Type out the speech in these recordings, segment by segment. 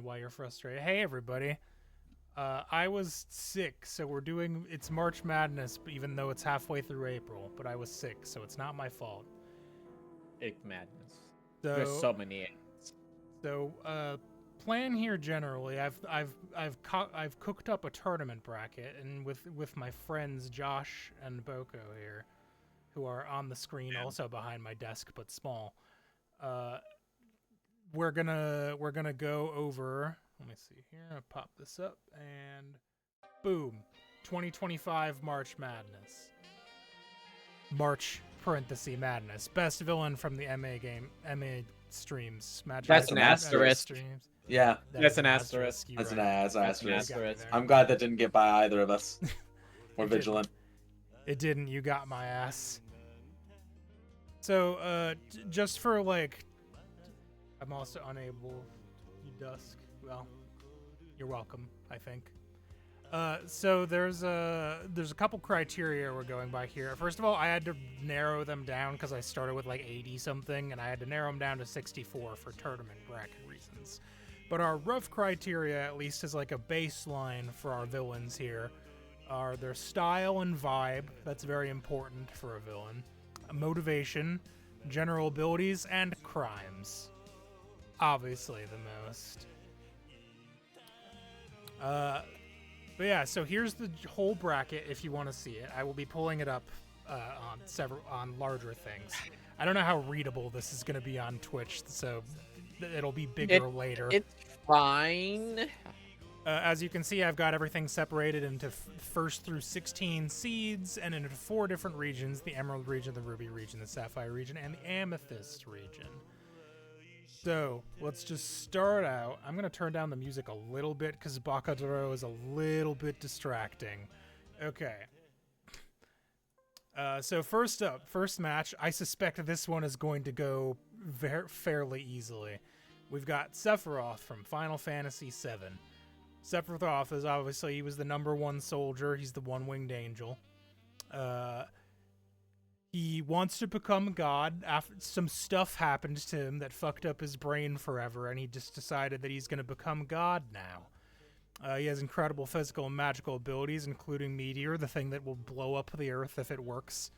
why you're frustrated. Hey, everybody. I was sick, so it's March Madness, even though it's halfway through April, but I was sick, so it's not my fault. Madness. So, There's so many. Plan here generally. I've cooked up a tournament bracket, and with my friends Josh and Boko here, who are on the screen, also behind my desk, but small. We're gonna go over. Let me see here. I'll pop this up and boom, 2025 March Madness. March Madness. Best villain from the MA streams. That's an asterisk. Streams. Yeah. That's an asterisk. That's right. an asterisk. Asterisk. I'm glad that didn't get by either of us. We're It vigilant. It didn't. You got my ass. So, just for like, I'm also unable. You dusk. Well, you're welcome. I think. So there's a couple criteria we're going by here. First of all, I had to narrow them down because I started with like 80 something, and I had to narrow them down to 64 for tournament bracket reasons. But our rough criteria, at least, is like a baseline for our villains here, are their style and vibe. That's very important for a villain. Motivation, general abilities, and crimes. Obviously the most. But yeah, so here's the whole bracket if you want to see it. I will be pulling it up on larger things. I don't know how readable this is going to be on Twitch, so it'll be bigger later. It's fine. As you can see, I've got everything separated into first through 16 seeds and into 4 different regions: the Emerald region, the Ruby region, the Sapphire region, and the Amethyst region. So, let's just start out. I'm going to turn down the music a little bit because Bakadoro is a little bit distracting. Okay. So first up, first match, I suspect this one is going to go fairly easily. We've got Sephiroth from Final Fantasy VII. Sephiroth is obviously, he was the #1 soldier. He's the one-winged angel. He wants to become God. After some stuff happened to him that fucked up his brain forever, and he just decided that he's going to become God now. He has incredible physical and magical abilities, including Meteor, the thing that will blow up the Earth if it works.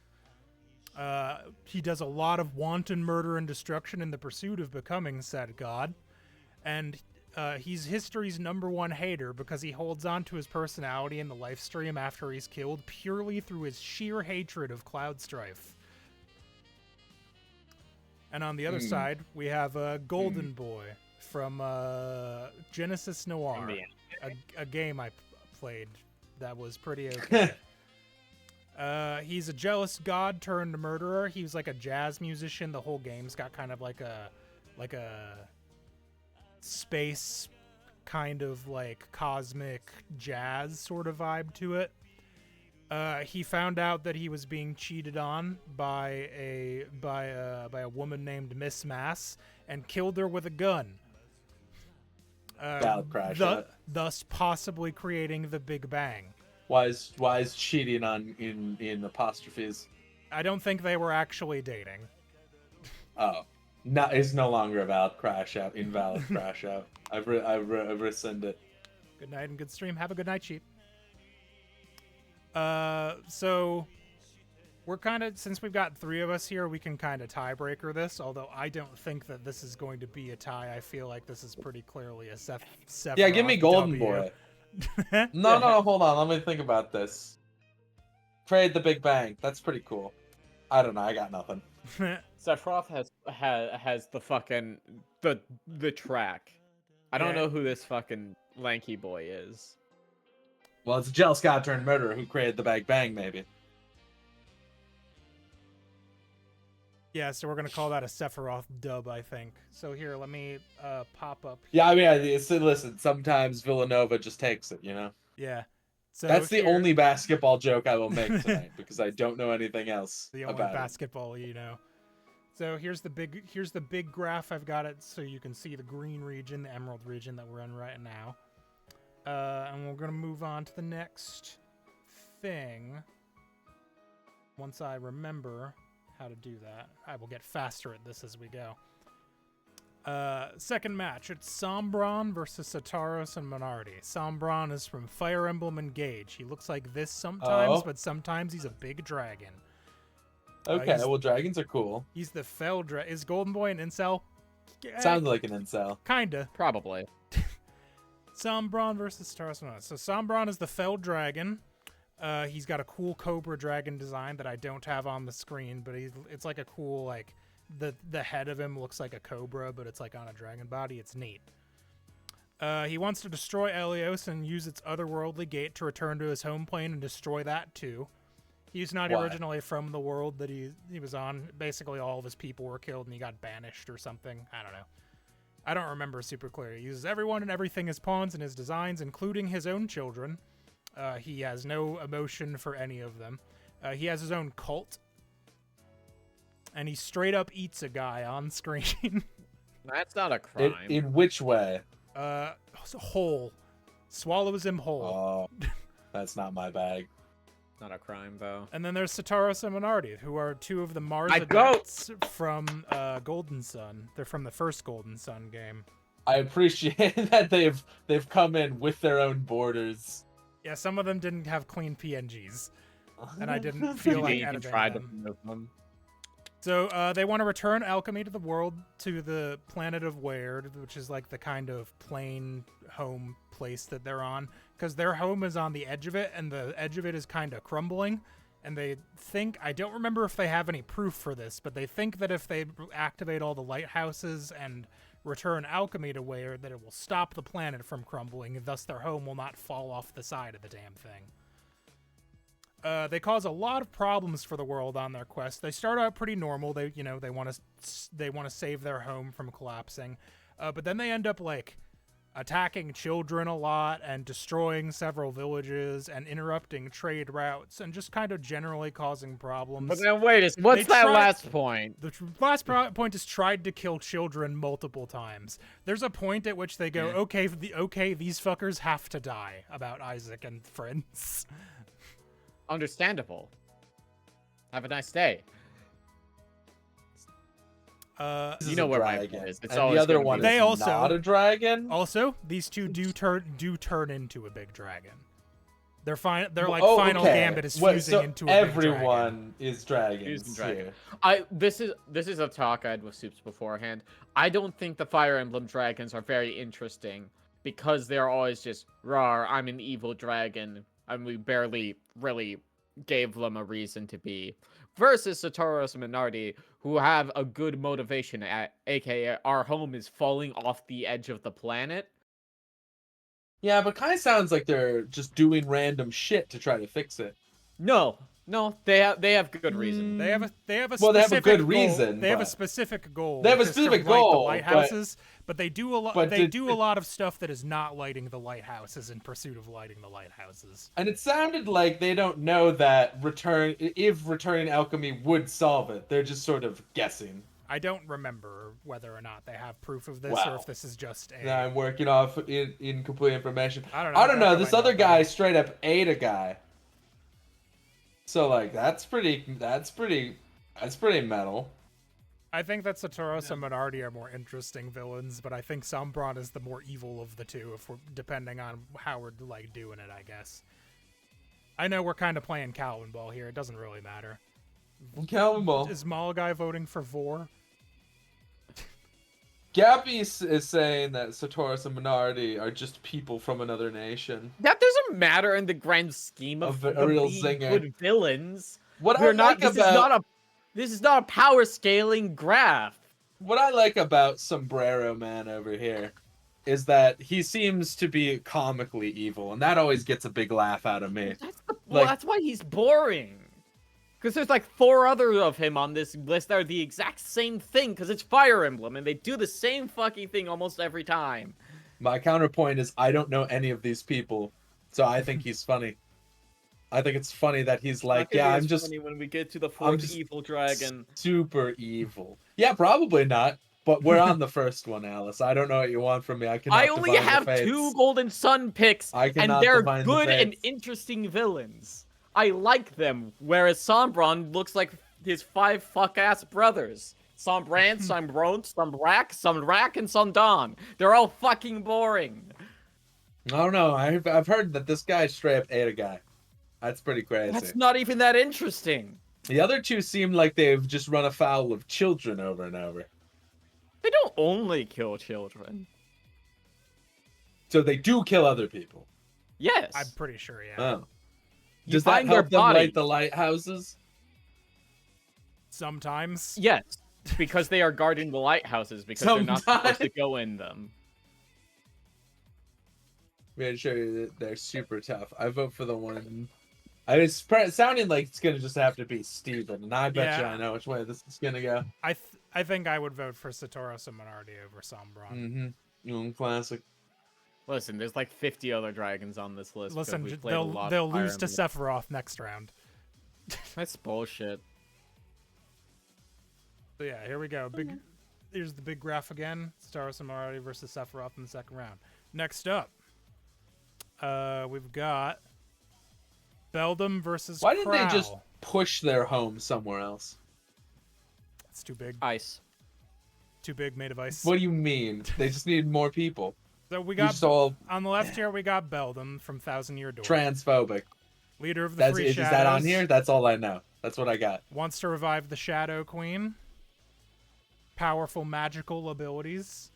He does a lot of wanton murder and destruction in the pursuit of becoming said God. And he's history's #1 hater because he holds on to his personality in the live stream after he's killed purely through his sheer hatred of Cloud Strife. And on the other side, we have Golden Boy from Genesis Noir, a game I played that was pretty okay. He's a jealous god turned murderer. He was like a jazz musician. The whole game's got kind of like a space kind of like cosmic jazz sort of vibe to it. He found out that he was being cheated on by a woman named Miss Mass and killed her with a gun. Thus possibly creating the Big Bang. Why is cheating on in apostrophes? I don't think they were actually dating. Oh. It's no longer a valid crash out. Invalid crash out. I've rescinded it. Good night and good stream. Have a good night, Sheep. So we're kind of, since we've got 3 of us here, we can kind of tiebreaker this. Although I don't think that this is going to be a tie. I feel like this is pretty clearly a Sephiroth. Yeah, give me Golden Boy. No, hold on. Let me think about this. Trade the Big Bang. That's pretty cool. I don't know. I got nothing. Sephiroth has the fucking the track. I don't know who this fucking lanky boy is. Well, it's a jealous god turned murderer who created the Big Bang, maybe. Yeah, so we're gonna call that a Sephiroth dub, I think. So here, let me pop up. Yeah, I mean, listen. Sometimes Villanova just takes it, you know. Yeah. So that's the only basketball joke I will make tonight because I don't know anything else. The only basketball you know. So here's the big graph. I've got it so you can see the green region, the Emerald region that we're in right now. And we're gonna move on to the next thing. Once I remember how to do that, I will get faster at this as we go. Second match, it's Sombron versus Sataros and Monardi. Sombron is from Fire Emblem Engage. He looks like this sometimes, but sometimes he's a big dragon. Okay, well, dragons are cool. He's the fell Is Golden Boy an incel? Sounds like an incel. Kinda. Probably. Sombron versus Sataros and Monardi. So Sombron is the fell dragon. He's got a cool cobra dragon design that I don't have on the screen, but it's like a cool, like, the head of him looks like a cobra, but it's like on a dragon body. It's neat. He wants to destroy Elios and use its otherworldly gate to return to his home plane and destroy that too. He's not originally from the world that he was on. Basically, all of his people were killed and he got banished or something. I don't know. I don't remember super clearly. He uses everyone and everything as pawns in his designs, including his own children. He has no emotion for any of them. He has his own cult. And he straight up eats a guy on screen. That's not a crime. In which way? Whole. Swallows him whole. Oh, that's not my bag. Not a crime, though. And then there's Sataros and Monardi, who are two of the Mars go! adepts from Golden Sun. They're from the first Golden Sun game. I appreciate that they've come in with their own borders. Yeah, some of them didn't have clean PNGs, and I didn't feel like editing tried them. to move them. So they want to return alchemy to the world, to the planet of Weird, which is like the kind of plain home place that they're on, because their home is on the edge of it, and the edge of it is kind of crumbling. And they think, I don't remember if they have any proof for this, but they think that if they activate all the lighthouses and return alchemy to Weird, that it will stop the planet from crumbling, and thus their home will not fall off the side of the damn thing. They cause a lot of problems for the world on their quest. They start out pretty normal. They want to save their home from collapsing, but then they end up like attacking children a lot and destroying several villages and interrupting trade routes and just kind of generally causing problems. But then wait, what's that last point? The last point is tried to kill children multiple times. There's a point at which they go, okay, these fuckers have to die, about Isaac and friends. Understandable. Have a nice day. You know where my point is. It's and the other one they is also, not a dragon. Also, these two do turn into a big dragon. They're fine. They're like Oh, Final okay. Gambit is Wait, fusing so into a big dragon. everyone is dragons. Fusing dragon. Here. This is a talk I had with Supes beforehand. I don't think the Fire Emblem dragons are very interesting because they're always just rawr. I'm an evil dragon, and we barely really gave them a reason to be. Versus Satoru's Minardi, who have a good motivation, aka our home is falling off the edge of the planet. Yeah, but kind of sounds like they're just doing random shit to try to fix it. No, they have good reason. They have a Well, they have a specific good goal. reason, They have a but- specific goal. They have a which is to specific light goal, the lighthouses, but they do a lot. but They did- do a lot of stuff that is not lighting the lighthouses in pursuit of lighting the lighthouses. And it sounded like they don't know that returning alchemy would solve it. They're just sort of guessing. I don't remember whether or not they have proof of this, or Wow. if this is just a. Now I'm working off incomplete information. I don't know. I don't know. That This might other not guy be. straight up ate a guy. So like that's pretty metal. I think that Satoros and Minardi are more interesting villains, but I think Sombron is the more evil of the two, if we're depending on how we're like doing it, I guess. I know we're kind of playing Calvin Ball here. It doesn't really matter. Calvin Ball. Is Mall Guy voting for Vor? Gappy is saying that Satoris and Minardi are just people from another nation. That doesn't matter in the grand scheme of A real being zinger. good villains. What We're I not. like This is not a power scaling graph. What I like about Sombrero Man over here is that he seems to be comically evil, and that always gets a big laugh out of me. Well, Like- that's why he's boring. Because there's like 4 other of him on this list that are the exact same thing, because it's Fire Emblem, and they do the same fucking thing almost every time. My counterpoint is I don't know any of these people, so I think he's funny. I think it's funny that he's like, Not gonna yeah, be I'm as just funny when we get to the I'm 4th just evil dragon. super evil. Yeah, probably not. But we're on the first one, Alice. I don't know what you want from me. I cannot I only divine the have fates. 2 Golden Sun picks, I and cannot they're divine the good and fates. interesting villains. I like them, whereas Sombron looks like his 5 fuck-ass brothers. Some Rant, some Bront, some Rack, and some Don. They're all fucking boring. I don't know. I've heard that this guy straight up ate a guy. That's pretty crazy. That's not even that interesting. The other two seem like they've just run afoul of children over and over. They don't only kill children. So they do kill other people. Yes. I'm pretty sure, yeah. Oh. You Does that find their help them body. light the lighthouses? Sometimes. Yes. Because they are guarding the lighthouses because they're not supposed to Sometimes. go in them. I'm gonna show you that they're super tough. I vote for the one. It's sounding like it's gonna just have to be Steven, and I bet you Yeah. I know which way this is gonna go. I think I would vote for Satoru Simonardi over Sombron. Classic. Listen, there's like 50 other dragons on this list. because Listen, we've played a lot they'll of Fire lose to Emblem. Sephiroth next round. That's bullshit. So yeah, here we go. Here's the big graph again. Satoru Simonardi versus Sephiroth in the second round. Next up, we've got Beldam versus Why didn't they just Crow. push their home somewhere else? It's too big. Ice. Too big, made of ice. What do you mean? They just need more people. So we You got just all on the left here. We got Beldam from Thousand Year Door, transphobic. leader of the That's Free is Shadows. that on here? That's all I know. That's what I got. Wants to revive the Shadow Queen. Powerful magical abilities.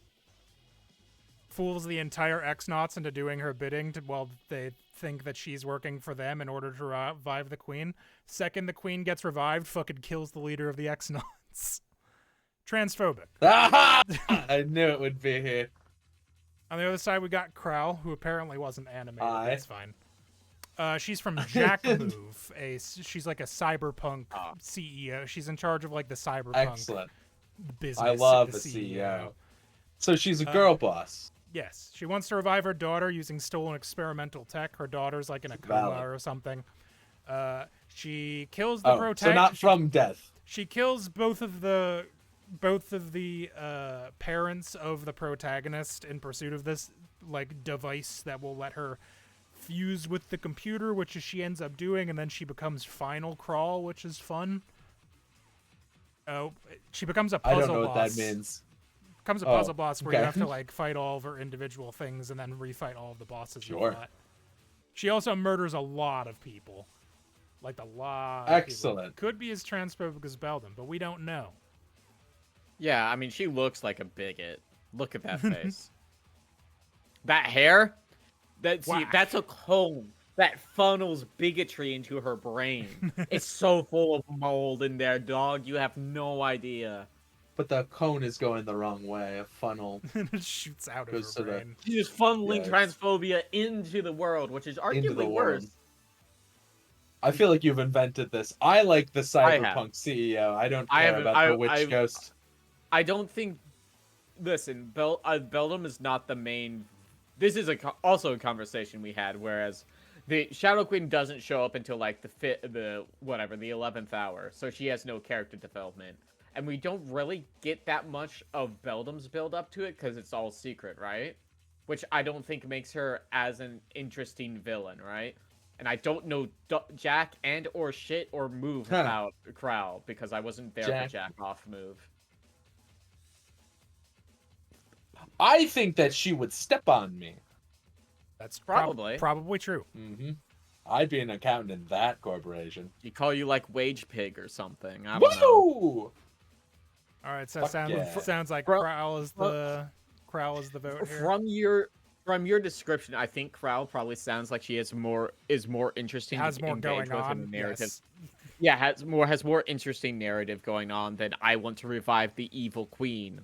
Fools the entire X-Nauts into doing her bidding while they think that she's working for them in order to revive the Queen. Second the Queen gets revived, fucking kills the leader of the X-Nauts. Transphobic. Aha! I knew it would be here. On the other side, we got Crow, who apparently wasn't animated. Aye. That's fine. She's from Jack Move. She's like a cyberpunk CEO. She's in charge of like the cyberpunk Excellent. business. I love the the CEO. So she's a girl boss. Yes, she wants to revive her daughter using stolen experimental tech. Her daughter's like in a coma Valid. or something. She kills the Oh, so protagonist. not from death. She kills both of the parents of the protagonist in pursuit of this like device that will let her fuse with the computer, which is she ends up doing, and then she becomes Final Crawl, which is fun. Oh, she becomes a I puzzle don't know what boss. that means. Becomes a Oh, puzzle boss where you okay. have to like fight all of her individual things and then refight all of the bosses. you Sure. fought. She also murders a lot of people, like a lot. Of people. Excellent. Could be as transphobic as Beldam, but we don't know. Yeah, I mean, she looks like a bigot. Look at that face. That hair? Whack. That's a cone that funnels bigotry into her brain. It's so full of mold in there, dog. You have no idea. But the cone is going the wrong way. A funnel And it shoots out of her goes to the brain. She's funneling Yeah, transphobia into the world, which is into the arguably world. worse. I feel like you've invented this. I like the I have. cyberpunk CEO. I don't I care haven't- about the witch ghost. I don't think. Listen, Beldam is not the main. This is also a conversation we had. Whereas the Shadow Queen doesn't show up until like the 11th hour, so she has no character development, and we don't really get that much of Beldam's build up to it because it's all secret, right? Which I don't think makes her as an interesting villain, right? And I don't know Jack and or shit or move Huh. about Crow because I wasn't there Jack. for Jack off move. I think that she would step on me. That's Probably. probably true. Mm-hmm. I'd be an accountant in that corporation. He call you like wage pig or something. I don't know. Woo! All right, so Fuck sounds yeah. sounds like Bro- Crowl is the vote here. From your description, I think Crow probably sounds like she is more interesting. Has to more engage going with in on. the narrative. Yes. Yeah, has more interesting narrative going on than I want to revive the evil queen.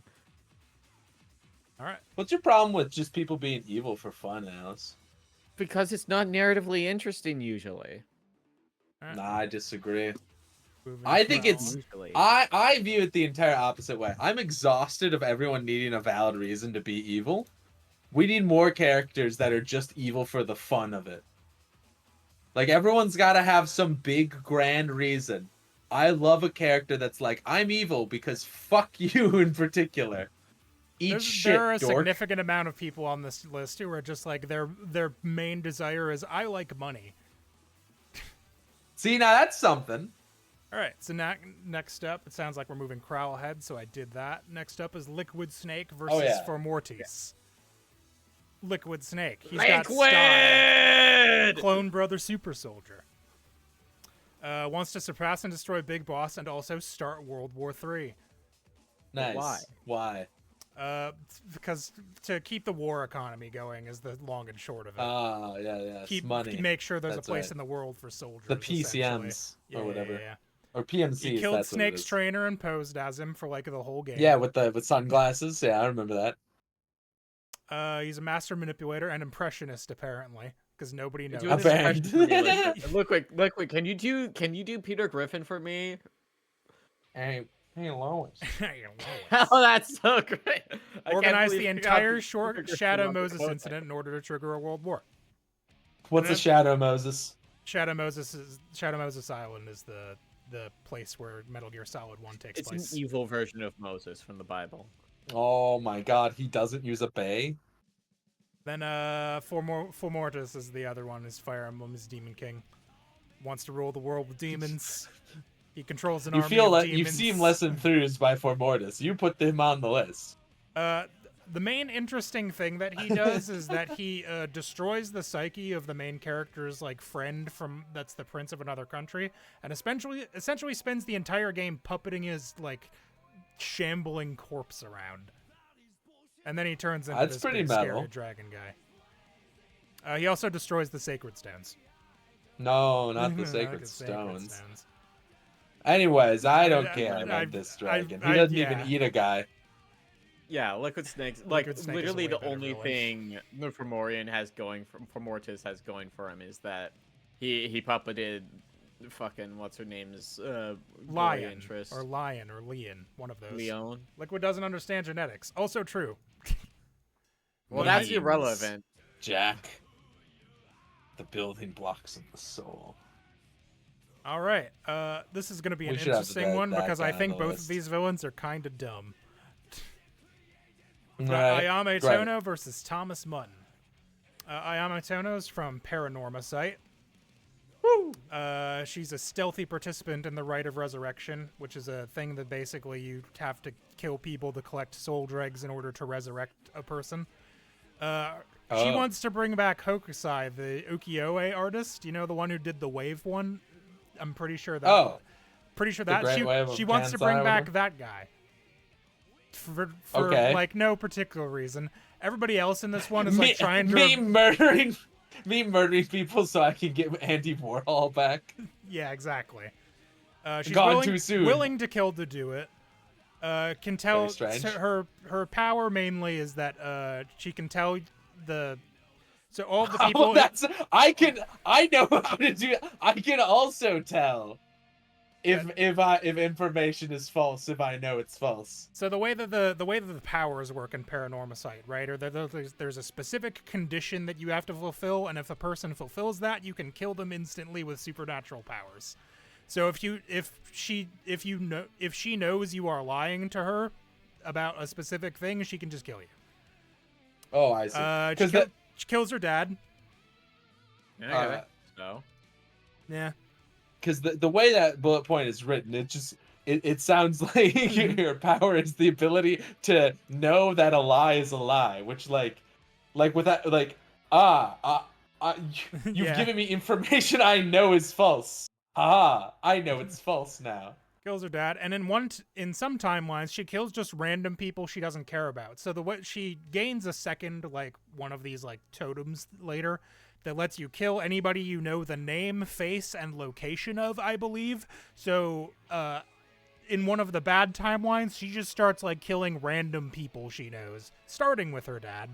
All right. What's your problem with just people being evil for fun, Alice? Because it's not narratively interesting usually. All right. Nah, I disagree. Moving I think Crowl. it's- Usually. I view it the entire opposite way. I'm exhausted of everyone needing a valid reason to be evil. We need more characters that are just evil for the fun of it. Like, everyone's got to have some big, grand reason. I love a character that's like, I'm evil because fuck you in particular. Eat shit, there are a dork. significant amount of people on this list who are just like their main desire is I like money. See, now that's something. All right, so next up, it sounds like we're moving Crowl ahead, so I did that. Next up is Liquid Snake versus yeah. Formortis. Liquid Snake. He's got style. Liquid! Clone Brother Super Soldier. Wants to surpass and destroy Big Boss and also start World War III. Nice. Why? Because to keep the war economy going is the long and short of it. Ah, yeah. It's money. Make sure there's That's a place right. in the world for soldiers. The PCMs essentially. or whatever. Yeah. Or PMCs. He killed that's Snake's what it is. trainer and posed as him for like the whole game. Yeah, with sunglasses. Yeah, I remember that. He's a master manipulator and impressionist apparently, because nobody knows. Do this Apparent. impression for me, Liquid. Can you do Peter Griffin for me? Hey, Lois. Oh, that's so great. I can't Organize believe the you got entire Peter short Griffin Shadow on the Moses quote. incident in order to trigger a world war. What's a Shadow Moses? Shadow Moses Island is the place where Metal Gear Solid 1 takes It's place. an evil version of Moses from the Bible. Oh my God, he doesn't use a bay. Then Formortis is the other one. His Fire Emblem is Demon King. Wants to rule the world with demons. He controls an You army feel of like demons. you seem less enthused by Formortis. You put them on the list. The main interesting thing that he does is that he destroys the psyche of the main character's like friend that's the prince of another country, and essentially spends the entire game puppeting his like shambling corpse around. And then he turns into That's this pretty big metal. scary dragon guy. He also destroys the sacred stones. No, not the Not sacred the stones. Anyways, I don't care I- about this dragon. I- He doesn't yeah. even eat a guy. Yeah, Liquid Snake's Liquid Snake is a literally way the better only villain. thing the Formorian has going for Mortis has going for him is that he puppeted fucking what's her name's Lion interest or Leon, one of those. Leon. Liquid doesn't understand genetics. Also true. Well, that's Memes. irrelevant. Jack. The building blocks of the soul. All right. This is going to be an We should have interesting one that because guy I on think the both list. of these villains are kind of dumb. Right. Ayame Great. Tono versus Thomas Mutton. Ayame Tono's from Paranorma Site. Woo! She's a stealthy participant in the Rite of Resurrection, which is a thing that basically you have to kill people to collect soul dregs in order to resurrect a person. She Oh. wants to bring back Hokusai, the ukiyo-e artist. You know, the one who did the wave one? I'm pretty sure that. Oh. Pretty sure The that Great Wave of she wants to Kansai bring or back whatever? that guy. For Okay. like no particular reason. Everybody else in this one is me, like trying to me murdering people so I can get Andy Warhol back. Yeah, exactly. She's Gone willing, too soon. willing to kill to do it. Can tell Very strange. so her power mainly is that she can tell so all of the Oh, people I know how to do it. I can also tell if information is false if I know it's false. So the way that the powers work in Paranorma Site, right? Or there's a specific condition that you have to fulfill, and if a person fulfills that, you can kill them instantly with supernatural powers. So if she knows you are lying to her about a specific thing, she can just kill you. Oh, I see. She kills her dad. Yeah, I get it. So Yeah. Because the way that bullet point is written, it sounds like your power is the ability to know that a lie is a lie, which like with that you've Yeah. given me information I know is false. I know it's false now. Kills her dad, and in some timelines, she kills just random people she doesn't care about. So she gains a second, like one of these like totems later, that lets you kill anybody you know the name, face, and location of, I believe. So in one of the bad timelines, she just starts like killing random people she knows, starting with her dad.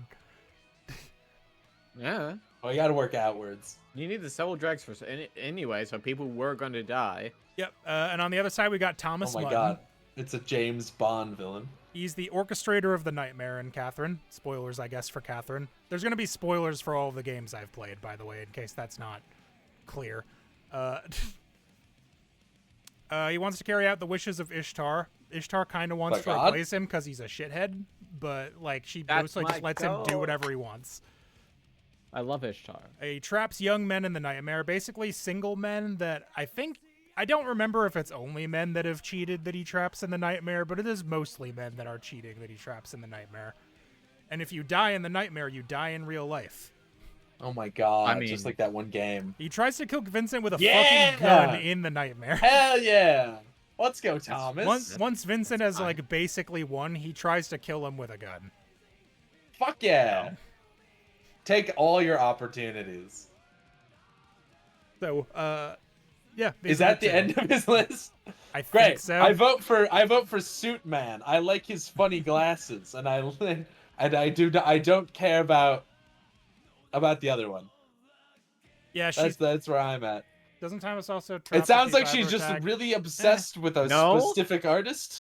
yeah, Oh, you got to work outwards. you need the soul dregs for anyway, so people were going to die. Yep. And on the other side, we got Thomas Oh my Mutton. god, it's a James Bond villain. He's the orchestrator of the nightmare in Catherine. Spoilers, I guess, for Catherine. There's going to be spoilers for all of the games I've played, by the way, in case that's not clear. He wants to carry out the wishes of Ishtar. Ishtar kind of wants My to God. replace him because he's a shithead, but like she That's mostly just my lets him do goal. whatever he wants. I love Ishtar. He traps young men in the nightmare, basically single men that I think I don't remember if it's only men that have cheated that he traps in the nightmare, but it is mostly men that are cheating that he traps in the nightmare. And if you die in the nightmare, you die in real life. Oh my god, I mean- just like that one game. He tries to kill Vincent with a Yeah! fucking gun in the nightmare. Hell yeah! Let's go, Thomas. Once Vincent has like basically won, he tries to kill him with a gun. Fuck yeah! Take all your opportunities. So, yeah. Is these are that the two. end of his list? I think Great. so. I vote for Suit Man. I like his funny glasses, and I don't care about the other one. Yeah, That's where I'm at. doesn't Thomas also trap It sounds the like she's cyber just attack? really obsessed with a No. specific artist.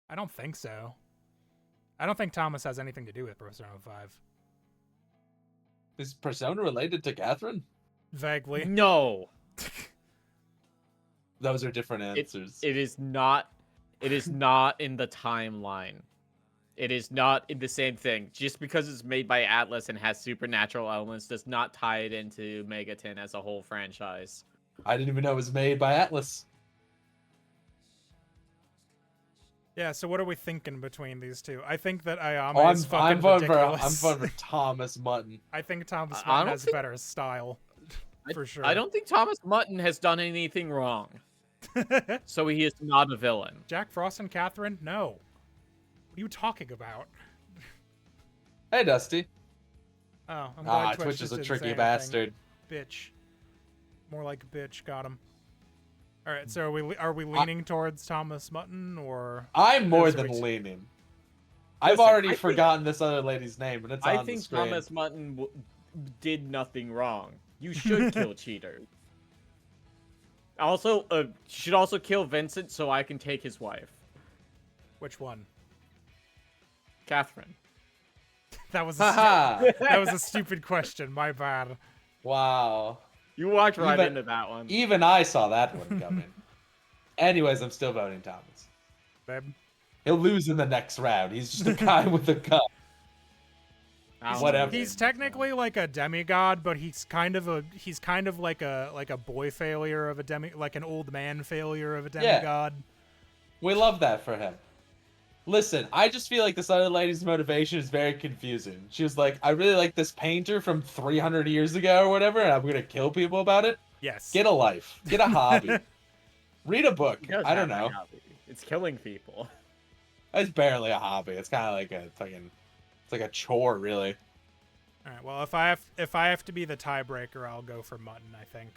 I don't think so. I don't think Thomas has anything to do with Persona 5. Is Persona related to Catherine? Vaguely. No, Those are different answers. it is not. It is not in the timeline. It is not in the same thing. Just because it's made by Atlas and has supernatural elements does not tie it into Megaton as a whole franchise. I didn't even know it was made by Atlas. Yeah, so what are we thinking between these two? I think that Ayame Oh, is fucking I'm voting ridiculous. for Thomas Mutton. I think Thomas I Mann don't has think- better style. For sure. I don't think Thomas Mutton has done anything wrong, so he is not a villain. Jack Frost and Catherine? No. What are you talking about? Hey, Dusty. Oh, I'm glad Twitch just is a didn't say tricky anything. bastard. Bitch. More like a bitch. Got him. All right, so are we leaning towards Thomas Mutton or? I'm more Those are than each- leaning. I've Listen, already I think- forgotten this other lady's name, and it's on I the think screen. Thomas Mutton did nothing wrong. You should kill cheaters. Also, you should also kill Vincent so I can take his wife, Which one? Catherine. That was a Haha! that was a stupid question. My bad. Wow. You walked right Even- into that one. Even I saw that one coming. Anyways, I'm still voting Thomas. Babe. He'll lose in the next round. He's just a guy with a gun. I don't Whatever. know. He's technically like a demigod, but he's kind of like a boy failure of a like an old man failure of a Yeah. demigod. We love that for him. Listen, I just feel like this other lady's motivation is very confusing. She was like, I really like this painter from 300 years ago or whatever, and I'm going to kill people about it. Yes. Get a life. Get a hobby. Read a book. He does I don't have that know. hobby. It's killing people. It's barely a hobby. It's kind of like a fucking... It's like a chore, really. All right. Well, if I have to be the tiebreaker, I'll go for Mutton. I think.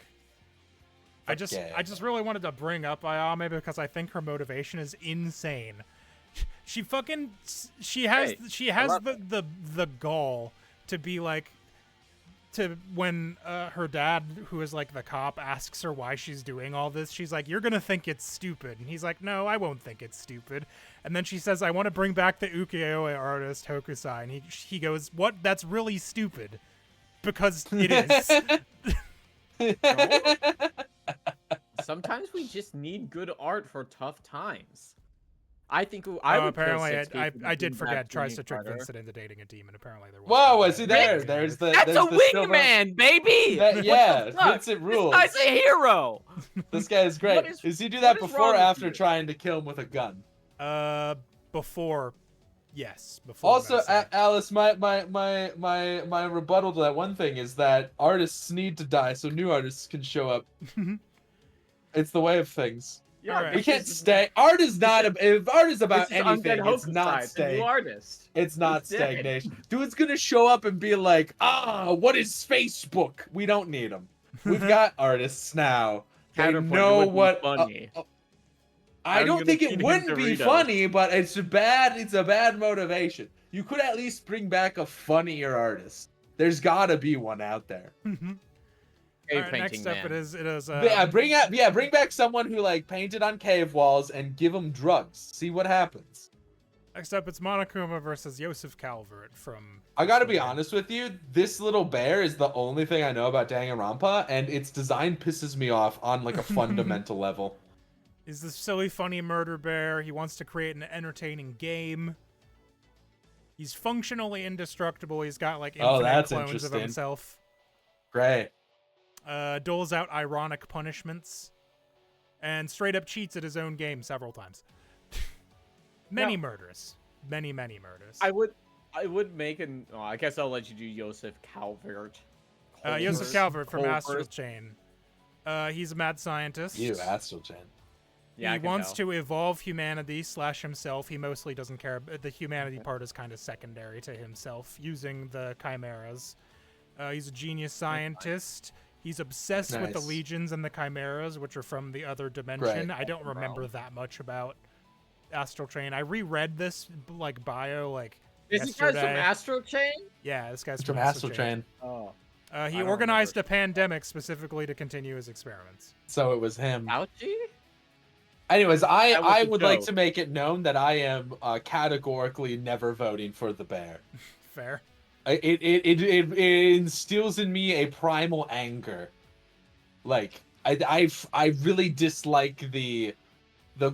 I Yeah. just really wanted to bring up Ayame because I think her motivation is insane. She has love the gall to be like to when her dad, who is like the cop, asks her why she's doing all this, she's like, "You're gonna think it's stupid," and he's like, "No, I won't think it's stupid." And then she says, "I want to bring back the ukiyo-e artist Hokusai," and he goes, "What? That's really stupid," because it is. Sometimes we just need good art for tough times. I think I would apparently, kill 6 I people did to bring forget. back Tries Jimmy to trick Carter. Vincent into dating a demon. Apparently, there was. Whoa, no is he there? demon. There's the... That's there's a the silver- wingman, baby. That- What yeah, the fuck? Vincent rules. This guy's a hero. This guy is great. What Does he do that what is before or wrong with after you? trying to kill him with a gun? Before, yes, before. Also, I say. Alice, my rebuttal to that one thing is that artists need to die so new artists can show up. It's the way of things. Yeah, Alright. We can't stay. Art is not. If art is about This is anything, Undead it's not Hokusai, the new staying. artist. It's not It's dead. stagnation. Dude's gonna show up and be like, what is Facebook? We don't need them. We've got artists now. They Counterpoint, it know would be what. funny. I I'm don't gonna think feed it him wouldn't be Doritos. funny, but it's a bad motivation. You could at least bring back a funnier artist. There's gotta be one out there. Cave Alright, painting next up, man. it is. Bring back someone who like painted on cave walls and give them drugs. See what happens. Next up, it's Monokuma versus Yosef Calvert from. I gotta be honest with you, this little bear is the only thing I know about Danganronpa, and its design pisses me off on like a fundamental level. He's this silly, funny murder bear. He wants to create an entertaining game. He's functionally indestructible. He's got like Oh, infinite that's clones of interesting. himself. Great. Doles out ironic punishments. and straight up cheats at his own game several times. Many murders. Many murders. I would make an. Oh, I guess I'll let you do Joseph Calvert. Joseph Calvert from Colbert. Astral Chain. He's a mad scientist. You Astral Chain. Yeah, He wants to evolve humanity / himself. He mostly doesn't care. The humanity part is kind of secondary to himself, using the chimeras. He's a genius scientist. He's obsessed with the Nice. legions and the chimeras, which are from the other dimension. Right. I don't remember that much about Astral Chain. I reread this bio Is this guy from yesterday. Astro Chain? Yeah, this guy's From Astral Chain. Oh, He don't organized remember. a pandemic specifically to continue his experiments. So it was him. Fauci? Anyways, That was I the would like joke. to make it known that I am categorically never voting for the bear. Fair. It instills in me a primal anger. Like I really dislike the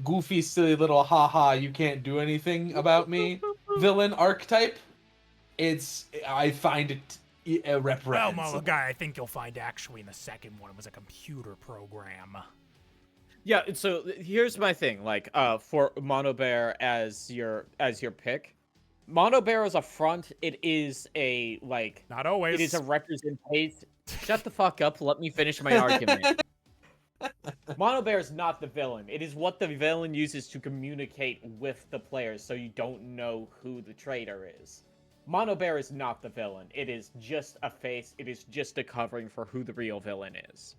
goofy, silly little haha you can't do anything about me villain archetype. I find it Well, reprehensible. guy, I think you'll find actually in the second one it was a computer program. Yeah, so here's my thing. Like, for Mono Bear as your pick, Mono Bear is a front. It is a Not always. It is a representation. Shut the fuck up. Let me finish my argument. Mono Bear is not the villain. It is what the villain uses to communicate with the players, so you don't know who the traitor is. Mono Bear is not the villain. It is just a face. It is just a covering for who the real villain is.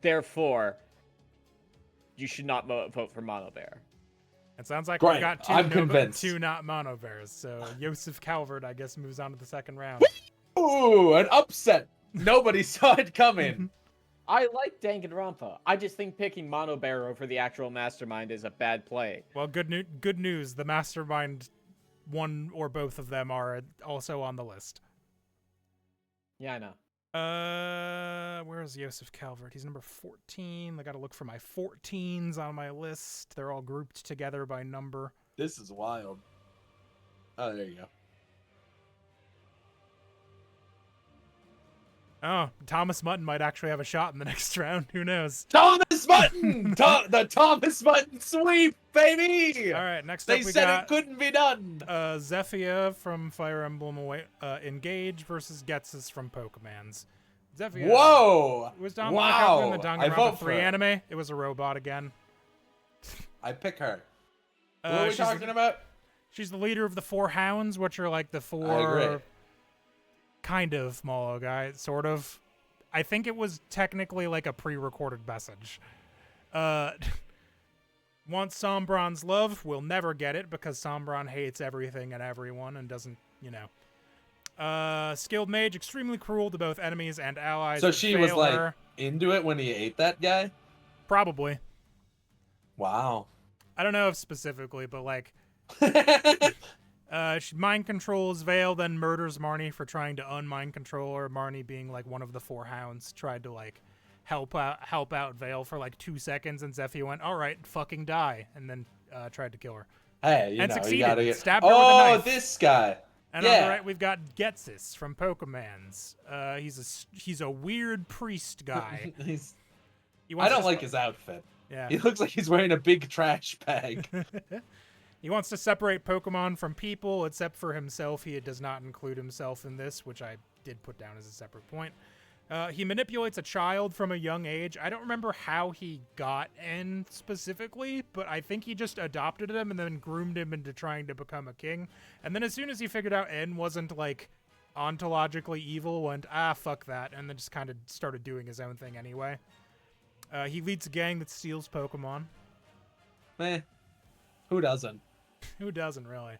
Therefore, you should not vote for Mono Bear. It sounds like Great. we got I'm convinced. two not mono bears. So Joseph Calvert, I guess, moves on to the second round. Ooh, an upset. Nobody saw it coming. I like Danganronpa. I just think picking Mono Bear over the actual mastermind is a bad play. Well, good news. The mastermind, one or both of them are also on the list. Yeah, I know. Where is Joseph Calvert? He's number 14. I gotta look for my 14s on my list. They're all grouped together by number. This is wild. Oh, there you go. Oh, Thomas Mutton might actually have a shot in the next round. Who knows? Thomas Mutton! The Thomas Mutton sweep, baby! All right, next They up we said got it couldn't be done. Zephyr from Fire Emblem Engage versus Getsus from Pokemans. Zephyr. Whoa! Was Don Wow! in the I Danganronpa vote for 3 it. anime? It was a robot again. I pick her. Who are we She's talking about? She's the leader of the 4 hounds, which are like the 4 I agree. kind of Molo guy, sort of. I think it was technically like a pre-recorded message. Wants Sombron's love, will never get it because Sombron hates everything and everyone and doesn't, skilled mage, extremely cruel to both enemies and allies. So that she was fail like her. into it when he ate that guy? Probably. Wow. I don't know if specifically, but like she mind controls Vale, then murders Marnie for trying to unmind control her. Marnie, being like one of the 4 hounds, tried to like help out Vale for like 2 seconds, and Zephyr went, "All right, fucking die," and then tried to kill her. Hey, And you succeeded. gotta get... Stabbed her with a Oh, knife. this guy. And on Yeah. the right, we've got Getsus from Pokemans. He's a weird priest guy. He I wants don't to- like his outfit. Yeah. He looks like he's wearing a big trash bag. He wants to separate Pokemon from people, except for himself. He does not include himself in this, which I did put down as a separate point. He manipulates a child from a young age. I don't remember how he got N specifically, but I think he just adopted him and then groomed him into trying to become a king. And then as soon as he figured out N wasn't, like, ontologically evil, went, fuck that, and then just kind of started doing his own thing anyway. He leads a gang that steals Pokemon. Eh, who doesn't? Who doesn't, really?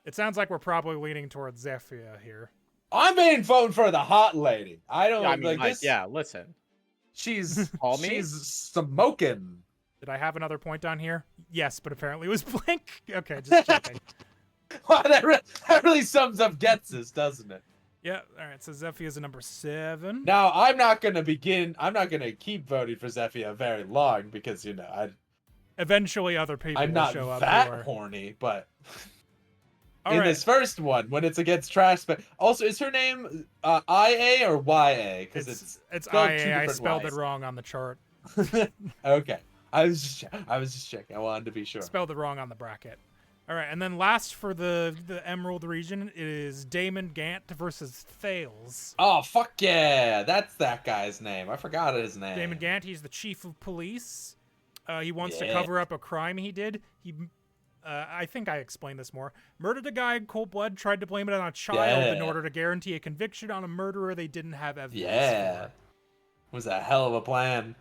It sounds like we're probably leaning towards Zephyr here. I'm being voting for the hot lady. I don't Yeah, I mean, like this. yeah, listen. She's Call me? she's smoking. Did I have another point on here? Yes, but apparently it was blank. Okay, just checking. Wow, that really sums up Getsus, doesn't it? Yeah, all right, so Zephyr is a number 7. Now I'm not gonna keep voting for Zephyr very long because Eventually other people I'm will not show up that who are... horny, but All in right. this first one, when it's against trash, but also is her name IA or YA? Because it's It's spelled IA. two I different spelled ways. it wrong on the chart. Okay. I was just checking. I wanted to be sure. Spelled it wrong on the bracket. All right, and then last for the Emerald region is Damon Gant versus Thales. Oh fuck yeah! That's that guy's name. I forgot his name. Damon Gant, he's the chief of police. He wants to Yeah. cover up a crime he did. I think I explained this more. Murdered a guy in cold blood, tried to blame it on a child in Yeah. order to guarantee a conviction on a murderer they didn't have evidence Yeah. for. Was a hell of a plan.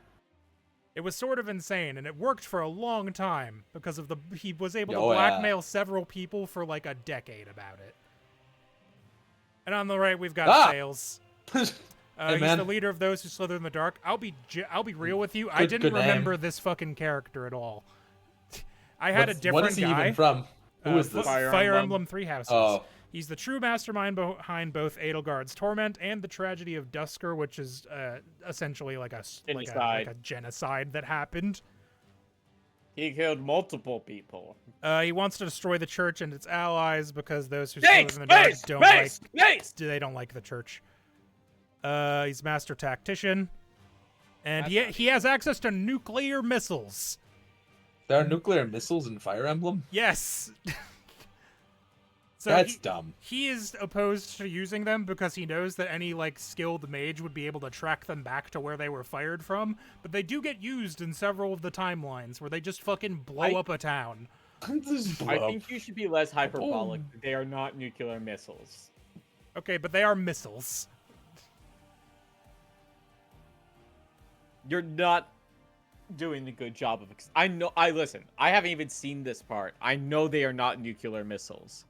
It was sort of insane, and it worked for a long time because of he was able to Oh, yeah. blackmail several people for like a decade about it. And on the right, we've got Ah! Thales. Hey, He's man. the leader of those who slither in the dark. I'll be real with you. I Good- didn't good name. remember this fucking character at all. I had a different What is he guy. even from? Who is this? Fire Emblem Three Houses. Oh. He's the true mastermind behind both Edelgard's Torment and the tragedy of Dusker, which is essentially like a genocide that happened. He killed multiple people. He wants to destroy the church and its allies because those who Space, slither in the dark space, don't like space, space! they don't like the church. He's master tactician, and he has access to nuclear missiles. There are nuclear missiles in Fire Emblem? Yes. So That's dumb. He is opposed to using them because he knows that any like skilled mage would be able to track them back to where they were fired from. But they do get used in several of the timelines where they just fucking blow up a town. Just I blow. think you should be less hyperbolic. They are not nuclear missiles. Okay, but they are missiles. You're not doing a good job of. Listen. I haven't even seen this part. I know they are not nuclear missiles.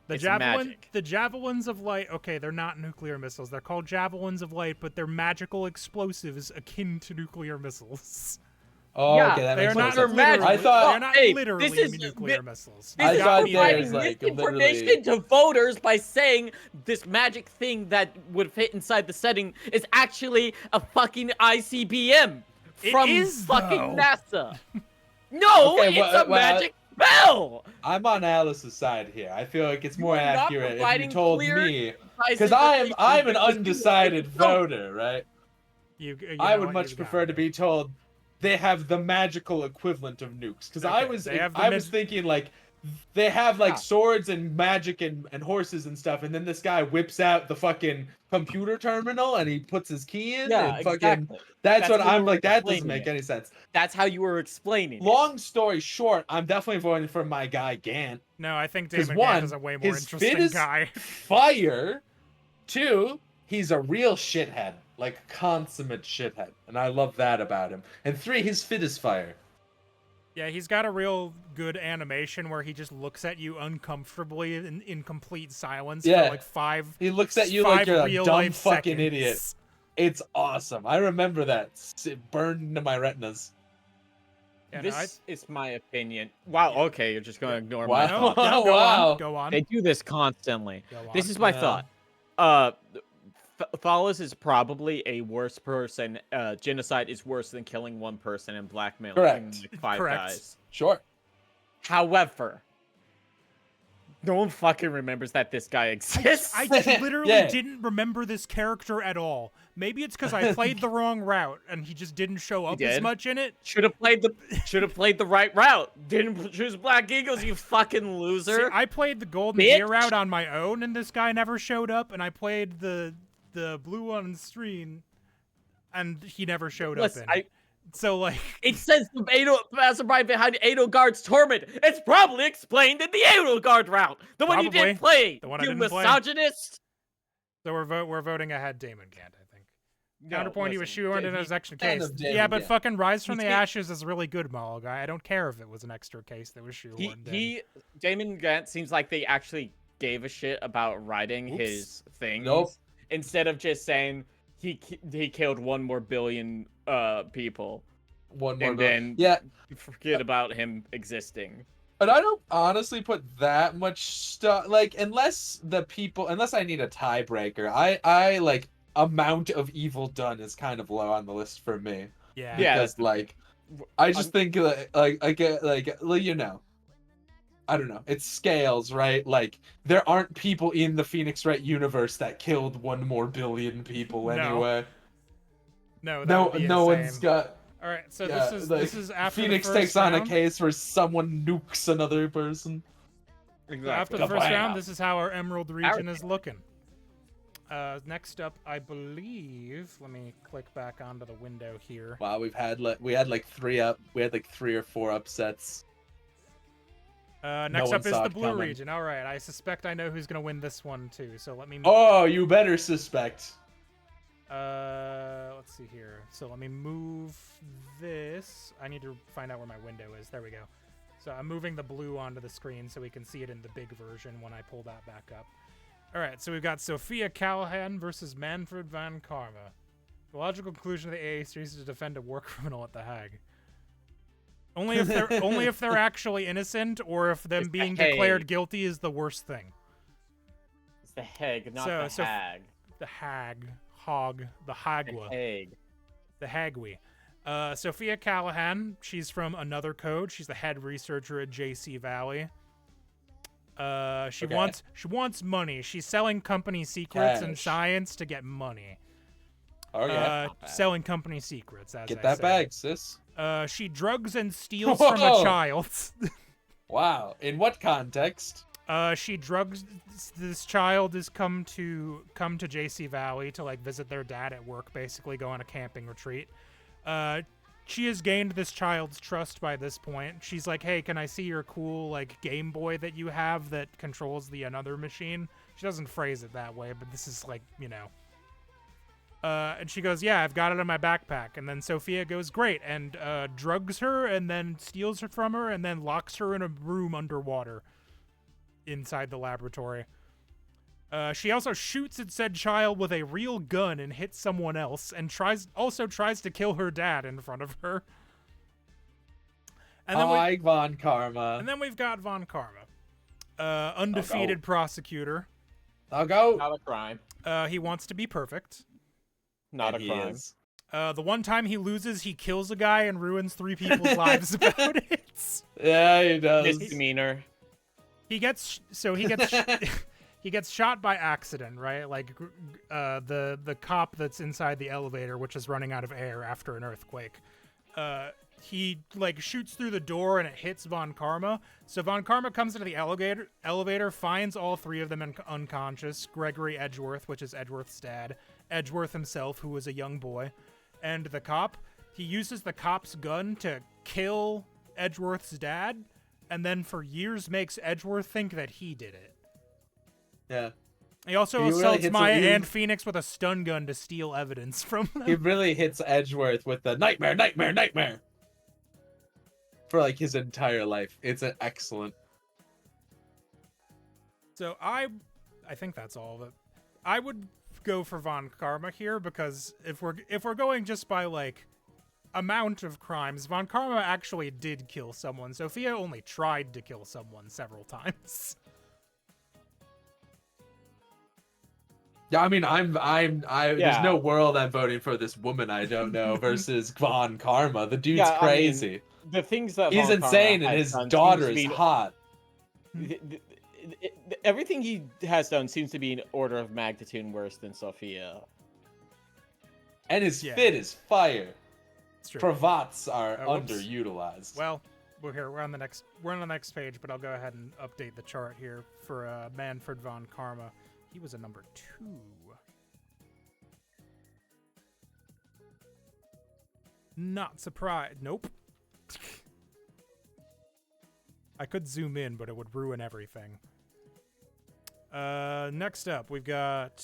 It's magic. The javelins of light. Okay, they're not nuclear missiles. They're called javelins of light, but they're magical explosives akin to nuclear missiles. Oh, Yeah, okay, that They're makes not more sense. literally, I thought- they're not Hey, literally this is- nuclear missiles. I This thought is there's, providing like, misinformation literally- to voters by saying this magic thing that would fit inside the setting is actually a fucking ICBM It from is, fucking though. NASA. No, Okay, it's well, a magic spell. I'm on Alice's side here. I feel like it's more are not accurate if you providing told clear me. Because I'm an undecided voter, right? You I know would what, much you got prefer it. to be told they have the magical equivalent of nukes. Because I Okay, was they have the I was thinking like they have like swords and magic and horses and stuff, and then this guy whips out the fucking computer terminal and he puts his key in. Yeah, and fucking, exactly. That's what how I'm you like. were That doesn't explaining make it. any sense. That's how you were explaining it. Long story short, I'm definitely voting for my guy Gant. No, I think 'Cause Damon one, Gant is a way more his fit interesting is guy. fire. Two, he's a real shithead, like a consummate shithead, and I love that about him. And three, his fit is fire. Yeah, he's got a real good animation where he just looks at you uncomfortably in complete silence Yeah. for like five. He looks at you like you're a dumb real-life fucking seconds. idiot. It's awesome. I remember that. It burned into my retinas. Yeah, no, This is my opinion. Wow, okay, you're just gonna ignore my Wow. thought. no, go Wow. on. Go on. They do this constantly. Go on. This is my Yeah. thought. Thalos is probably a worse person. Genocide is worse than killing one person and blackmailing Correct. like, five Correct. guys. Sure. However, no one fucking remembers that this guy exists. I literally Yeah. didn't remember this character at all. Maybe it's because I played the wrong route and he just didn't show up as did. much in it. Should have played the right route. Didn't choose Black Eagles, you fucking See, loser. I played the Golden Bitch. Deer route on my own, and this guy never showed up. And I played the blue one on stream, and he never showed Listen, up in it. So like, It says the mastermind behind Edelgard's Torment. It's probably explained in the Edelgard route. The one you Probably. didn't play. The one I you didn't play. misogynist. so we're voting ahead Damon Gant, I think. No, Counterpoint, he was listen, shoehorned in he- as extra fan case. of Damon Yeah, but Gant. fucking Rise from He's the been- Ashes is really good, Mall guy. I don't care if it was an extra case that was shoehorned in. Damon Gant seems like they actually gave a shit about writing Oops. his things. Nope. Instead of just saying he killed 1 more billion people. One more. And then- Yeah, Forget about him existing. but I don't honestly put that much stuff. Like, unless I need a tiebreaker, I like amount of evil done is kind of low on the list for me. Yeah. Yeah. Because like, I just think like you know, I don't know. It scales, right? Like there aren't people in the Phoenix Wright universe that killed 1 more billion people No. anyway. No, that No, would be no insane. one's got. All right, so Yeah, this is after Phoenix the first takes on a round. case where someone nukes another person. So after the first Kablam. round, this is how our Emerald region is looking. Next up, I believe. Let me click back onto the window here. Wow, we had like 3 or 4 upsets. Next one up is saw the it blue coming. region. All right, I suspect I know who's gonna win this one too. So let me. Oh, you better suspect. Let's see here. So let me move this. I need to find out where my window is. There we go. So I'm moving the blue onto the screen so we can see it in the big version when I pull that back up. All right, so we've got Sophia Callahan versus Manfred Van Karma. The logical conclusion of the AA series is to defend a war criminal at the Hague. Only if they're actually innocent, or if them It's the being Hague. declared guilty is the worst thing. It's the Hague, not So- the Hag. The Hag, Hog, the The Hagwa. Hague. The Hagwe. Sophia Callahan, she's from Another Code. She's the head researcher at JC Valley. She Okay. wants money. She's selling company secrets and Cash. science to get money. Oh yeah. Not bad. Selling company secrets. As Get I that said. bag, sis. She drugs and steals from a Whoa. child. Wow. In what context? She drugs this child is come to JC Valley to like visit their dad at work, basically go on a camping retreat. She has gained this child's trust by this point. She's like, "Hey, can I see your cool like Game Boy that you have that controls the another machine?" She doesn't phrase it that way, but this is like, you know. And she goes, "Yeah, I've got it in my backpack." And then Sophia goes, "Great," and drugs her and then steals her from her and then locks her in a room underwater inside the laboratory. She also shoots at said child with a real gun and hits someone else, and tries to kill her dad in front of her. And then, Von Karma. and then we've got Von Karma, undefeated prosecutor. I'll go. Not a crime. He wants to be perfect. Not And a he crime. is. The one time he loses, he kills a guy and ruins 3 people's lives about it. Yeah, he does. Misdemeanor. He gets he gets shot by accident, right? Like the cop that's inside the elevator, which is running out of air after an earthquake. He like shoots through the door and it hits Von Karma. So Von Karma comes into the elevator, finds all 3 of them unconscious. Gregory Edgeworth, which is Edgeworth's dad, Edgeworth himself, who was a young boy, and the cop. He uses the cop's gun to kill Edgeworth's dad, and then for years makes Edgeworth think that he did it. Yeah. He also He really assaults hits Maya him- and Phoenix with a stun gun to steal evidence from them. He really hits Edgeworth with the nightmare, nightmare, nightmare. For like his entire life. It's an excellent. So I think that's all of it. I would go for Von Karma here because if we're going just by like amount of crimes, Von Karma actually did kill someone. Sophia only tried to kill someone several times. Yeah, I mean, there's Yeah. no world I'm voting for this woman I don't know versus Von Karma. The dude's Yeah, I mean, crazy. The things that He's Von Karma insane, and has his done daughter seems is to be- hot. Everything he has done seems to be an order of magnitude worse than Sophia. And his Yeah. fit is fire. It's true. Cravats are Whoops. underutilized. Well, we're on the next page, but I'll go ahead and update the chart here for Manfred Von Karma. He was a number 2. Not surprised. Nope. I could zoom in, but it would ruin everything. Next up, we've got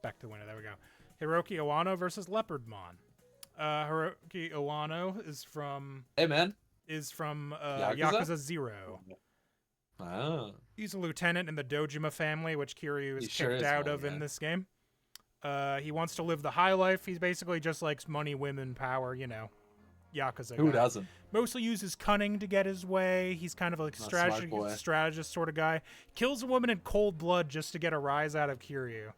back to the winner. There we go. Hiroki Owano versus Leopardmon. Hiroki Owano is from Hey, man. Yakuza? Yakuza? 0. Oh. He's a lieutenant in the Dojima family, which Kiryu is He sure kicked is out one, of in yeah. this game. He wants to live the high life. He's basically just likes money, women, power, you know. Yakuza Who guy. doesn't? Mostly uses cunning to get his way. He's kind of like A smart boy. strategist sort of guy. Kills a woman in cold blood just to get a rise out of Kiryu.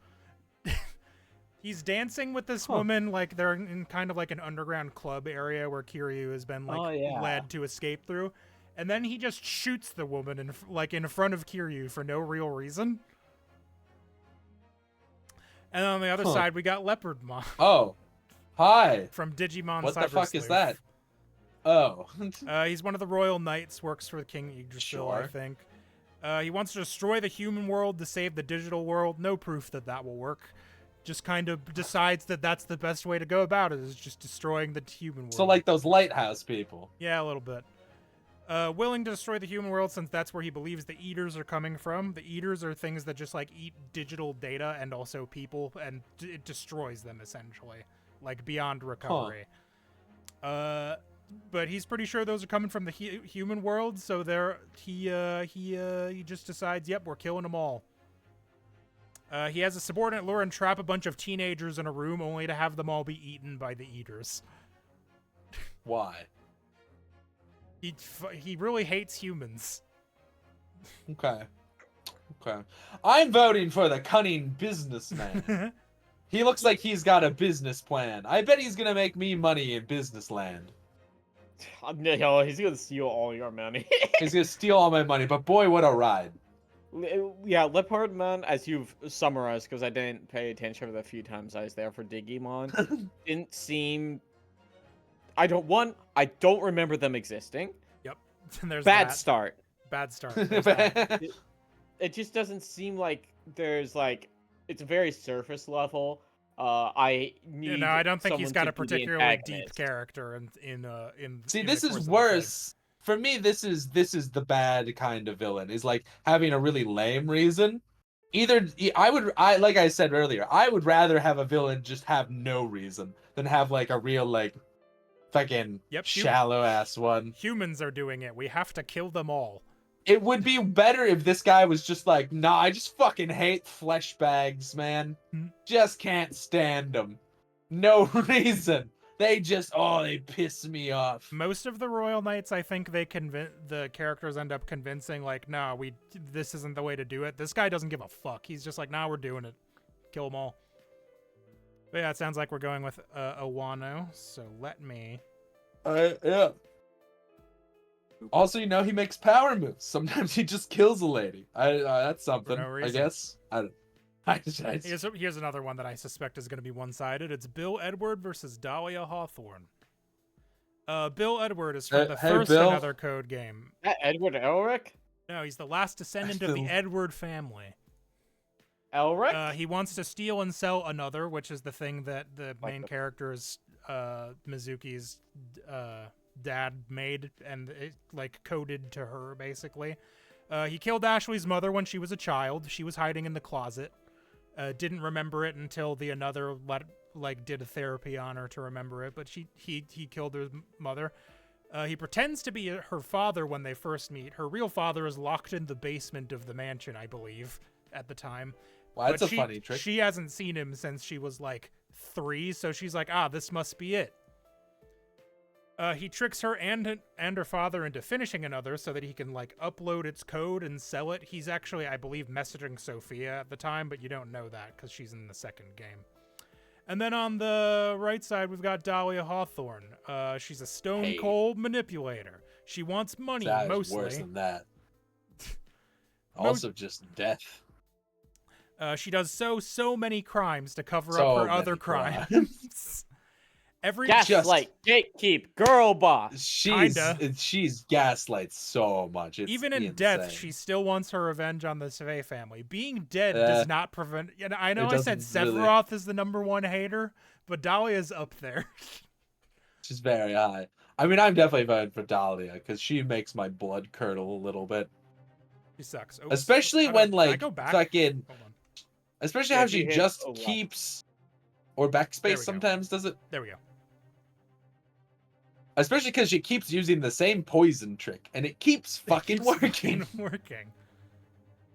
He's dancing with this woman, like they're in kind of like an underground club area where Kiryu has been like Oh, yeah. led to escape through. And then he just shoots the woman in front of Kiryu for no real reason. And on the other Huh. side, we got Leopardmon. Oh. Hi. from Digimon What Cyber the fuck is Sleuth. that? Oh. He's one of the royal knights, works for King Yggdrasil, I Sure. think. He wants to destroy the human world to save the digital world. No proof that that will work. Just kind of decides that that's the best way to go about it, is just destroying the human world. So like those lighthouse people. Yeah, a little bit. Willing to destroy the human world since that's where he believes the eaters are coming from. The eaters are things that just like eat digital data and also people, and it destroys them essentially, like beyond recovery. But he's pretty sure those are coming from the human world, so he just decides, yep, we're killing them all. He has a subordinate lure and trap a bunch of teenagers in a room only to have them all be eaten by the eaters. Why? He really hates humans. Okay. Okay. I'm voting for the cunning businessman. He looks like he's got a business plan. I bet he's gonna make me money in business land. No, he's gonna steal all your money. He's gonna steal all my money, but boy, what a ride. Yeah, Leopard Man, as you've summarized, because I didn't pay attention for the few times I was there for Digimon, didn't seem. I don't remember them existing. Yep. There's Bad that. start. Bad start. There's that. It just doesn't seem like there's like it's very surface level. I need. I don't think he's someone got to a be the particularly deep antagonist. character in See, in this the is course of the worse. For me, this is the bad kind of villain. Is like having a really lame reason. Like I said earlier, I would rather have a villain just have no reason than have like a real like fucking shallow ass one. Humans are doing it. We have to kill them all. It would be better if this guy was just like, nah, I just fucking hate flesh bags, man. Just can't stand them. No reason. They piss me off. Most of the Royal Knights, I think the characters end up convincing, like, nah, this isn't the way to do it. This guy doesn't give a fuck. He's just like, nah, we're doing it. Kill them all. But yeah, it sounds like we're going with Awano, so let me... Yeah. Also, he makes power moves. Sometimes he just kills a lady. That's something, I guess. Here's another one that I suspect is going to be one-sided. It's Bill Edward versus Dahlia Hawthorne. Bill Edward is from the first Bill. Another Code game. Edward Elric? No, he's the last descendant of the Edward family. Elric? He wants to steal and sell Another, which is the thing that the main character is Mizuki's dad made and it like coded to her basically. He killed Ashley's mother when she was a child. She was hiding in the closet. Didn't remember it until the Another did a therapy on her to remember it, but he killed her mother. He pretends to be her father when they first meet. Her real father is locked in the basement of the mansion, I believe, at the time. Well, that's a funny trick. She hasn't seen him since she was like 3, so she's like, this must be it. He tricks her and her father into finishing Another so that he can like upload its code and sell it. He's actually, I believe, messaging Sophia at the time, but you don't know that because she's in the second game. And then on the right side, we've got Dahlia Hawthorne. She's a stone cold manipulator. She wants money mostly. Worse than that. Also, just death. She does so many crimes to cover up her other crimes. Gaslight, gatekeep, girl boss. She's gaslight so much. It's even in insane. death, she still wants her revenge on the Svei family. Being dead does not prevent. I know I said Sephiroth is the #1 hater, but Dahlia's up there. She's very high. I mean, I'm definitely voting for Dahlia because she makes my blood curdle a little bit. She sucks. Oops. Especially when like fucking. Hold on. Especially how she just keeps, or backspace sometimes does it. There we go. Especially because she keeps using the same poison trick, and it keeps fucking working.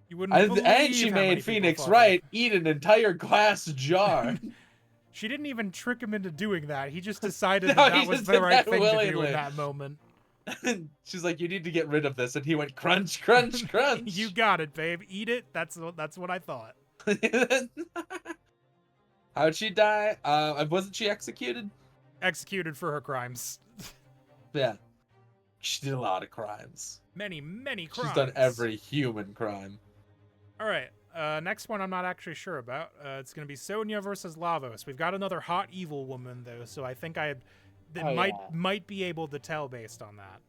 You wouldn't believe and she made Phoenix Wright eat an entire glass jar. She didn't even trick him into doing that. He just decided that was the right thing to do in that moment. She's like, "You need to get rid of this," and he went crunch, crunch, crunch. You got it, babe. Eat it. That's what I thought. How'd she die? Wasn't she executed? Executed for her crimes. Yeah. She did a lot of crimes. Many crimes. She's done every human crime. All right. Next one I'm not actually sure about. It's going to be Sonya versus Lavos. We've got another hot evil woman though, so I think might be able to tell based on that.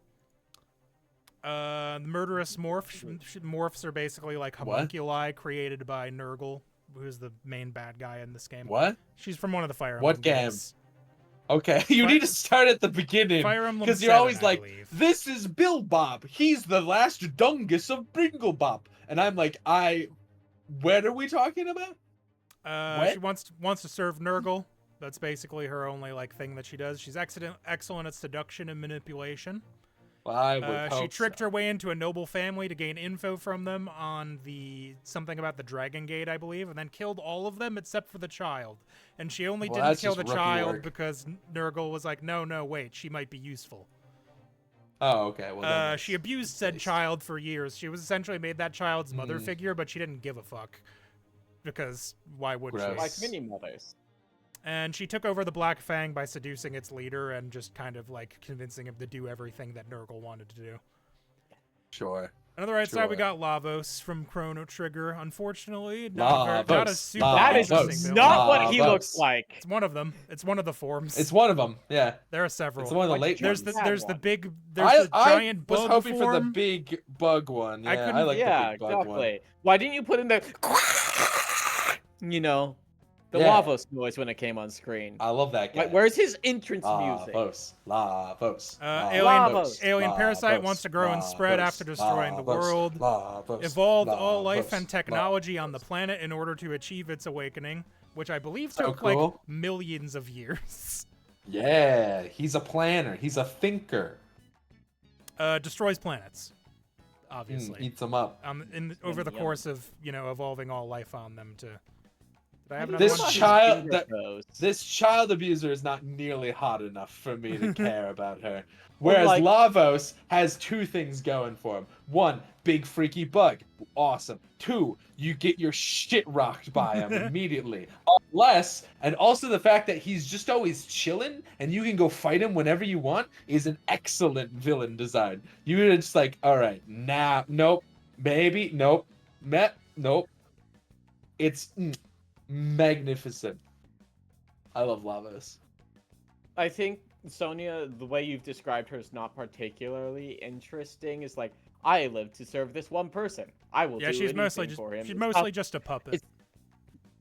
The murderous morphs are basically like homunculi created by Nurgle, who's the main bad guy in this game. What? She's from one of the Fire Emblem What game? games. Okay, you need to start at the beginning. Fire Emblem Because you're 7, always I like, believe. this is Bill Bob. He's the last dungus of Bringle Bob. And I'm like, what are we talking about? She wants to serve Nurgle. That's basically her only like thing that she does. She's excellent at seduction and manipulation. Well, I would She hope tricked so. her way into a noble family to gain info from them on something about the Dragon Gate, I believe, and then killed all of them except for the child. And she only didn't that's kill the just rookie child work. because Nurgle was like, no, wait, she might be useful. Oh, okay. Well, then She abused said child for years. She was essentially made that child's mother figure, but she didn't give a fuck. Because why would Gross. she? Like mini mothers. And she took over the Black Fang by seducing its leader and just kind of like convincing him to do everything that Nurgle wanted to do. Sure. On the right side, we Sure. got Lavos from Chrono Trigger. Unfortunately, Lavos. not a super That is interesting villain. not what he Lavos. looks like. It's one of them. It's one of the forms. It's one of them. Yeah. There are several. It's one of the late there's ones. there's the big there's the I giant was bug hoping for the form. big bug one. I Yeah, I, couldn't- like Yeah, the big bug exactly. Why didn't you put in the the Yeah. Lavos noise when it came on screen? one. I love that guy. Like, where's his entrance music? Lavos. Alien parasite wants to grow and spread after destroying the world. Evolved all life and technology on the planet in order to achieve its awakening, which I believe So took like cool. millions of years. Yeah, he's a planner. He's a thinker. Destroys planets, obviously. Eats them up. Over the Yum. course of evolving all life on them to. Did I have This another one? child- Finger that- pose. This child abuser is not nearly hot enough for me to care about her. Whereas like- Lavos has two things going for him. One, big freaky bug. Awesome. Two, you get your shit rocked by him immediately. Unless, and also the fact that he's just always chilling and you can go fight him whenever you want is an excellent villain design. You're just like, all right, nah, nope, baby, nope, nope. It's magnificent. I love Lavos. I think Sonya, the way you've described her is not particularly interesting. It's like, I live to serve this one person. I will Yeah, do she's mostly anything for him. she's It's mostly not- just a puppet.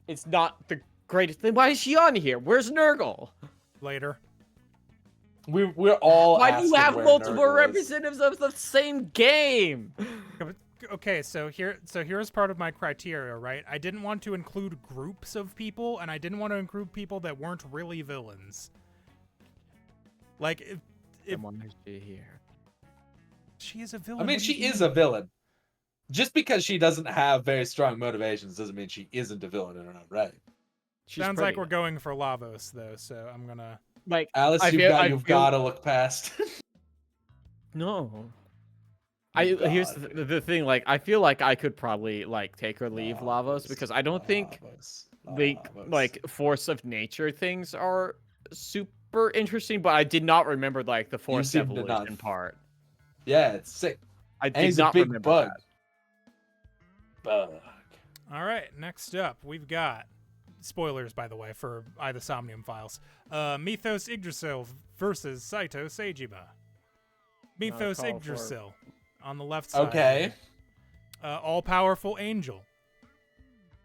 It's not the greatest thing. Why is she on here? Where's Nurgle? Later. We're all. Why do you asking have where multiple Nurgle is. representatives of the same game? Okay, so here's part of my criteria, right? I didn't want to include groups of people, and I didn't want to include people that weren't really villains. Like, if Someone is here. she is a villain. I mean, what do she you is mean? a villain. Just because she doesn't have very strong motivations doesn't mean she isn't a villain in her own right. She's Sounds like pretty. we're going for Lavos, though, so I'm gonna... Like, Alice, I you've feel- I you've feel- got to look past. No. You Here's gotta. the thing. Like, I feel like I could probably like take or leave Lavos because I don't think the like force of nature things are super interesting. But I did not remember like the force seem to not. evolution part. Yeah, it's sick. I And did he's a not big remember bug. that. Bug. All right, next up, we've got... Spoilers, by the way, for Eye the Somnium Files. Mythos Yggdrasil versus Saito Seijima. Mythos call for- Yggdrasil on the left side. Okay. All-powerful angel.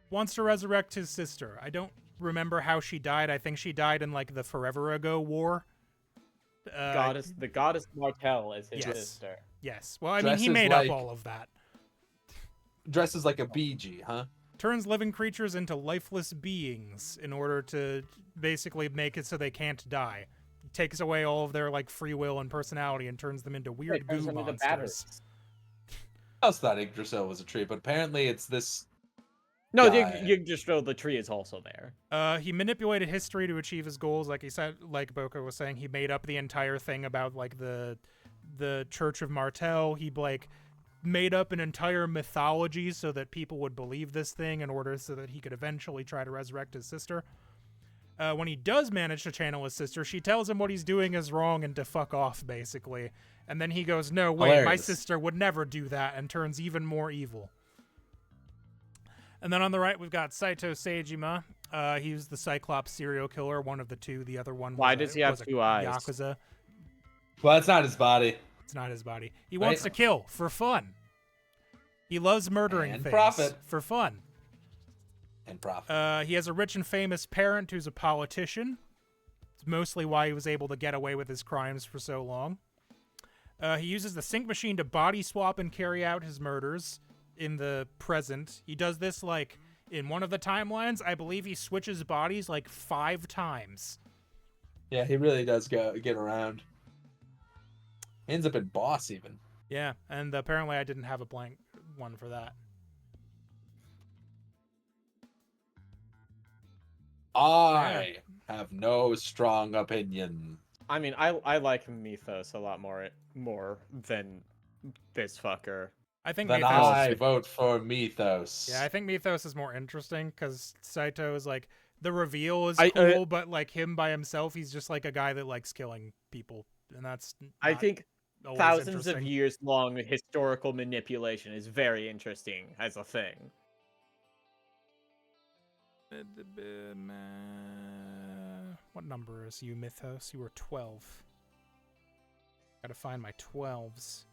Wants to resurrect his sister. I don't remember how she died. I think she died in, like, the Forever Ago War. The goddess Martel is his Yes. sister. Yes. Well, I mean, he Dresses made like- up all of that. Dresses like a BG, huh? Turns living creatures into lifeless beings in order to basically make it so they can't die. Takes away all of their like free will and personality and turns them into weird It turns goo them into monsters. batteries. I also thought Yggdrasil was a tree, but apparently it's this. No, guy. you just know the tree is also there. He manipulated history to achieve his goals. Like he said, like Boko was saying, he made up the entire thing about like the Church of Martel. He like made up an entire mythology so that people would believe this thing in order so that he could eventually try to resurrect his sister. When he does manage to channel his sister, she tells him what he's doing is wrong and to fuck off, basically. And then he goes, no, wait, my Hilarious. sister would never do that, and turns even more evil. And then on the right, we've got Saito Seijima. He was the Cyclops serial killer, one of the two. The other one Why was does he have was a two eyes? Yakuza. Well, that's not his body. It's not his body. He Right. wants to kill for fun. He loves murdering And things profit. for fun. And profit. He has a rich and famous parent who's a politician. It's mostly why he was able to get away with his crimes for so long. He uses the sync machine to body swap and carry out his murders in the present. He does this, like, in one of the timelines. I believe he switches bodies, like, 5 times. Yeah, he really does get around. Ends up in boss, even. Yeah, and apparently I didn't have a blank one for that. I have no strong opinion. I mean, I like Mythos a lot more than this fucker. I think Then Mythos... I vote for Mythos. Yeah, I think Mythos is more interesting, because Saito is, like, the reveal is I- cool, but, like, him by himself, he's just, like, a guy that likes killing people, and that's I not think always thousands of interesting. years long historical manipulation is very interesting as a thing. What number is you, Mythos? You were 12. Gotta find my 12s.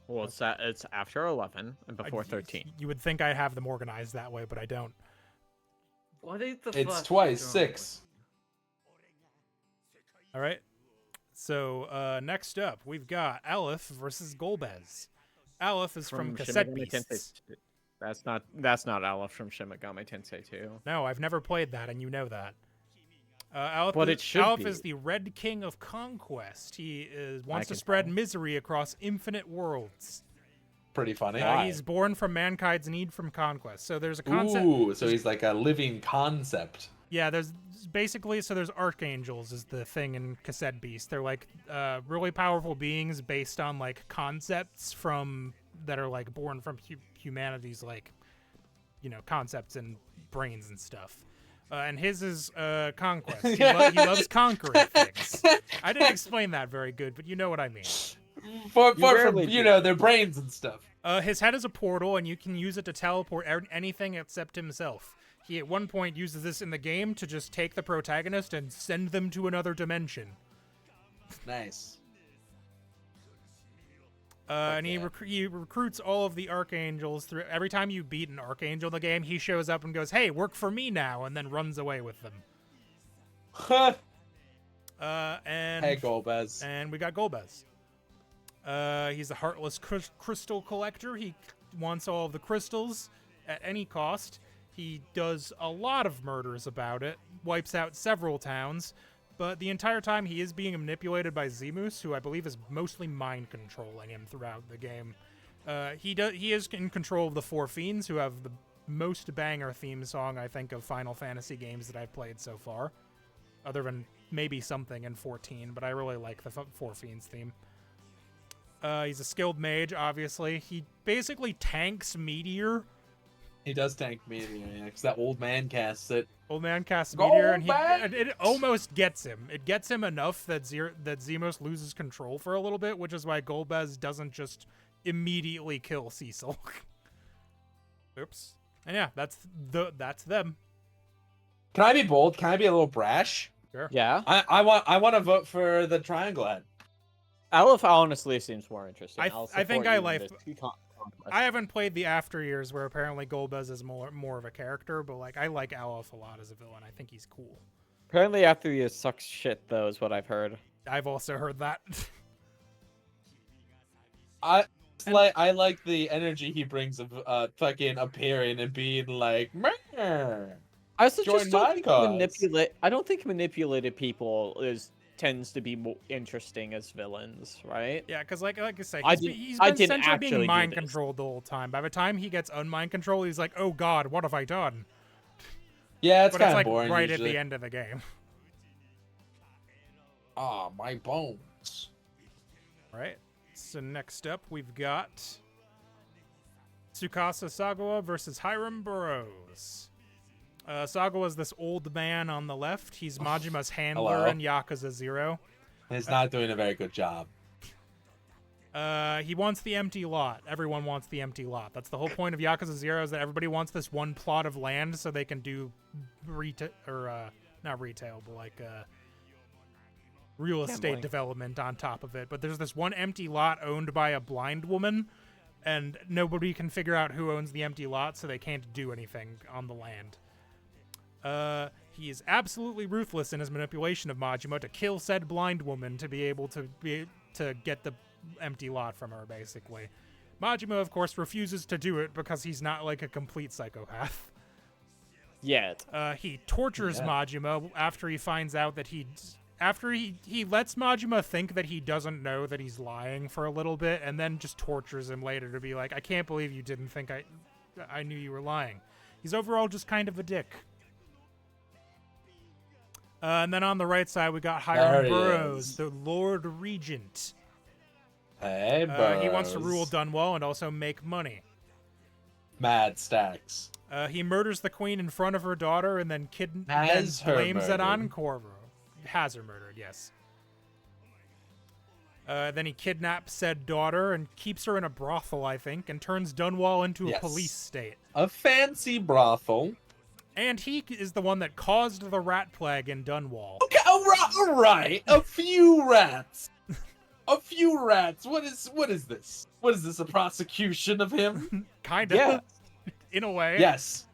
Well, it's after 11 and before 13. You would think I have them organized that way, but I don't. What is the It's twice 6. All right. So next up, we've got Aleph versus Golbez. Aleph is from Cassette Shin Megami Beasts. Tensei. That's not Aleph from Shin Megami Tensei 2. No, I've never played that, and you know that. Aleph, But it should Aleph be. is the Red King of Conquest. He wants to can spread tell. misery across infinite worlds. Pretty funny. He's born from mankind's need from conquest. So there's a concept. Ooh, so he's like a living concept. Yeah, there's basically, so there's archangels is the thing in Cassette Beast. They're like really powerful beings based on like concepts from that are like born from humanity's like, you know, concepts and brains and stuff. And his is conquest. He loves conquering things. I didn't explain that very good, but you know what I mean. Far from, rarely you do. know, their brains and stuff. His head is a portal, and you can use it to teleport anything except himself. He at one point uses this in the game to just take the protagonist and send them to another dimension. Nice. And he recruits all of the archangels through. Every time you beat an archangel in the game, he shows up and goes, "Hey, work for me now," and then runs away with them. And Hey, Golbez. And we got Golbez. He's a heartless crystal collector. He wants all of the crystals at any cost. He does a lot of murders about it, wipes out several towns, but the entire time he is being manipulated by Zemus, who I believe is mostly mind controlling him throughout the game. He is in control of the Four Fiends, who have the most banger theme song, I think, of Final Fantasy games that I've played so far, other than maybe something in 14, but I really like the Four Fiends theme. He's a skilled mage, obviously. He basically tanks Meteor. He does tank Meteor, yeah, because that old man casts it. Old man casts Meteor, and back! it almost gets him. It gets him enough that Zemos loses control for a little bit, which is why Golbez doesn't just immediately kill Cecil. Oops. And yeah, that's them. Can I be bold? Can I be a little brash? Sure. Yeah. I want to vote for the triangle head. Aleph honestly seems more interesting. I think support I you in like- this conquest. I haven't played the After Years, where apparently Golbez is more of a character, but like I like Aleph a lot as a villain. I think he's cool. Apparently, after you sucks shit, though, is what I've heard. I've also heard that. I like the energy he brings of fucking appearing and being like, "Meh." I also Join just my don't think cause. I don't think manipulated people tends to be more interesting as villains, right? Yeah, because like I say, I he's didn't been essentially actually being do mind this. controlled the whole time. By the time he gets unmind control, he's like, "Oh God, what have I done?" Yeah, it's But it's kind of like boring. right usually. at the end of the game, Ah, my bones. right? So next up, we've got Tsukasa Sagawa versus Hiram Burroughs. Sagawa's this old man on the left. He's Majima's handler Hello. in Yakuza 0. He's not doing a very good job. He wants the empty lot. Everyone wants the empty lot. That's the whole point of Yakuza 0 is that everybody wants this one plot of land so they can do not retail, but like real estate Gambling. development on top of it. But there's this one empty lot owned by a blind woman, and nobody can figure out who owns the empty lot, so they can't do anything on the land. He is absolutely ruthless in his manipulation of Majima to kill said blind woman to be able to get the empty lot from her, basically. Majima, of course, refuses to do it because he's not like a complete psychopath. Yet. He tortures Majima after he finds out that he lets Majima think that he doesn't know that he's lying for a little bit, and then just tortures him later to be like, I can't believe you didn't think I knew you were lying. He's overall just kind of a dick. And then on the right side, we got Hiram Burroughs, the Lord Regent. Hey, Burroughs. He wants to rule Dunwall and also make money. Mad stacks. He murders the queen in front of her daughter and then Has her blames it on murdered. Corvo. Has her murdered, yes. Then he kidnaps said daughter and keeps her in a brothel, I think, and turns Dunwall into a Yes. police state. A fancy brothel. And he is the one that caused the rat plague in Dunwall. Okay, all right. A few rats. A few rats. What is this? What is this? A prosecution of him? Kind of. Yeah. In a way. Yes.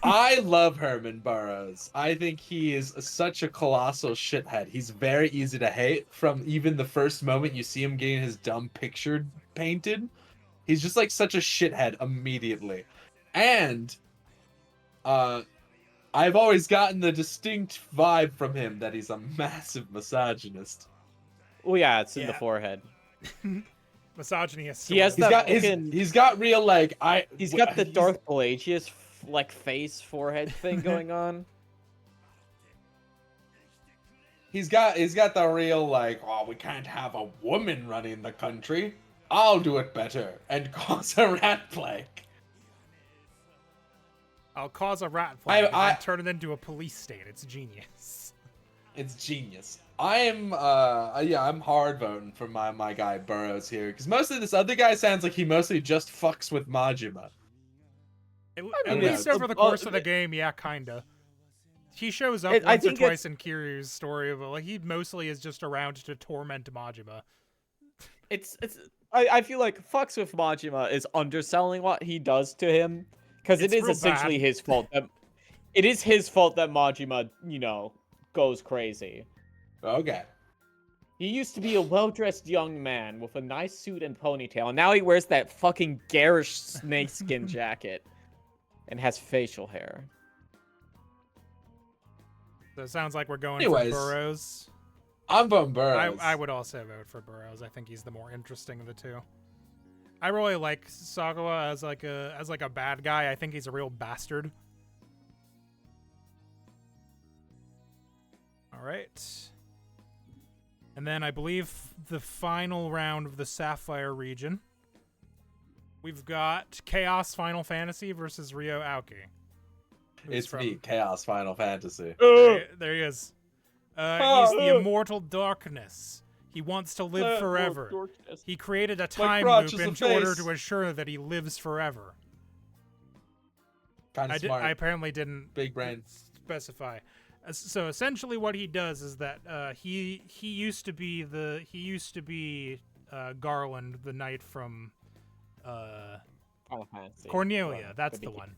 I love Herman Burroughs. I think he is such a colossal shithead. He's very easy to hate from even the first moment you see him getting his dumb picture painted. He's just like such a shithead immediately. And I've always gotten the distinct vibe from him that he's a massive misogynist. Oh yeah, it's in the Yeah. forehead. Misogyny is He has He's that got fucking- he's got real like He's got the Darth Pelagius like face forehead thing going on. He's got the real like, oh, we can't have a woman running the country. I'll do it better and cause a rat plague. I'll cause a rat plague and I- then turn it into a police state. It's genius. It's genius. I'm I'm hard voting for my guy Burroughs here because mostly this other guy sounds like he mostly just fucks with Majima. At mean, least it's- over the course of the game, yeah, kinda. He shows up I once or think twice in Kiryu's story, but like he mostly is just around to torment Majima. I feel like fucks with Majima is underselling what he does to him because it It's is real essentially bad. his fault that it is his fault that Majima, goes crazy. Okay. He used to be a well-dressed young man with a nice suit and ponytail, and now he wears that fucking garish snakeskin jacket and has facial hair. So it sounds like we're going Anyways, for Burroughs. I'm voting Burroughs. I would also vote for Burroughs. I think he's the more interesting of the two. I really like Sagawa as like a bad guy. I think he's a real bastard. All right. And then I believe the final round of the Sapphire region. We've got Chaos Final Fantasy versus Ryo Aoki. who's It's me, Chaos Final Fantasy. There he is. He's the Oh. immortal darkness. He wants to live forever. Dorcas. He created a time crotch loop is in a order face. to ensure that he lives forever. Kind of smart. I apparently didn't Big brain. specify. So essentially, what he does is that he used to be Garland, the knight from Final Fantasy. Cornelia. Well, That's could be the one.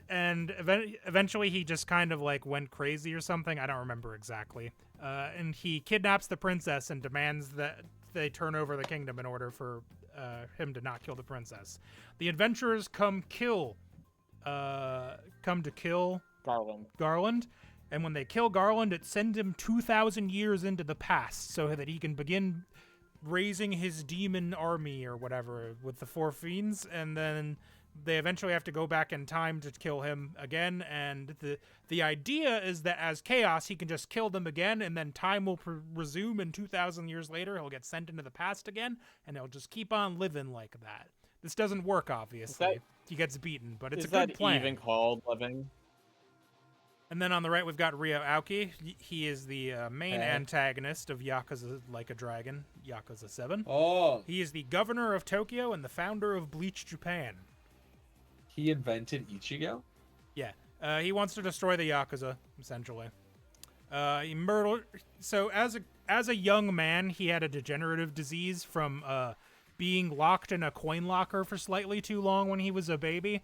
And eventually he just kind of like went crazy or something. I don't remember exactly. And he kidnaps the princess and demands that they turn over the kingdom in order for him to not kill the princess. The adventurers come to kill Garland. And when they kill Garland, it sends him 2,000 years into the past so that he can begin raising his demon army or whatever with the four fiends, and then they eventually have to go back in time to kill him again. And the idea is that as Chaos, he can just kill them again, and then time will resume, and 2,000 years later, he'll get sent into the past again, and he'll just keep on living like that. This doesn't work, obviously. He gets beaten, but it's a good plan. Even called living? And then on the right, we've got Ryo Aoki. He is the main Okay. antagonist of Yakuza Like a Dragon, Yakuza 7. Oh, He is the governor of Tokyo and the founder of Bleach Japan. he invented Ichigo? Yeah. He wants to destroy the Yakuza, essentially. He murdered. So as a young man, he had a degenerative disease from being locked in a coin locker for slightly too long when he was a baby.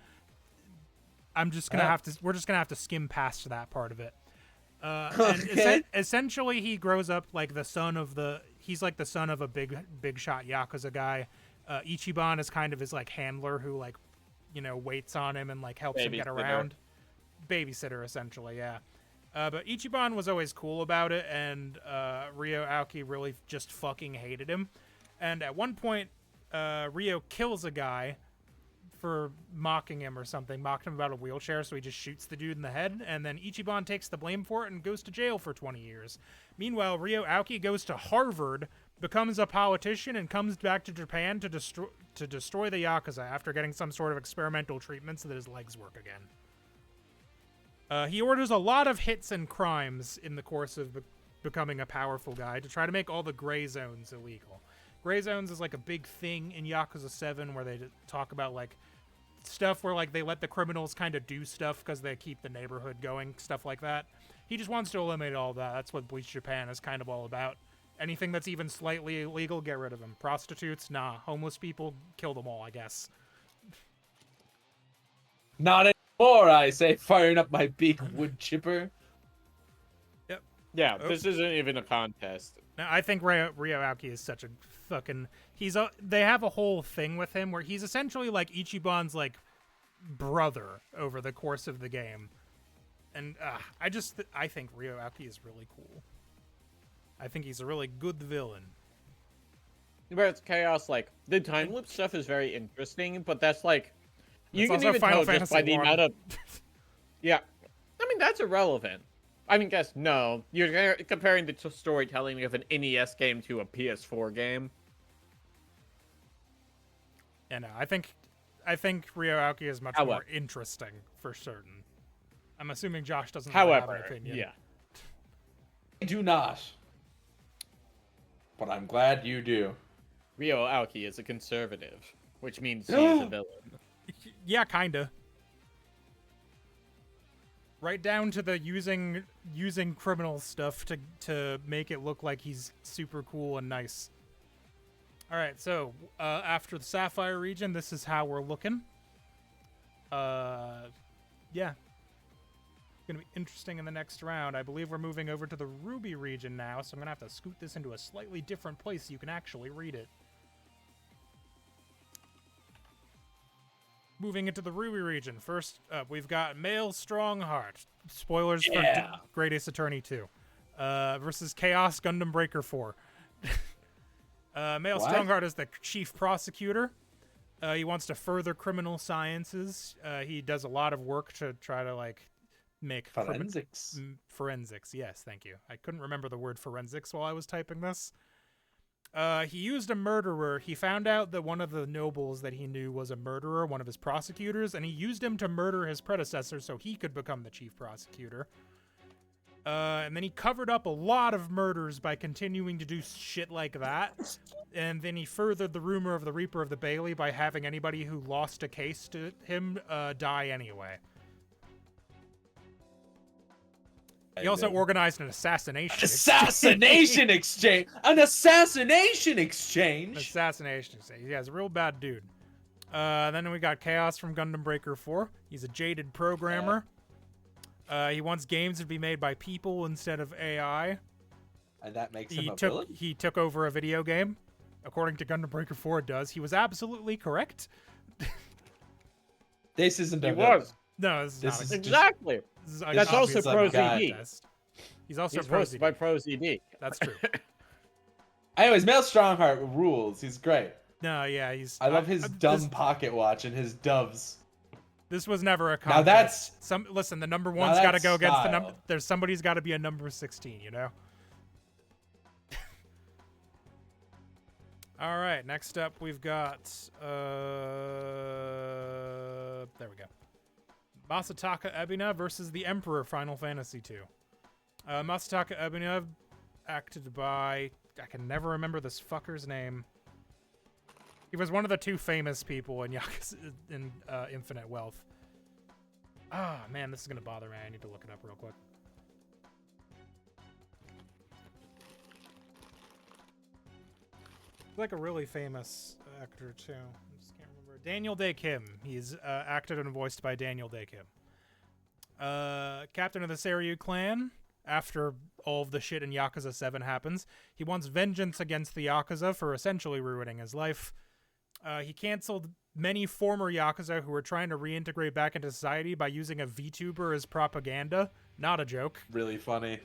I'm just gonna have to. We're just gonna have to skim past that part of it. And Okay. essentially, he grows up like the son of the. He's like the son of a big shot Yakuza guy. Ichiban is kind of his like handler who like, waits on him and like helps him get Babysitter. around. Babysitter, essentially, yeah. But Ichiban was always cool about it, and Ryo Aoki really just fucking hated him. And at one point, Ryo kills a guy for mocking him or something, mocked him about a wheelchair, so he just shoots the dude in the head, and then Ichiban takes the blame for it and goes to jail for 20 years. Meanwhile, Ryo Aoki goes to Harvard, becomes a politician, and comes back to Japan to destroy the Yakuza after getting some sort of experimental treatment so that his legs work again. He orders a lot of hits and crimes in the course of becoming a powerful guy to try to make all the gray zones illegal. Gray zones is like a big thing in Yakuza 7 where they talk about like stuff where like they let the criminals kind of do stuff because they keep the neighborhood going, stuff like that. He just wants to eliminate all that. That's what Bleach Japan is kind of all about. Anything that's even slightly illegal, get rid of them. Prostitutes, nah. Homeless people, kill them all, I guess. Not anymore, I say, firing up my big wood chipper. Yeah, Oh. this isn't even a contest. Now, I think Ryo Aoki is such a fucking... They have a whole thing with him where he's essentially like Ichiban's like brother over the course of the game. And I think Ryo Aoki is really cool. I think he's a really good villain. Where it's chaos, like, the time loop stuff is very interesting, but that's like... You That's can also even Final tell just by Fantasy the 1. amount of... Yeah. I mean, that's irrelevant. I mean, guess no. You're comparing the storytelling of an NES game to a PS4 game. Yeah, no, I think Ryo Aoki is much more interesting for certain. I'm assuming Josh doesn't really have an However, opinion. yeah. I do not. But I'm glad you do. Ryo Aoki is a conservative, which means he's a villain. Yeah, kinda. Right down to the using criminal stuff to make it look like he's super cool and nice. All right, so after the Sapphire region, this is how we're looking. Yeah, it's gonna be interesting in the next round. I believe we're moving over to the Ruby region now, so I'm gonna have to scoot this into a slightly different place so you can actually read it. Moving into the Ruby region. First up, we've got Male Strongheart. Spoilers for Great Ace Attorney 2. Versus Chaos Gundam Breaker 4. Male Strongheart is the chief prosecutor. He wants to further criminal sciences. He does a lot of work to try to, like, make... Forensics. Forensics, yes, thank you. I couldn't remember the word forensics while I was typing this. He used a murderer. He found out that one of the nobles that he knew was a murderer, one of his prosecutors, and he used him to murder his predecessor so he could become the chief prosecutor. And then he covered up a lot of murders by continuing to do shit like that. And then he furthered the rumor of the Reaper of the Bailey by having anybody who lost a case to him die anyway. He also organized an assassination Assassination exchange! An assassination exchange! Assassination exchange. Yeah, he's a real bad dude. Then we got Chaos from Gundam Breaker 4. He's a jaded programmer. He wants games to be made by people instead of AI. And that makes him a villain? He took over a video game. According to Gundam Breaker 4, it does. He was absolutely correct. This isn't a He villain. was. No, this is This not. is Exactly. This is That's also obviously Pro a guy. ZD. He's also He's Pro hosted by Pro ZD. That's true. Anyways, Male Strongheart rules. He's great. No, yeah, he's. I love his dumb This, pocket watch and his doves. this was never a contest. Now that's... Listen, the number one's got to that's go against the style. number. There's somebody's got to be a number 16, you know. All right, next up we've got there we go. Masataka Ebina versus the Emperor, Final Fantasy II. Masataka Ebina, acted by... I can never remember this fucker's name. He was one of the two famous people in Infinite Wealth. Ah, man, this is going to bother me. I need to look it up real quick. He's like a really famous actor, too. I just can't remember. Daniel Day Kim. He's acted and voiced by Daniel Day Kim. Captain of the Seiryu clan. After all of the shit in Yakuza 7 happens, he wants vengeance against the Yakuza for essentially ruining his life. He canceled many former Yakuza who were trying to reintegrate back into society by using a VTuber as propaganda. Not a joke. Really funny.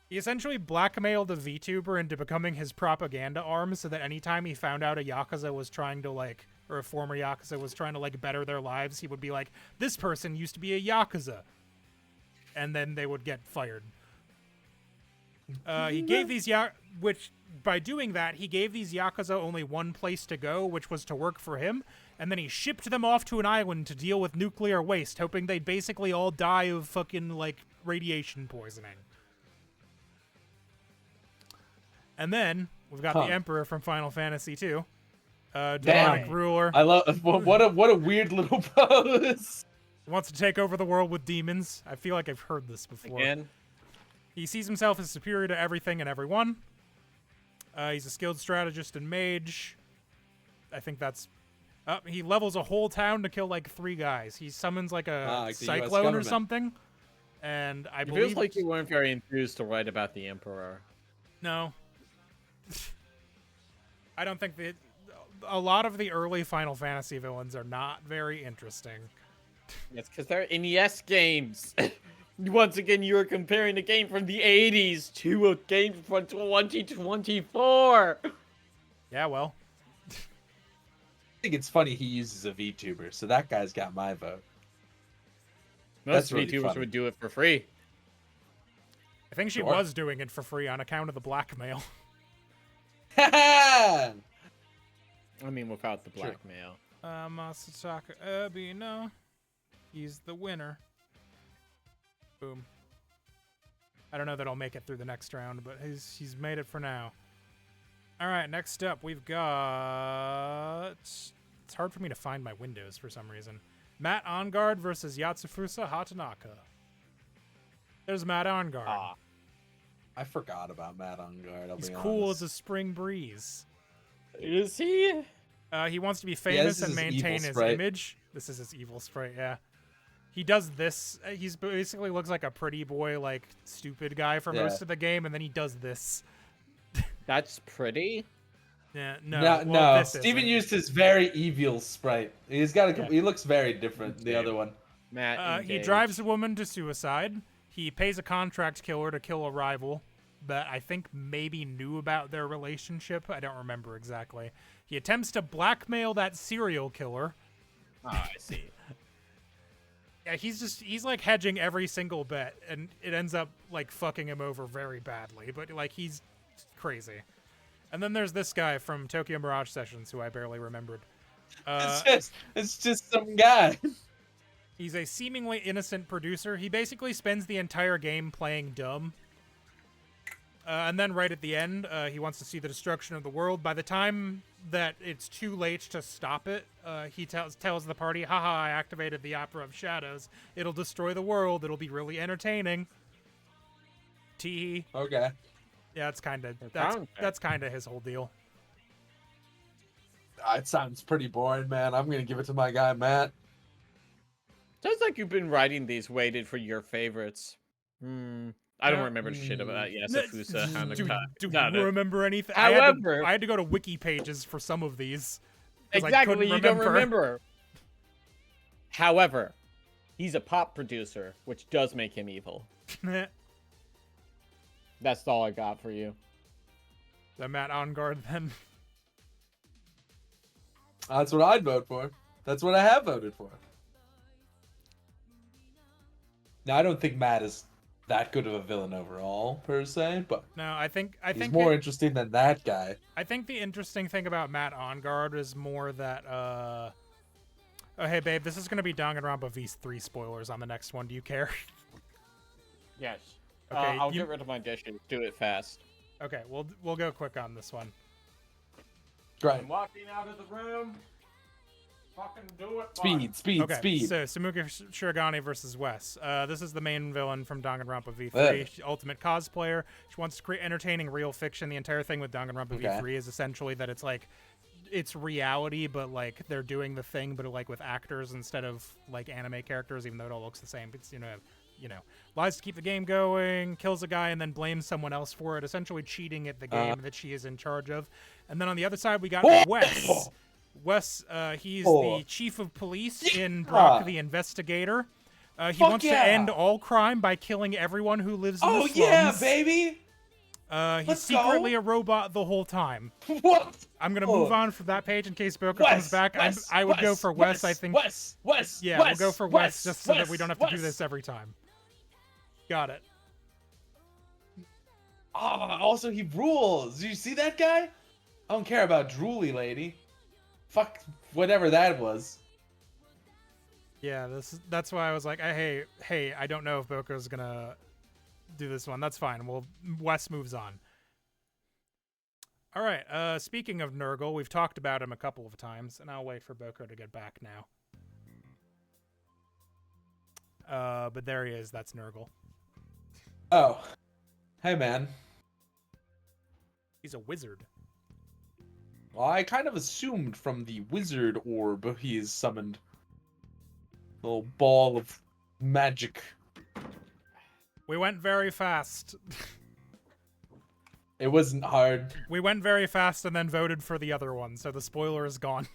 He essentially blackmailed a VTuber into becoming his propaganda arm so that anytime he found out a Yakuza was trying to, like, or a former Yakuza was trying to, like, better their lives, he would be like, this person used to be a Yakuza. And then they would get fired. He gave these which by doing that, he gave these Yakuza only one place to go, which was to work for him, and then he shipped them off to an island to deal with nuclear waste, hoping they'd basically all die of fucking, like, radiation poisoning. And then, we've got the Emperor from Final Fantasy II. Demonic ruler. I love... What a weird little pose. Wants to take over the world with demons. I feel like I've heard this before. Again? He sees himself as superior to everything and everyone. He's a skilled strategist and mage. I think that's... he levels a whole town to kill, like, 3 guys. He summons, like, a like the US cyclone or government. something. And I It believe... feels like you weren't very enthused to write about the Emperor. No. I don't think that... A lot of the early Final Fantasy villains are not very interesting. That's because they're NES games. Once again, you are comparing a game from the 80s to a game from 2024. Yeah, well. I think it's funny he uses a VTuber, so that guy's got my vote. Most That's really VTubers funny. would do it for free. I think she Sure. was doing it for free on account of the blackmail. I mean, without the blackmail. Masataka Ebina. He's the winner. Boom. I don't know that I'll make it through the next round, but he's made it for now. All right, next up we've got... It's hard for me to find my windows for some reason. Matt Ongard versus Yatsufusa Hatanaka. There's Matt Ongard. Ah. I forgot about Matt Ongard. He's cool as a spring breeze. Is he? He wants to be famous this and is his maintain evil his sprite. image. This is his evil sprite, yeah. He does this. He's basically looks like a pretty boy, like, stupid guy for most of the game, and then he does this. That's pretty. Yeah, no. No, well, this Steven isn't. used his very evil sprite. He's got a. He looks very different. The other one. Matt, He engage. drives a woman to suicide. He pays a contract killer to kill a rival that I think maybe knew about their relationship. I don't remember exactly. He attempts to blackmail that serial killer. Ah, I see. Yeah, he's like hedging every single bet, and it ends up like fucking him over very badly, but like he's crazy. And then there's this guy from Tokyo Mirage Sessions who I barely remembered. It's just some guy. He's a seemingly innocent producer. He basically spends the entire game playing dumb. And then right at the end, he wants to see the destruction of the world. By the time that it's too late to stop it, he tells the party, haha, I activated the Opera of Shadows. It'll destroy the world. It'll be really entertaining. Tee. Okay. Yeah, that's kind of sounds that's kind of his whole deal. It sounds pretty boring, man. I'm gonna give it to my guy Matt. Sounds like you've been writing these weighted for your favorites. I don't Yeah. remember shit about that. Yes, Afusa, Do Hanaka. you remember anything? However- I had to go to wiki pages for some of these. 'cause I Exactly, couldn't you don't remember. However, he's a pop producer, which does make him evil. That's all I got for you. The Matt Ongard then. That's what I'd vote for. That's what I have voted for. Now I don't think Matt is that good of a villain overall, per se, but No, I think he's more interesting than that guy. I think the interesting thing about Matt Ongard is more that Oh, hey, babe, this is going to be Danganronpa V3 spoilers on the next one. Do you care? Yes. Okay, I'll get rid of my dishes. Do it fast. Okay, we'll go quick on this one. Great. I'm walking out of the room. Fucking do it. Speed. Okay, so Samuka Shiragane versus Wes. This is the main villain from Danganronpa V3. She's ultimate cosplayer. She wants to create entertaining real fiction. The entire thing with Danganronpa V3 is essentially that it's like, it's reality, but like they're doing the thing, but like with actors instead of like anime characters, even though it all looks the same. It's you know, lies to keep the game going, kills a guy, and then blames someone else for it, essentially cheating at the game that she is in charge of. And then on the other side, we got Wes. Wes, he's the chief of police in Brock the Investigator. He wants to end all crime by killing everyone who lives in the slums. Oh yeah, baby! He's secretly a robot the whole time. What? I'm gonna move on from that page in case Boca comes back. I would go for Wes. I think. Wes. Yeah, we'll go for Wes just so that we don't have to do this every time. Got it. Also he rules. Do you see that guy? I don't care about drooly lady. Fuck whatever that was. Yeah, that's why I was like, hey, I don't know if Boco's gonna do this one. That's fine. Well, Wes moves on. All right. Speaking of Nurgle, we've talked about him a couple of times, and I'll wait for Boco to get back now. But there he is. That's Nurgle. Oh, hey man. He's a wizard. Well, I kind of assumed from the wizard orb he's summoned. Little ball of magic. We went very fast. It wasn't hard. We went very fast and then voted for the other one, so the spoiler is gone.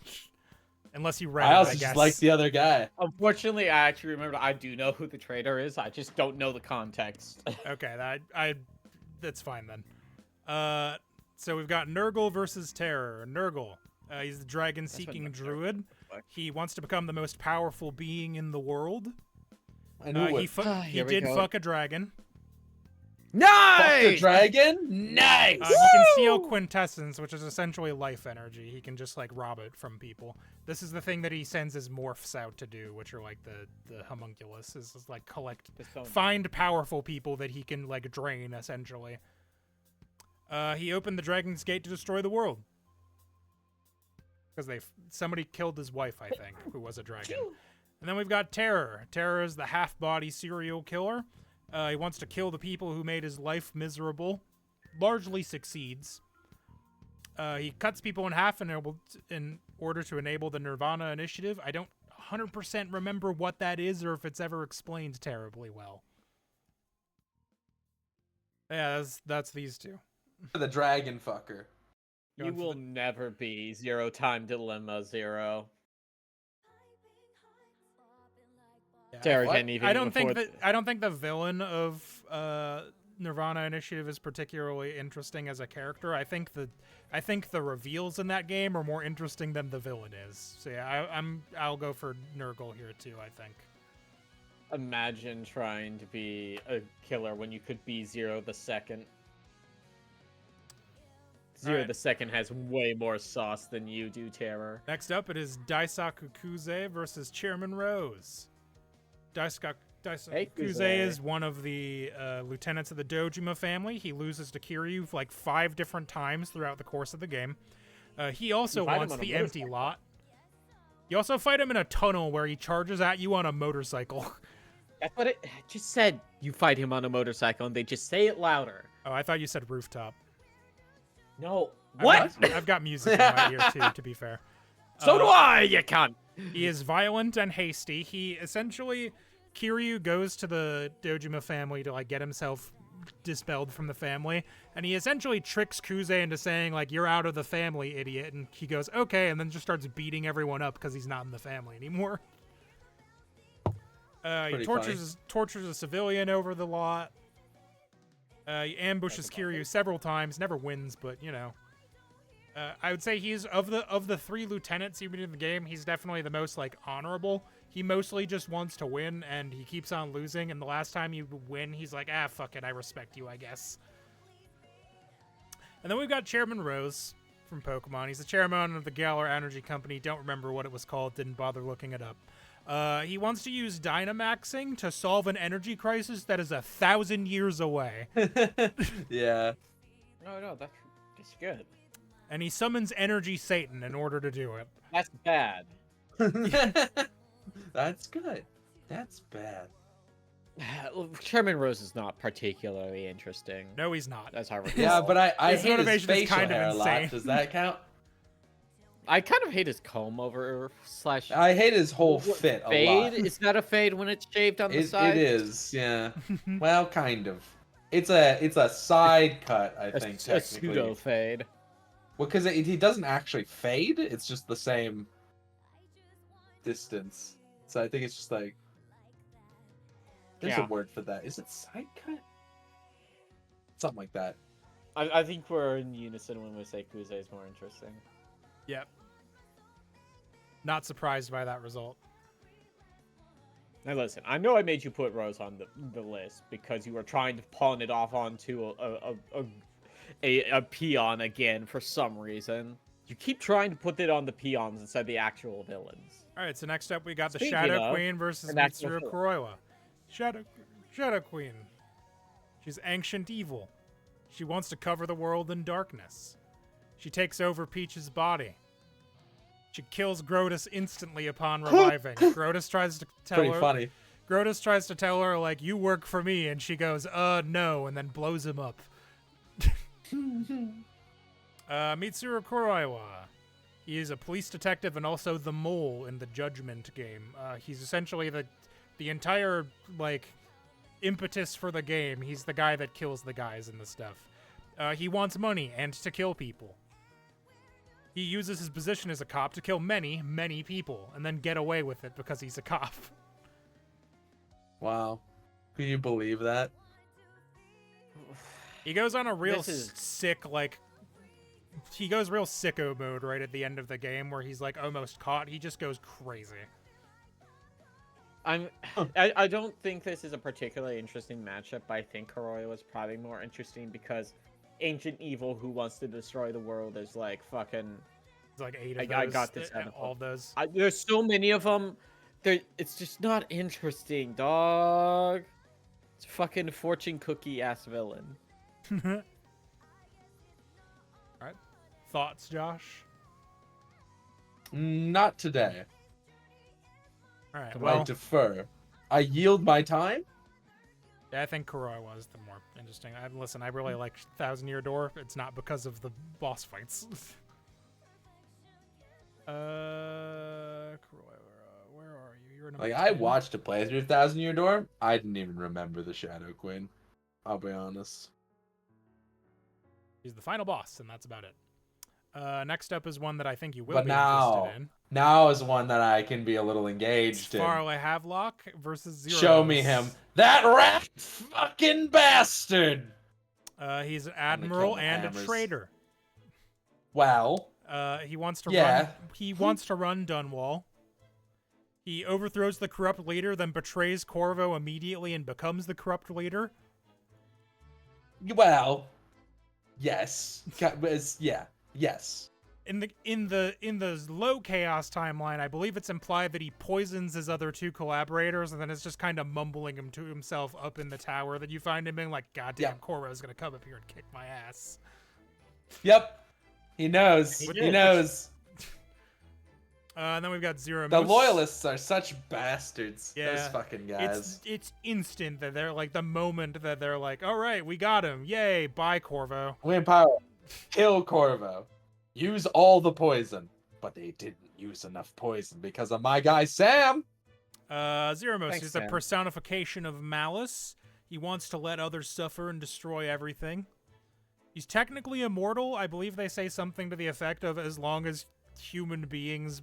Unless you read I it, also I guess. just like the other guy. Unfortunately, I actually remember. I do know who the traitor is. I just don't know the context. Okay, that's fine then. So we've got Nurgle versus Terror. Nurgle, he's the dragon-seeking druid. He wants to become the most powerful being in the world. I knew it. He did fuck a dragon. Nice! Fuck the dragon? Nice! He can steal quintessence, which is essentially life energy. He can just like rob it from people. This is the thing that he sends his morphs out to do, which are like the homunculus. Is like find powerful people that he can like drain essentially. He opened the Dragon's Gate to destroy the world. Because somebody killed his wife, I think, who was a dragon. And then we've got Terror. Terror is the half-body serial killer. He wants to kill the people who made his life miserable. Largely succeeds. He cuts people in half in order to enable the Nirvana initiative. I don't 100% remember what that is or if it's ever explained terribly well. Yeah, that's these two. The dragon fucker. You will never be Zero Time Dilemma Zero. Yeah, I don't think the villain of Nirvana Initiative is particularly interesting as a character. I think the reveals in that game are more interesting than the villain is. So yeah, I'll go for Nurgle here too. I think. Imagine trying to be a killer when you could be Zero the Second. Zero the Second has way more sauce than you do, Terror. Next up, it is Daisaku Kuze versus Chairman Rose. Daisaku Kuze is one of the lieutenants of the Dojima family. He loses to Kiryu like 5 different times throughout the course of the game. He also wants the empty lot. You also fight him in a tunnel where he charges at you on a motorcycle. That's what it just said. You fight him on a motocycle, and they just say it louder. Oh, I thought you said rooftop. No. What? I've got music in my ear too, to be fair. So do I, you cunt! He is violent and hasty. He essentially... Kiryu goes to the Dojima family to, like, get himself dispelled from the family, and he essentially tricks Kuze into saying, like, you're out of the family, idiot, and he goes, okay, and then just starts beating everyone up because he's not in the family anymore. He tortures a civilian over the lot. He ambushes Kiryu several times, never wins, but, you know. I would say he's, of the 3 lieutenants you meet in the game, he's definitely the most, like, honorable. He mostly just wants to win, and he keeps on losing, and the last time you win, he's like, fuck it, I respect you, I guess. And then we've got Chairman Rose. from Pokemon. He's the chairman of the Galar Energy Company. Don't remember what it was called. Didn't bother looking it up. He wants to use Dynamaxing to solve an energy crisis that is 1,000 years away. Yeah. No, that's good. And he summons Energy Satan in order to do it. That's bad. That's good. That's bad. Chairman Rose is not particularly interesting. No, he's not. That's how. Yeah, but I His hate his motivation is facial kind of hair a insane. lot. Does that count? I kind of hate his comb over slash. I hate his whole fit a lot. Fade? Is that a fade when it's shaved on the side? It is, yeah. Well, kind of. It's a side cut, I think. A technically. pseudo fade. Well, because he doesn't actually fade. It's just the same distance. So I think it's just like there's a Yeah. word for that. Is it side cut? Something like that. I think we're in unison when we say Kuze is more interesting. Yep. Not surprised by that result. Now listen, I know I made you put Rose on the list because you were trying to pawn it off onto a peon again for some reason. You keep trying to put it on the peons instead of the actual villains. All right, so next up we got the Speaking Shadow of, Queen versus an actual Mitsuru villain. Kuroiwa. Shadow Queen. She's ancient evil. She wants to cover the world in darkness. She takes over Peach's body. She kills Grotus instantly upon reviving. Grotus tries to tell Pretty her. funny. Grotus tries to tell her like, "You work for me," and she goes, no," and then blows him up. Mitsuru Kuroiwa. He is a police detective and also the mole in the Judgment game. He's essentially the entire like impetus for the game. He's the guy that kills the guys and the stuff. He wants money and to kill people. He uses his position as a cop to kill many, many people and then get away with it because he's a cop. Wow. Can you believe that? He goes on a real This is- sick, like, he goes real sicko mode right at the end of the game where he's, like, almost caught. He just goes crazy. I don't think this is a particularly interesting matchup, but I think Kuroiwa was probably more interesting because Ancient Evil who wants to destroy the world is like fucking... It's like 8 of I those. got this. All of those. There's so many of them. It's just not interesting, dog. It's a fucking fortune cookie ass villain. Alright. Thoughts, Josh? Not today. Alright, I well, defer. I yield my time. yeah, I think Kuroi was the more interesting. Listen, I really like 1,000 Year Door. It's not because of the boss fights. Kuroi, where are you? You're number Like, I 10. watched a playthrough of 1,000 Year Door. I didn't even remember the Shadow Queen. I'll be honest. He's the final boss, and that's about it. Next up is one that I think you will But be now, interested in. now is one that I can be a little engaged in. Farley Havelock versus Zero. Show me him. That rat fucking bastard! He's an gonna admiral kill the and a hammers. traitor. Well, He wants to Yeah. run. He wants to run Dunwall. He overthrows the corrupt leader, then betrays Corvo immediately and becomes the corrupt leader. yes. Yeah, yes. In the low chaos timeline, I believe it's implied that he poisons his other two collaborators, and then is just kind of mumbling him to himself up in the tower. That you find him being like, "Goddamn, Yeah. Corvo's gonna come up here and kick my ass." Yep. He knows. He He did. knows. And then we've got Zero. The Moose. loyalists are such bastards. Yeah. Those fucking guys. It's instant that they're like the moment that they're like, "All right, we got him! Yay! Bye, Corvo." Win power. Kill Corvo. Use all the poison. But they didn't use enough poison because of my guy Sam. Zero Moose Thanks, is a Sam. personification of malice. He wants to let others suffer and destroy everything. He's technically immortal. I believe they say something to the effect of, as long as human beings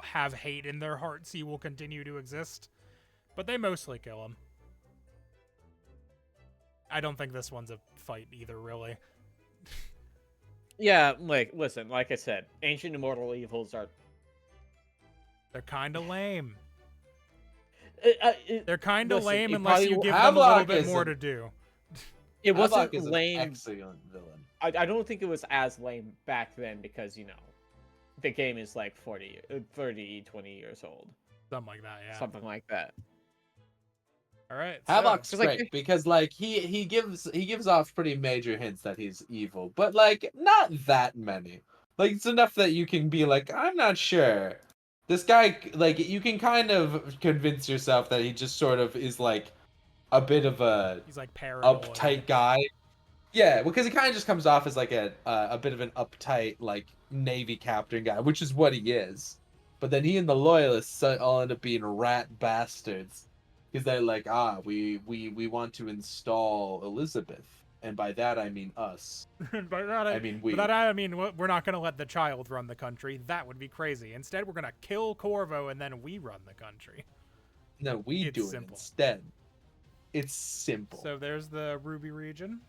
have hate in their hearts, he will continue to exist. But they mostly kill him. I don't think this one's a fight either, really. Yeah, like, listen, like I said, ancient immortal evils are... They're kind of lame. It They're kind of Listen, lame it unless probably you will- give them a little Havelock bit is more a- to do. wasn't Havelock is an lame. excellent villain. I don't think it was as lame back then because, the game is like 30, 20 years old. Something like that, yeah. Something like that. All right. Havok's So, great because like he gives off pretty major hints that he's evil, but like not that many. Like it's enough that you can be like, I'm not sure. This guy, like, you can kind of convince yourself that he just sort of is like a bit of a he's like paranoid. uptight guy. Yeah, because he kind of just comes off as like a bit of an uptight like Navy captain guy, which is what he is. But then he and the loyalists all end up being rat bastards, because they're like, we want to install Elizabeth, and by that I mean us. By that I mean we. By that I mean we're not going to let the child run the country. That would be crazy. Instead, we're going to kill Corvo and then we run the country. No, we It's do simple. it instead. It's simple. So there's the Ruby region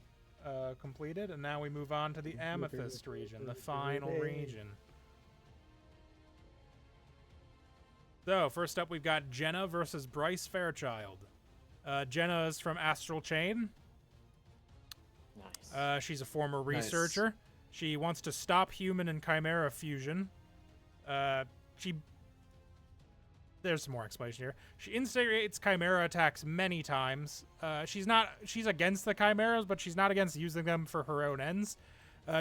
completed, and now we move on to the Amethyst region, the final region. So first up, we've got Jenna versus Bryce Fairchild. Jenna is from Astral Chain. Nice. She's a former researcher. She wants to stop human and chimera fusion. There's some more explanation here. She instigates chimera attacks many times. She's against the chimeras, but she's not against using them for her own ends.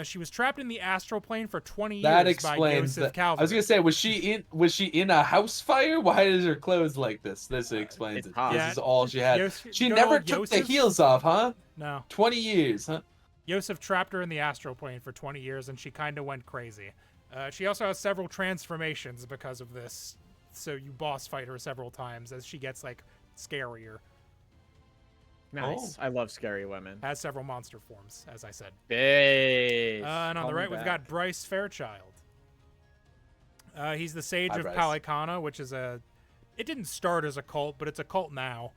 She was trapped in the astral plane for 20 That years explains by Joseph that. Calvary. I was gonna say, was she in a house fire? Why is her clothes like this? This explains it's it. hot. This is all she had. She good never old took the Joseph? heels off, huh? No. 20 years, huh? Yosef trapped her in the astral plane for 20 years, and she kind of went crazy. She also has several transformations because of this, so you boss fight her several times as she gets, like, scarier. Nice. I love scary women. Has several monster forms, as I said. Bitch. And on the right, we've got Bryce Fairchild. He's the Sage Hi, of Bryce. Palikana, which is a... It didn't start as a cult, but it's a cult now.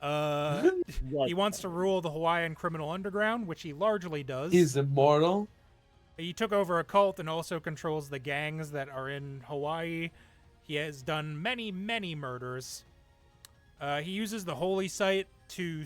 He wants to rule the Hawaiian criminal underground, which he largely does. He's immortal. He took over a cult and also controls the gangs that are in Hawaii. He has done many, many murders. He uses the holy site to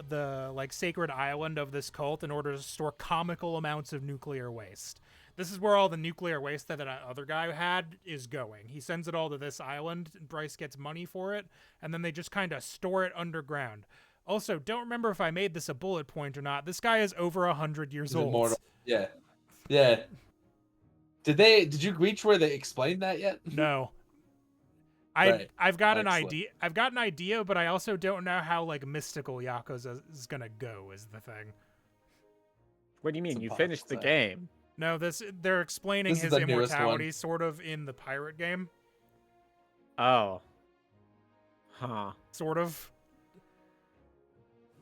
the like sacred island of this cult in order to store comical amounts of nuclear waste. This is where all the nuclear waste that other guy had is going. He sends it all to this island, and Bryce gets money for it, and then they just kind of store it underground. Also, don't remember if I made this a bullet point or not. This guy is over 100 years He's old. immortal. Yeah. Yeah. Did you reach where they explained that yet? No. Right. I've got an Excellent. idea. I've got an idea, but I also don't know how like mystical Yakuza is gonna go. Is the thing. What do you mean? It's You impossible finished the to say. game. No, they're explaining This is his the newest one. immortality sort of in the pirate game, Oh. Huh. sort of.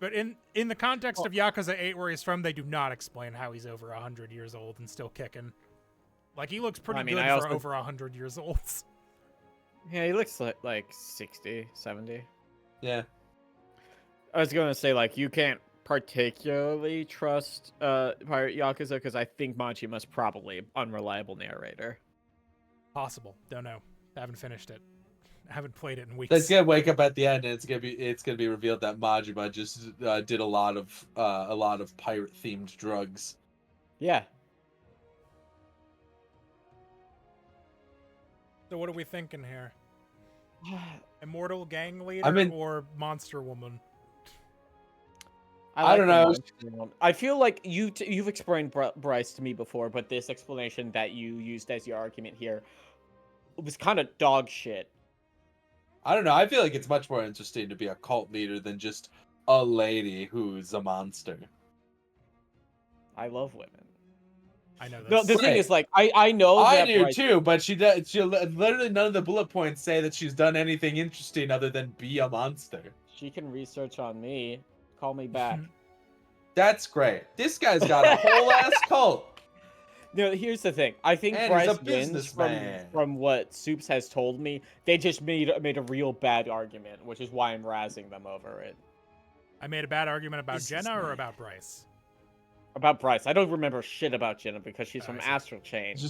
But in the context of Yakuza 8, where he's from, they do not explain how he's over 100 years old and still kicking. Like he looks pretty good for over 100 years old. Yeah, he looks like 60, 70. Yeah. I was going to say, like, you can't particularly trust Pirate Yakuza because I think Machima's probably unreliable narrator. Possible. Don't know. Haven't finished it. Haven't played it in weeks. It's gonna wake up at the end, and it's gonna be revealed that Majima just did a lot of pirate themed drugs. Yeah. So what are we thinking here? Immortal gang leader I mean- or monster woman? I don't know. I feel like you've explained Bryce to me before, but this explanation that you used as your argument here was kind of dog shit. I don't know. I feel like it's much more interesting to be a cult leader than just a lady who's a monster. I love women. I know this. No, the thing Right. is, like, I know I that do Bryce, too, but she literally none of the bullet points say that she's done anything interesting other than be a monster. she can research on me. Call me back. That's great. This guy's got a whole ass cult. No, here's the thing. I think And he's Bryce a wins businessman. from what Supes has told me. They just made a real bad argument, which is why I'm razzing them over it. I made a bad argument about This is Jenna or nice. about Bryce? About Bryce, I don't remember shit about Jenna because she's Oh, from I see. Astral Chain. She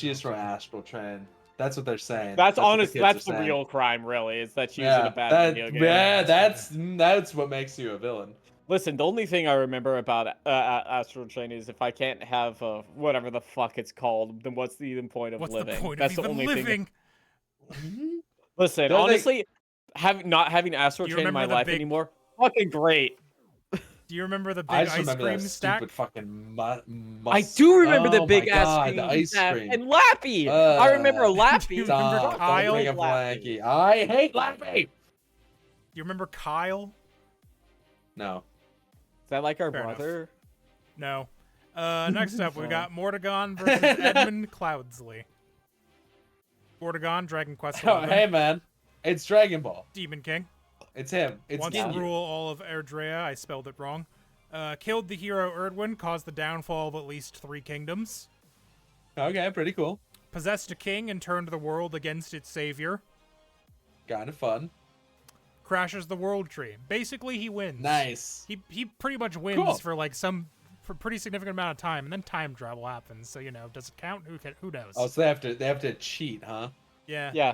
is from Astral Train. That's what they're saying. That's what the honest. kids That's are the saying. real crime, really, is that she's in Yeah, a bad video game. yeah, that's what makes you a villain. Listen, the only thing I remember about Astral Chain is if I can't have whatever the fuck it's called, then what's the even point of What's living? the point That's of the even only living? thing. Listen, They're like- honestly, not having Astral Do you Chain in my remember the life big- anymore, fucking great. Do you remember the I big just ice remember cream that stack? stupid fucking I do remember the Oh big my ass God, cream the ice staff cream. and Lappy. I remember Uh, Lappy. Do you remember Stop! Kyle? Don't bring up Lackey. I hate Lappy. Do you remember Kyle? No. Is that like our Fair enough. brother? No. Next up, we Fine. got Mordegon versus Edmund Cloudsley. Mordegon, Dragon Quest Oh, XI, hey man, it's Dragon Ball. Demon King. It's him. It's Wants to Ginyu. rule all of Erdrea. I spelled it wrong. Killed the hero Erdwin, caused the downfall of at least 3 kingdoms. Okay, pretty cool. Possessed a king and turned the world against its savior. Kind of fun. Crashes the world tree. Basically, he wins. Nice. He pretty much wins Cool. for like for pretty significant amount of time, and then time travel happens. So does it count? Who knows? Oh, so they have to cheat, huh? Yeah. Yeah.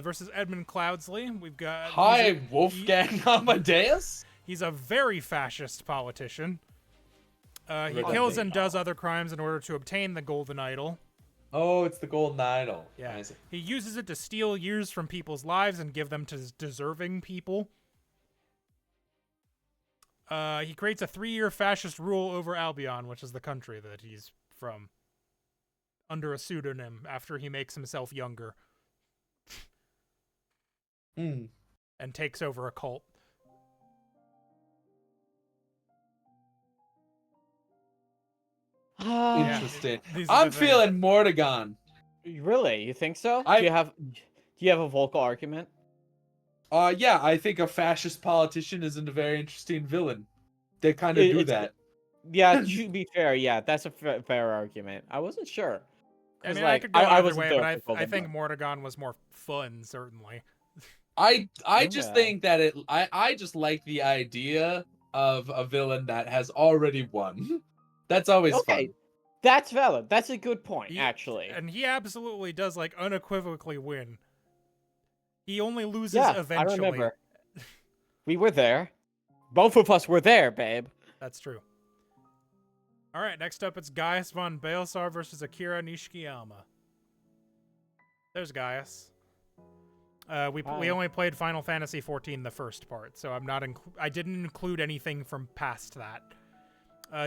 Versus Edmund Cloudsley, we've got. Hi, Wolfgang Amadeus. He's a very fascist politician. He Really? kills and does other crimes in order to obtain the golden idol. Oh, it's the Golden Idol. Yeah. I see. He uses it to steal years from people's lives and give them to deserving people. He creates a 3-year fascist rule over Albion, which is the country that he's from, under a pseudonym after he makes himself younger Hmm. and takes over a cult. Interesting. These are I'm the things. feeling Mordegon. Really? You think so? I- Do you have a vocal argument? Yeah, I think a fascist politician isn't a very interesting villain. They kind of do It's- that. Yeah, to be fair, yeah, that's a fair argument. I wasn't sure. I 'Cause, mean, I like, could go either wasn't way, there but for I Golden think Dawn. Mordegon was more fun, certainly. I just Yeah. think that I just like the idea of a villain that has already won. That's always Okay, fun. that's valid. That's a good point, He- actually. And he absolutely does, like, unequivocally win. He only loses Yeah, eventually. I remember. We were there. Both of us were there, babe. That's true. All right, next up, it's Gaius von Baelsar versus Akira Nishikiyama. There's Gaius. We Hi. only played Final Fantasy XIV the first part, so I didn't include anything from past that.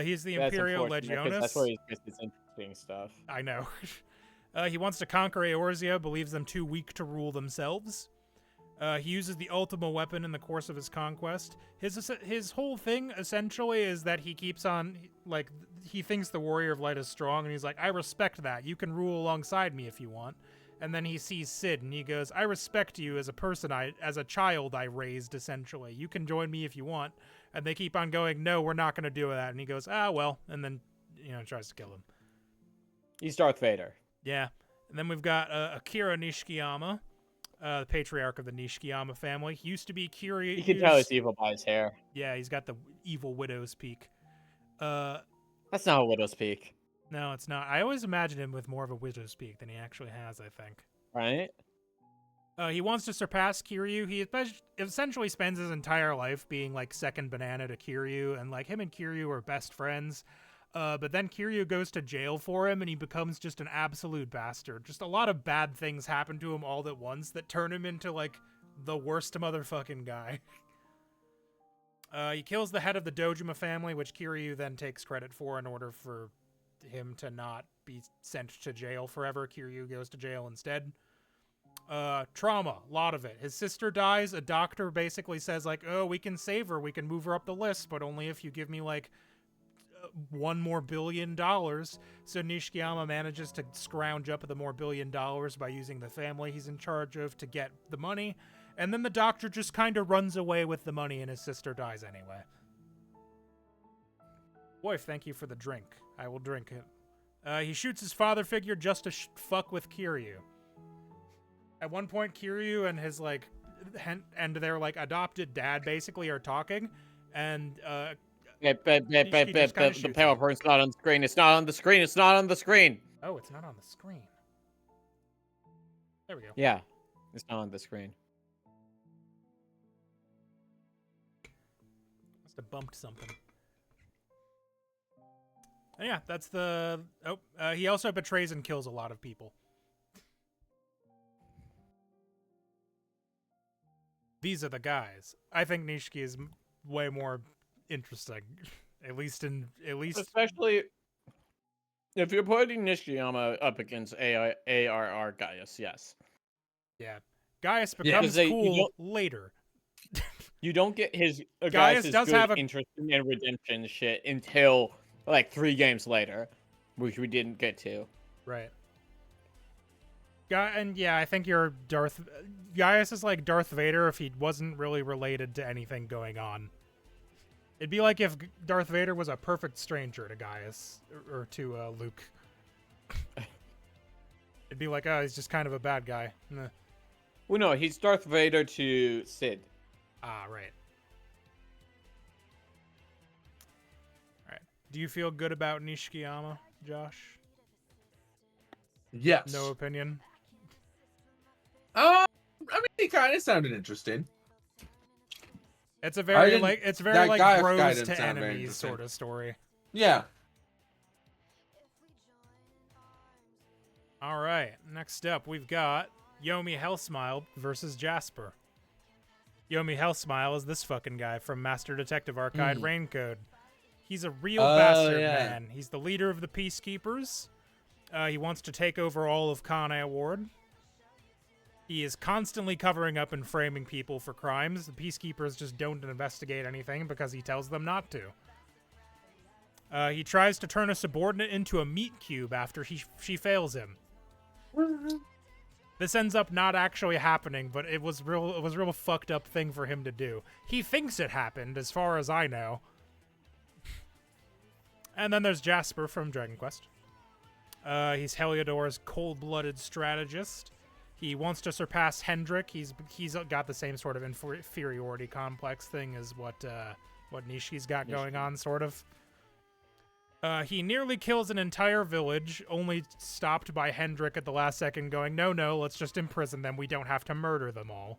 He's the That's Imperial unfortunate, 'cause Legionis. That's where he gets his interesting stuff. I know. He wants to conquer Eorzea, believes them too weak to rule themselves. He uses the Ultima weapon in the course of his conquest. His whole thing, essentially, is that he keeps on, like, he thinks the Warrior of Light is strong, and he's like, I respect that. You can rule alongside me if you want. And then he sees Cid, and he goes, I respect you as a person, as a child I raised, essentially. You can join me if you want. And they keep on going, no, we're not going to do that. And he goes, well. And then, tries to kill him. He's Darth Vader. Yeah. And then we've got Akira Nishikiyama, the patriarch of the Nishikiyama family. He used to be Kiryu. You can tell he's evil by his hair. Yeah, he's got the evil widow's peak. That's not a widow's peak, No, it's not. I always imagine him with more of a widow's peak than he actually has, I think. right? He wants to surpass Kiryu. He essentially spends his entire life being like second banana to Kiryu, and like him and Kiryu are best friends. But then Kiryu goes to jail for him, and he becomes just an absolute bastard. Just a lot of bad things happen to him all at once that turn him into like the worst motherfucking guy. He kills the head of the Dojima family, which Kiryu then takes credit for in order for him to not be sent to jail forever. Kiryu goes to jail instead. Trauma, a lot of it. His sister dies. A doctor basically says like, oh, we can save her. We can move her up the list, but only if you give me like $1 more billion. So Nishikiyama manages to scrounge up the more $1 billion by using the family he's in charge of to get the money. And then the doctor just kind of runs away with the money and his sister dies anyway. Wife, thank you for the drink. I will drink it. He shoots his father figure just to fuck with Kiryu. At one point, Kiryu and his like, and their like adopted dad basically are talking, and The PowerPoint's not on the screen. It's not on the screen. It's not on the screen. oh, it's not on the screen. There we go. Yeah, it's not on the screen. Must have bumped something. And yeah, that's the... Oh, he also betrays and kills a lot of people. These are the guys. I think Nishiki is way more interesting. At least... Especially if you're putting Nishiyama up against ARR Gaius, yes. Yeah. Gaius Yeah, 'cause becomes cool later. You don't get his Gaius Gaius' does good, have a... interesting, and redemption shit until like 3 games later, which we didn't get to. Right. And yeah, I think you're Gaius is like Darth Vader if he wasn't really related to anything going on. It'd be like if Darth Vader was a perfect stranger to Gaius or to Luke. It'd be like, oh, he's just kind of a bad guy. Nah. Well, no, he's Darth Vader to Sid. Ah, right. All right. Do you feel good about Nishikiyama, Josh? Yes. No opinion. I mean, he kind of sounded interesting. It's a very like Gaius guy bros didn't to sound very enemies interesting. sort of story. Yeah. All right. Next up, we've got Yomi Hellsmile versus Jasper. Yomi Hellsmile is this fucking guy from Master Detective Archive Raincode. He's a real bastard man. He's the leader of the Peacekeepers. He wants to take over all of Kane Ward. He is constantly covering up and framing people for crimes. The Peacekeepers just don't investigate anything because he tells them not to. He tries to turn a subordinate into a meat cube after she fails him. This ends up not actually happening, but it was a real fucked up thing for him to do. He thinks it happened, as far as I know. And then there's Jasper from Dragon Quest. He's Heliodor's cold-blooded strategist. He wants to surpass Hendrik. He's got the same sort of inferiority complex thing as what Nishi's got going on, sort of. He nearly kills an entire village, only stopped by Hendrik at the last second going, no, let's just imprison them. We don't have to murder them all.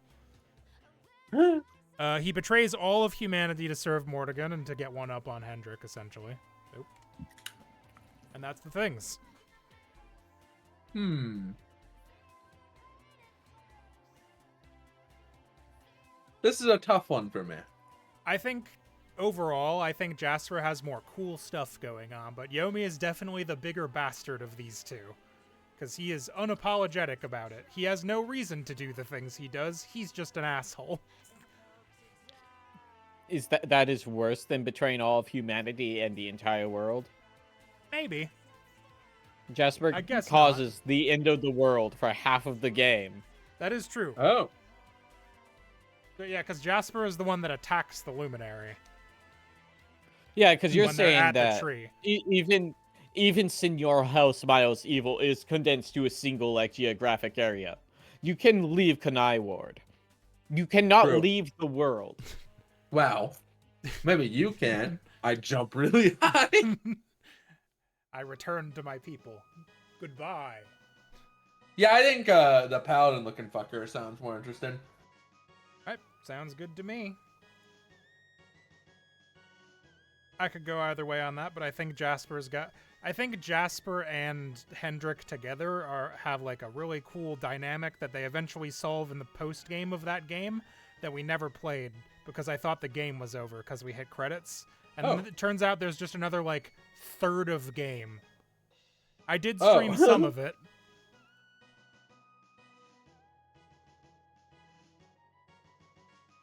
He betrays all of humanity to serve Mordegon and to get one up on Hendrik, essentially. Nope. And that's the things. This is a tough one for me. I think... Overall, I think Jasper has more cool stuff going on, but Yomi is definitely the bigger bastard of these two. Because he is unapologetic about it. He has no reason to do the things he does, he's just an asshole. Is that is worse than betraying all of humanity and the entire world? Maybe. Jasper I guess causes the end of the world for half of the game. That is true. Oh. But yeah, because Jasper is the one that attacks the Luminary. Yeah, because you're when they're saying at the that tree. even Senor Hellsmile's evil is condensed to a single geographic area. You can leave Kanai Ward. You cannot True. leave the world. Wow. Maybe you can. I jump really high. I return to my people. Goodbye. Yeah, I think the paladin looking fucker sounds more interesting. Alright, sounds good to me. I could go either way on that, but I think Jasper and Hendrik together have like a really cool dynamic that they eventually solve in the post game of that game that we never played because I thought the game was over because we hit credits. And it turns out there's just another like third of game. I did stream some of it.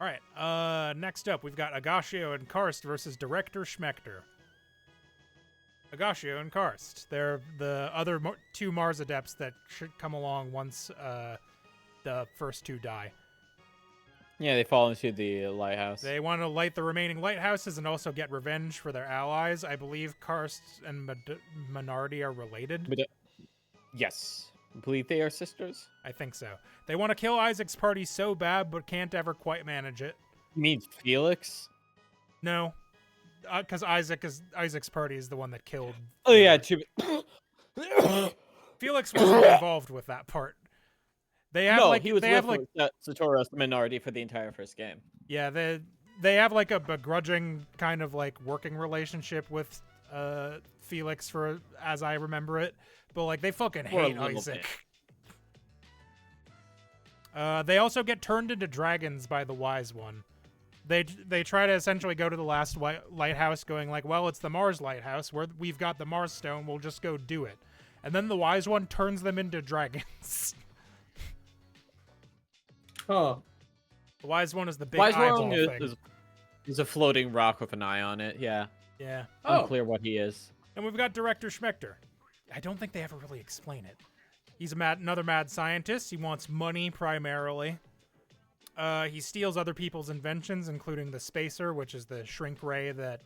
All right, next up, we've got Agashio and Karst versus Director Schmechter. Agashio and Karst. They're the other two Mars Adepts that should come along once the first two die. Yeah, they fall into the lighthouse. They want to light the remaining lighthouses and also get revenge for their allies. I believe Karst and Minardi are related. But, yes. I believe they are sisters? I think so. They want to kill Isaac's party so bad, but can't ever quite manage it. You mean Felix? No, because Isaac's party is the one that killed. Oh yeah, Felix wasn't involved with that part. They have he was with Satoru's minority for the entire first game. Yeah, they have like a begrudging kind of like working relationship with Felix for as I remember it, but like they fucking For a hate little Isaac. They also get turned into dragons by the Wise One. They try to essentially go to the last lighthouse, going like, well, it's the Mars lighthouse, we've got the Mars stone, we'll just go do it. And then the Wise One turns them into dragons. Huh. The Wise One is the big Wise eyeball One thing. is a floating rock with an eye on it. Yeah. Yeah. Oh. Unclear what he is. And we've got Director Schmechter. I don't think they ever really explain it. He's another mad scientist. He wants money primarily. He steals other people's inventions, including the spacer, which is the shrink ray that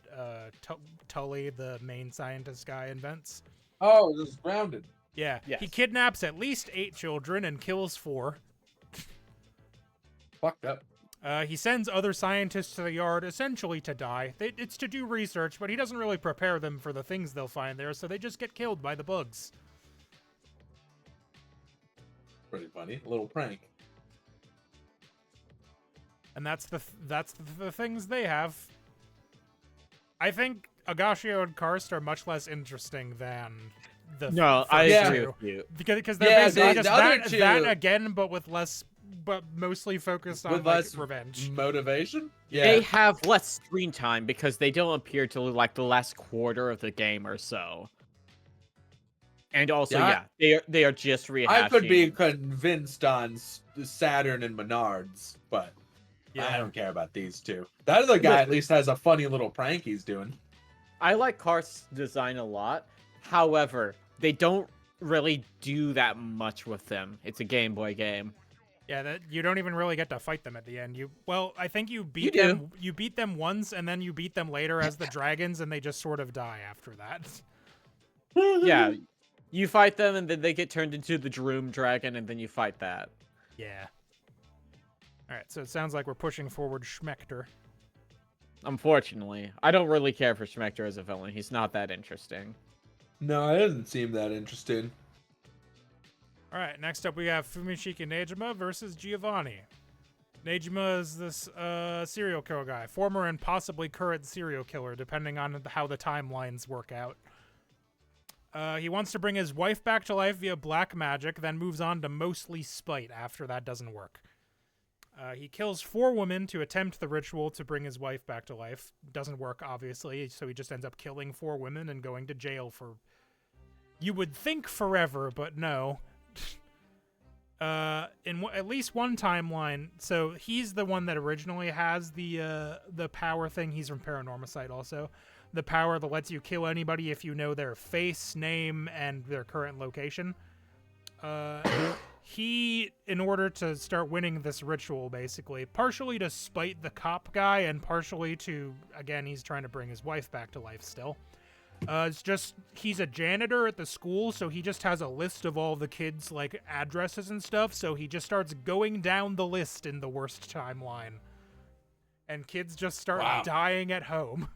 Tully, the main scientist guy, invents. Oh, this is grounded. Yeah. Yes. He kidnaps at least 8 children and kills 4. Fucked up. He sends other scientists to the yard, essentially to die. It's to do research, but he doesn't really prepare them for the things they'll find there, so they just get killed by the bugs. Pretty funny. A little prank. And that's the things they have. I think Agashio and Karst are much less interesting than the No, I first agree two. with you. Because they're Yeah, basically the just other that two- again, but mostly focused on With like, less revenge. motivation? They Yeah. have less screen time because they don't appear till like the last quarter of the game or so. And also, they are just rehashing. I could be convinced on Saturn and Menards, but I don't care about these two. That other guy at least has a funny little prank he's doing. I like Karst's design a lot. However, they don't really do that much with them. It's a Game Boy game. Yeah, you don't even really get to fight them at the end. I think you beat You do. them. You beat them once, and then you beat them later as the dragons, and they just sort of die after that. Yeah, you fight them, and then they get turned into the Droom Dragon, and then you fight that. Yeah. All right, so it sounds like we're pushing forward Schmechter. Unfortunately, I don't really care for Schmechter as a villain. He's not that interesting. No, it doesn't seem that interesting. All right, next up we have Fumishiki Nejima versus Giovanni. Nejima is this serial killer guy, former and possibly current serial killer, depending on how the timelines work out. He wants to bring his wife back to life via black magic, then moves on to mostly spite after that doesn't work. He kills 4 women to attempt the ritual to bring his wife back to life. Doesn't work, obviously, so he just ends up killing 4 women and going to jail for, you would think, forever, but no. In at least one timeline, so he's the one that originally has the power thing. He's from Paranormal Site also. The power that lets you kill anybody if you know their face, name, and their current location. He, in order to start winning this ritual, basically, partially to spite the cop guy and partially to, again, he's trying to bring his wife back to life still. It's just, he's a janitor at the school, so he just has a list of all the kids' like addresses and stuff, so he just starts going down the list in the worst timeline. And kids just start dying at home.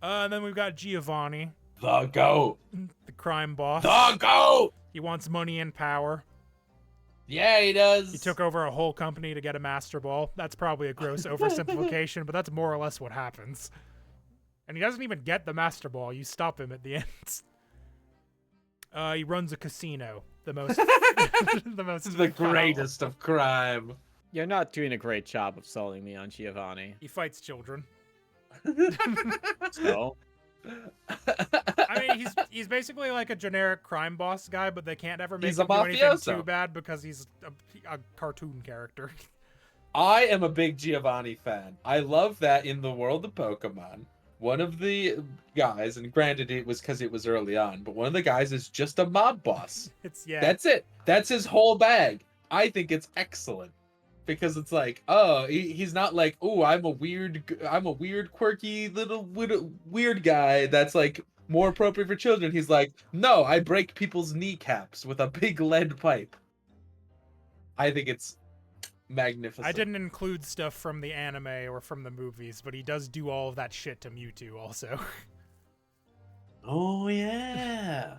And then we've got Giovanni, The GOAT. the crime boss. The GOAT. He wants money and power. Yeah, he does. He took over a whole company to get a master ball. That's probably a gross oversimplification, but that's more or less what happens. And he doesn't even get the master ball. You stop him at the end. He runs a casino. The most This is the greatest of crime. You're not doing a great job of selling me on Giovanni. He fights children. So, I mean, he's basically like a generic crime boss guy, but they can't ever make He's a him do anything mafioso. too bad because he's a cartoon character. I am a big Giovanni fan. I love that in the world of Pokemon, one of the guys, and granted it was because it was early on, but one of the guys is just a mob boss. That's it. That's his whole bag. I think it's excellent. Because it's like, oh, he's not like, oh, I'm a weird, quirky little weird guy that's like more appropriate for children. He's like, no, I break people's kneecaps with a big lead pipe. I think it's magnificent. I didn't include stuff from the anime or from the movies, but he does do all of that shit to Mewtwo also. Oh yeah.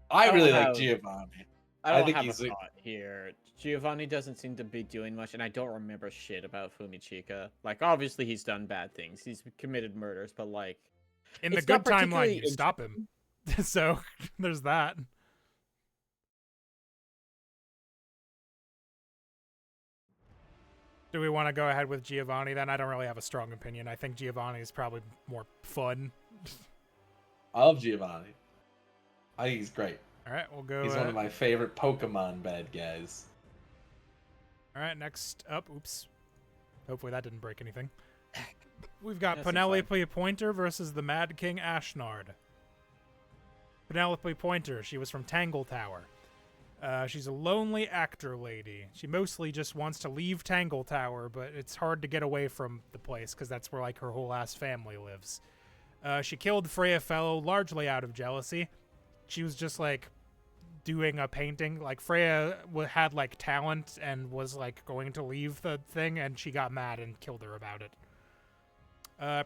I really like Giovanni. I I don't think have a he's a- thought here. Giovanni doesn't seem to be doing much, and I don't remember shit about Fumichika. Like, obviously he's done bad things. He's committed murders, but like, In the it's not good timeline, particularly you stop him. So there's that. Do we want to go ahead with Giovanni then? I don't really have a strong opinion. I think Giovanni is probably more fun. I love Giovanni. I think he's great. All right, we'll go. He's one of my favorite Pokemon bad guys. All right, next up. Oops. Hopefully that didn't break anything. We've got That's Penelope Pointer versus the Mad King Ashnard. Penelope Pointer, she was from Tangle Tower. She's a lonely actor lady. She mostly just wants to leave Tangle Tower, but it's hard to get away from the place because that's where like her whole ass family lives. She killed Freya Fellow largely out of jealousy. She was just like doing a painting. Like Freya had like talent and was like going to leave the thing, and she got mad and killed her about it.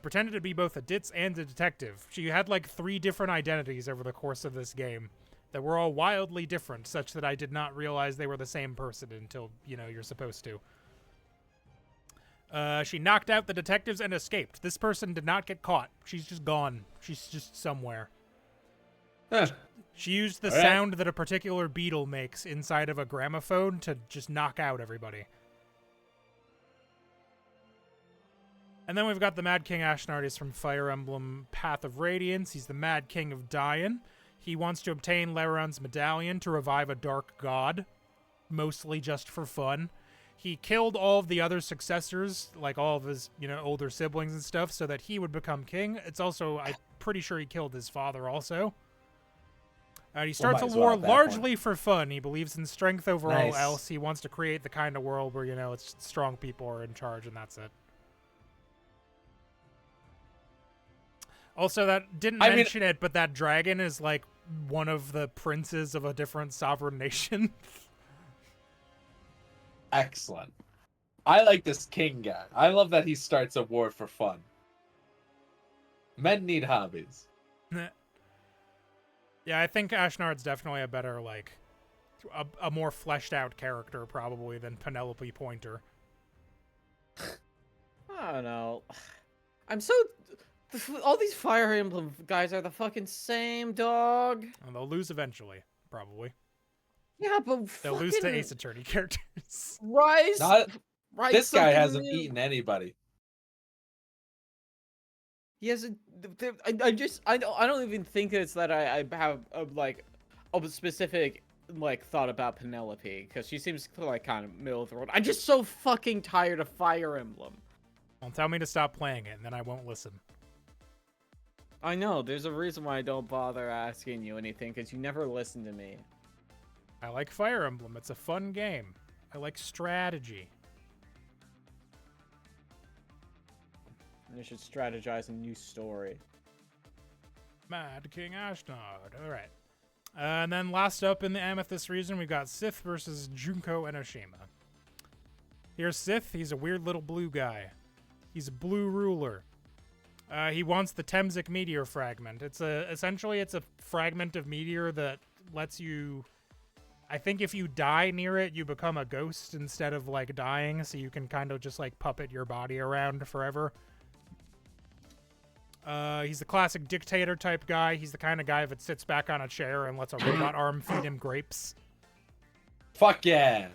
Pretended to be both a ditz and a detective. She had like 3 different identities over the course of this game that were all wildly different, such that I did not realize they were the same person until, you know, you're supposed to. She knocked out the detectives and escaped. This person did not get caught. She's just gone. She's just somewhere. Huh. She used the All right. sound that a particular beetle makes inside of a gramophone to just knock out everybody. And then we've got the Mad King Ashnard. He's from Fire Emblem Path of Radiance. He's the Mad King of Dian. He wants to obtain Laron's medallion to revive a dark god, mostly just for fun. He killed all of the other successors, like all of his, you know, older siblings and stuff, so that he would become king. It's also, I'm pretty sure he killed his father also. He starts might a as well war at that largely for fun. He believes in strength over all Nice. else. He wants to create the kind of world where, you know, it's strong people are in charge and that's it. Also, that didn't mention it, but that dragon is like one of the princes of a different sovereign nation. Excellent. I like this king guy. I love that he starts a war for fun. Men need hobbies. Yeah, I think Ashnard's definitely a better, like, a more fleshed out character probably than Penelope Pointer. I don't know. I'm so. All these Fire Emblem guys are the fucking same, dog. And they'll lose eventually, probably. Yeah, but They'll lose to Ace Attorney characters. Rise. Not, Rise this guy something hasn't new. eaten anybody. He hasn't. I don't even think it's that I have a specific like thought about Penelope because she seems like kind of middle of the road. I'm just so fucking tired of Fire Emblem. Well, tell me to stop playing it, and then I won't listen. I know. There's a reason why I don't bother asking you anything because you never listen to me. I like Fire Emblem. It's a fun game. I like strategy. You should strategize a new story. Mad King Ashnard. All right. And then last up in the Amethyst region, we've got Sith versus Junko Enoshima. Here's Sith. He's a weird little blue guy. He's a blue ruler. He wants the Temsic meteor fragment. Essentially it's a fragment of meteor that lets you. I think if you die near it, you become a ghost instead of like dying, so you can kind of just like puppet your body around forever. He's the classic dictator type guy. He's the kind of guy that sits back on a chair and lets a robot arm feed him grapes. Fuck yeah.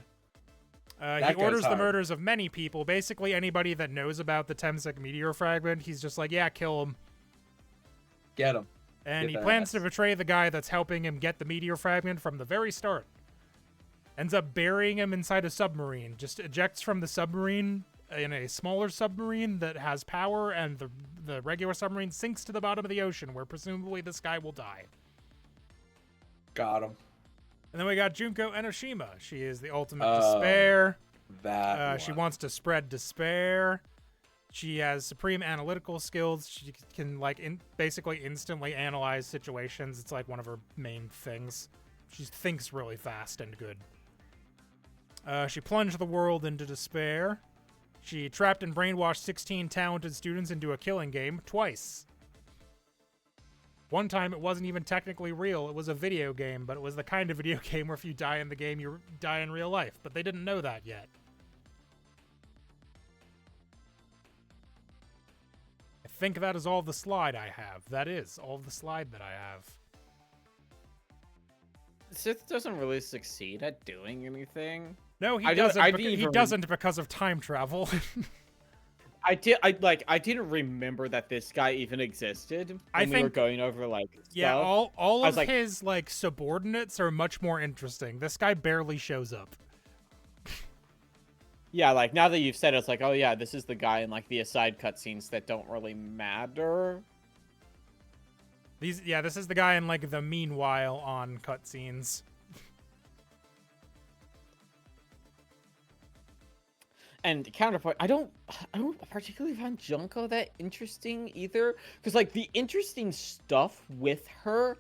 He orders the murders of many people. Basically, anybody that knows about the Temsic meteor fragment, he's just like, yeah, kill him. Get him. And Get he their plans ass. to betray the guy that's helping him get the meteor fragment from the very start. Ends up burying him inside a submarine. Just ejects from the submarine in a smaller submarine that has power, and the regular submarine sinks to the bottom of the ocean, where presumably this guy will die. Got him. And then we got Junko Enoshima. She is the ultimate despair. She One. wants to spread despair. She has supreme analytical skills. She can basically instantly analyze situations. It's like one of her main things. She thinks really fast and good. She plunged the world into despair. She trapped and brainwashed 16 talented students into a killing game twice. One time it wasn't even technically real. It was a video game, but it was the kind of video game where if you die in the game, you die in real life. But they didn't know that yet. I think that is all the slide I have. That is all the slide that I have. Sith doesn't really succeed at doing anything. No, he I don't- doesn't. I He didn't even- doesn't because of time travel. I didn't remember that this guy even existed I when we were think- going over like Yeah, stuff. all I of was like- his like subordinates are much more interesting. This guy barely shows up. Yeah, like now that you've said it, it's like, oh yeah, this is the guy in like the aside cutscenes that don't really matter. This is the guy in like the meanwhile on cutscenes. And counterpoint, I don't particularly find Junko that interesting either, because like the interesting stuff with her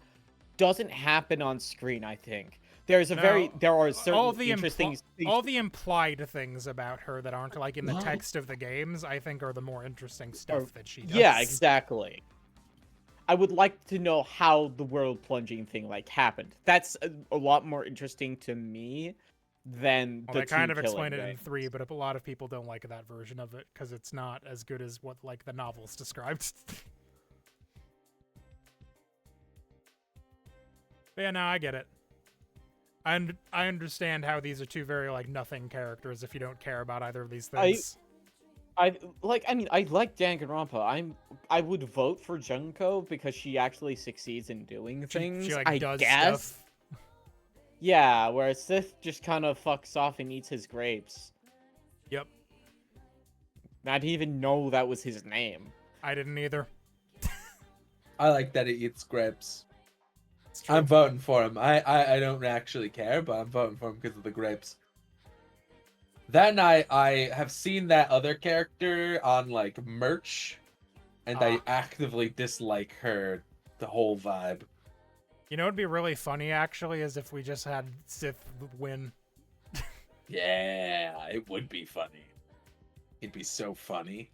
doesn't happen on screen. I think there are certain all the interesting things. all the implied things about her that aren't like in the text of the games, I think, are the more interesting stuff that she does. Yeah, exactly. I would like to know how the world plunging thing like happened. That's a lot more interesting to me than Well, the they kind two of killing explain it in things. 3, but a lot of people don't like that version of it because it's not as good as what like the novels described. But yeah, no, I get it. And I understand how these are two very like nothing characters if you don't care about either of these things. I like Danganronpa. I would vote for Junko because she actually succeeds in doing things. She like I does guess. stuff. Yeah, whereas Sith just kind of fucks off and eats his grapes. Yep, I didn't even know that was his name. I didn't either. I like that he eats grapes. It's true. I'm voting for him. I don't actually care, but I'm voting for him because of the grapes. Then I have seen that other character on like merch, and I actively dislike her, the whole vibe. You know, it'd be really funny actually, is if we just had Sith win. Yeah, it would be funny. It'd be so funny.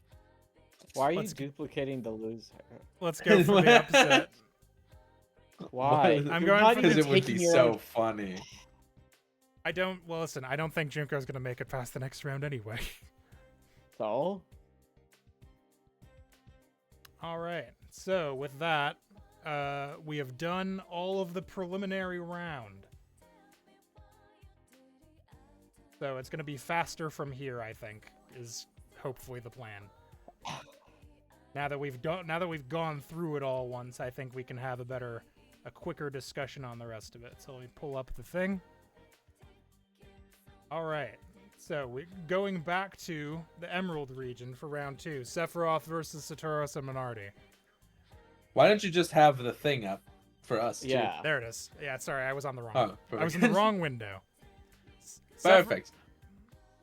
Why are you Let's go- duplicating the loser? Let's go for the upset. Why? I'm You're going not for Because even it would be taking your so own- funny. Well, listen, I don't think Junko's gonna make it past the next round anyway. So? All right. So with that, we have done all of the preliminary round. So it's gonna be faster from here, I think, is hopefully the plan. Now that we've gone through it all once, I think we can have a quicker discussion on the rest of it. So let me pull up the thing. All right. So we're going back to the Emerald region for round 2. Sephiroth versus Satoros and Minardi. Why don't you just have the thing up for us? Too? Yeah. There it is. Yeah, sorry, I was on the wrong. Oh, I was in the wrong window. Perfect.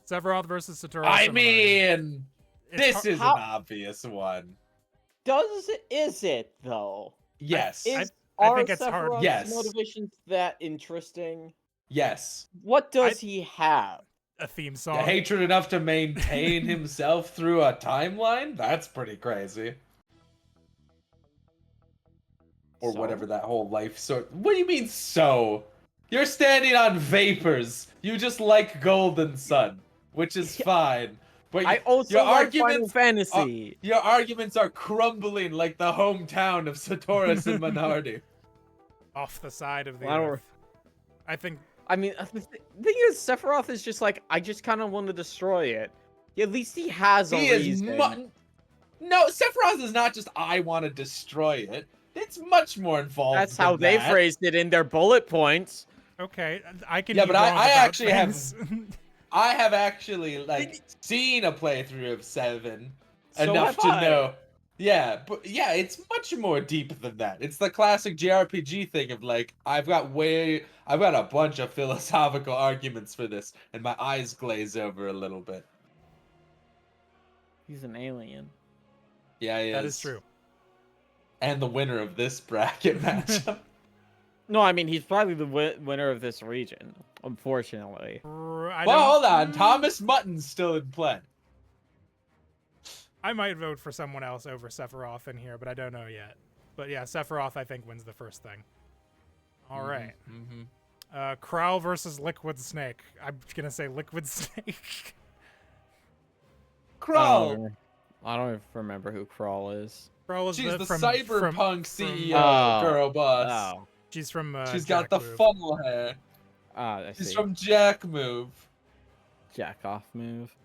Sephiroth versus Satoros. I and Minardi. mean, It's this hard- is how- an obvious one. Is it though? Yes. I think it's hard. Sephiroth's Yes. motivations that interesting? Yes. What does he have? a theme The song. hatred enough to maintain himself through a timeline? That's pretty crazy. Or So? whatever that whole life sort. What do you mean so? You're standing on vapors. You just like Golden Sun, which is fine. But I also your like Final arguments Fantasy. your arguments are crumbling like the hometown of Satoris and Minardi. Off the side of the Well, earth. I think I mean, the thing is, Sephiroth is just like, I just kind of want to destroy it. At least he has a He is reason. No, Sephiroth is not just I want to destroy it. It's much more involved. That's how than they that. phrased it in their bullet points. okay, I can. Yeah, be but I wrong about actually have- things. I have actually like seen a playthrough of 7 So enough have to I. know. Yeah, but yeah, it's much more deep than that. It's the classic JRPG thing of like I've got a bunch of philosophical arguments for this, and my eyes glaze over a little bit. He's an alien. Yeah, he That is true. And the winner of this bracket matchup. No, I mean, he's probably the winner of this region, unfortunately. Well, hold on. Thomas Mutton's still in play. I might vote for someone else over Sephiroth in here, but I don't know yet. But yeah, Sephiroth I think wins the first thing. All right. Mm-hmm. Crow versus Liquid Snake. I'm gonna say Liquid Snake. Crawl. I don't even remember who Crawl is. Crow is She's the from cyberpunk CEO Oh. girl boss. Oh. She's from She's Jack got the Move. funnel hair. I She's see. from Jack Move. Jack off move.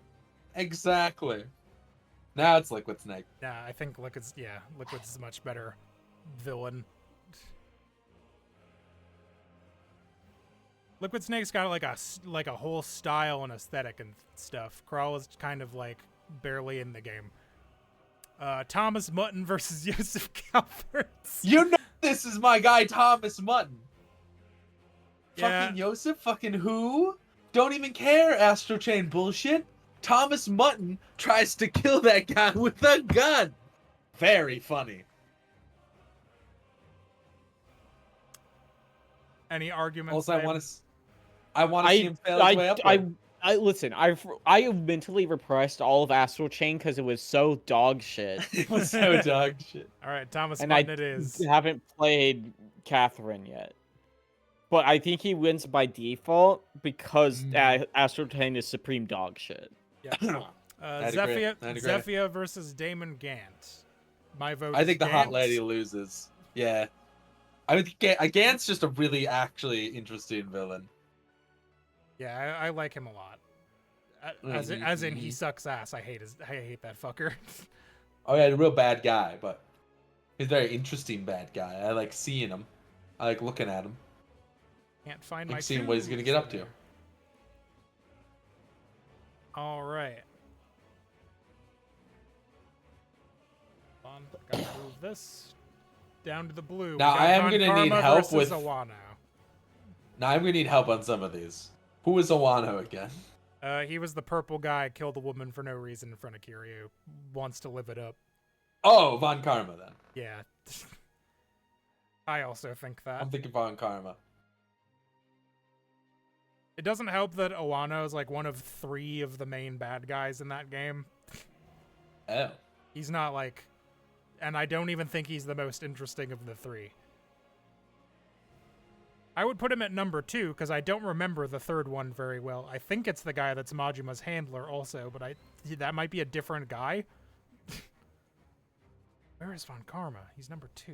Exactly. Now it's Liquid Snake. Nah, I think Liquid's a much better villain. Liquid Snake's got like a whole style and aesthetic and stuff. Crawl is kind of like barely in the game. Thomas Mutton versus Joseph Calverts. You know this is my guy Thomas Mutton. Yeah. Fucking Yosef, fucking who? Don't even care, Astro Chain bullshit. Thomas Mutton tries to kill that guy with a gun. Very funny. Any arguments? Also, babe? I want to see him fail his way upward. I listen. I have mentally repressed all of Astral Chain because it was so dog shit, It was so dog shit. All right, Thomas and Mutton I it is. haven't played Catherine yet. But I think he wins by default because Astral Chain is supreme dog shit. Yeah. I'd agree. Zephyr versus Damon Gant. My vote. I is think the Gant. hot lady loses. Yeah. I mean, Gant's just a really actually interesting villain. Yeah, I like him a lot. As in, he sucks ass. I hate that fucker. Oh yeah, a real bad guy, but he's a very interesting bad guy. I like seeing him. I like looking at him. Can't find I my. like seeing what he's gonna get up to. All right. Gotta move this down to the blue. Now, I am gonna need help with- Awano. Now I'm gonna need help on some of these. Who is Awano again? He was the purple guy, killed a woman for no reason in front of Kiryu. Wants to live it up. Oh, Von Karma then. Yeah. I also think that. I'm thinking Von Karma. It doesn't help that Awano is like one of 3 of the main bad guys in that game. Oh. He's not like... And I don't even think he's the most interesting of the 3. I would put him at number 2, because I don't remember the third one very well. I think it's the guy that's Majima's handler also, but that might be a different guy. Where is Von Karma? He's number 2.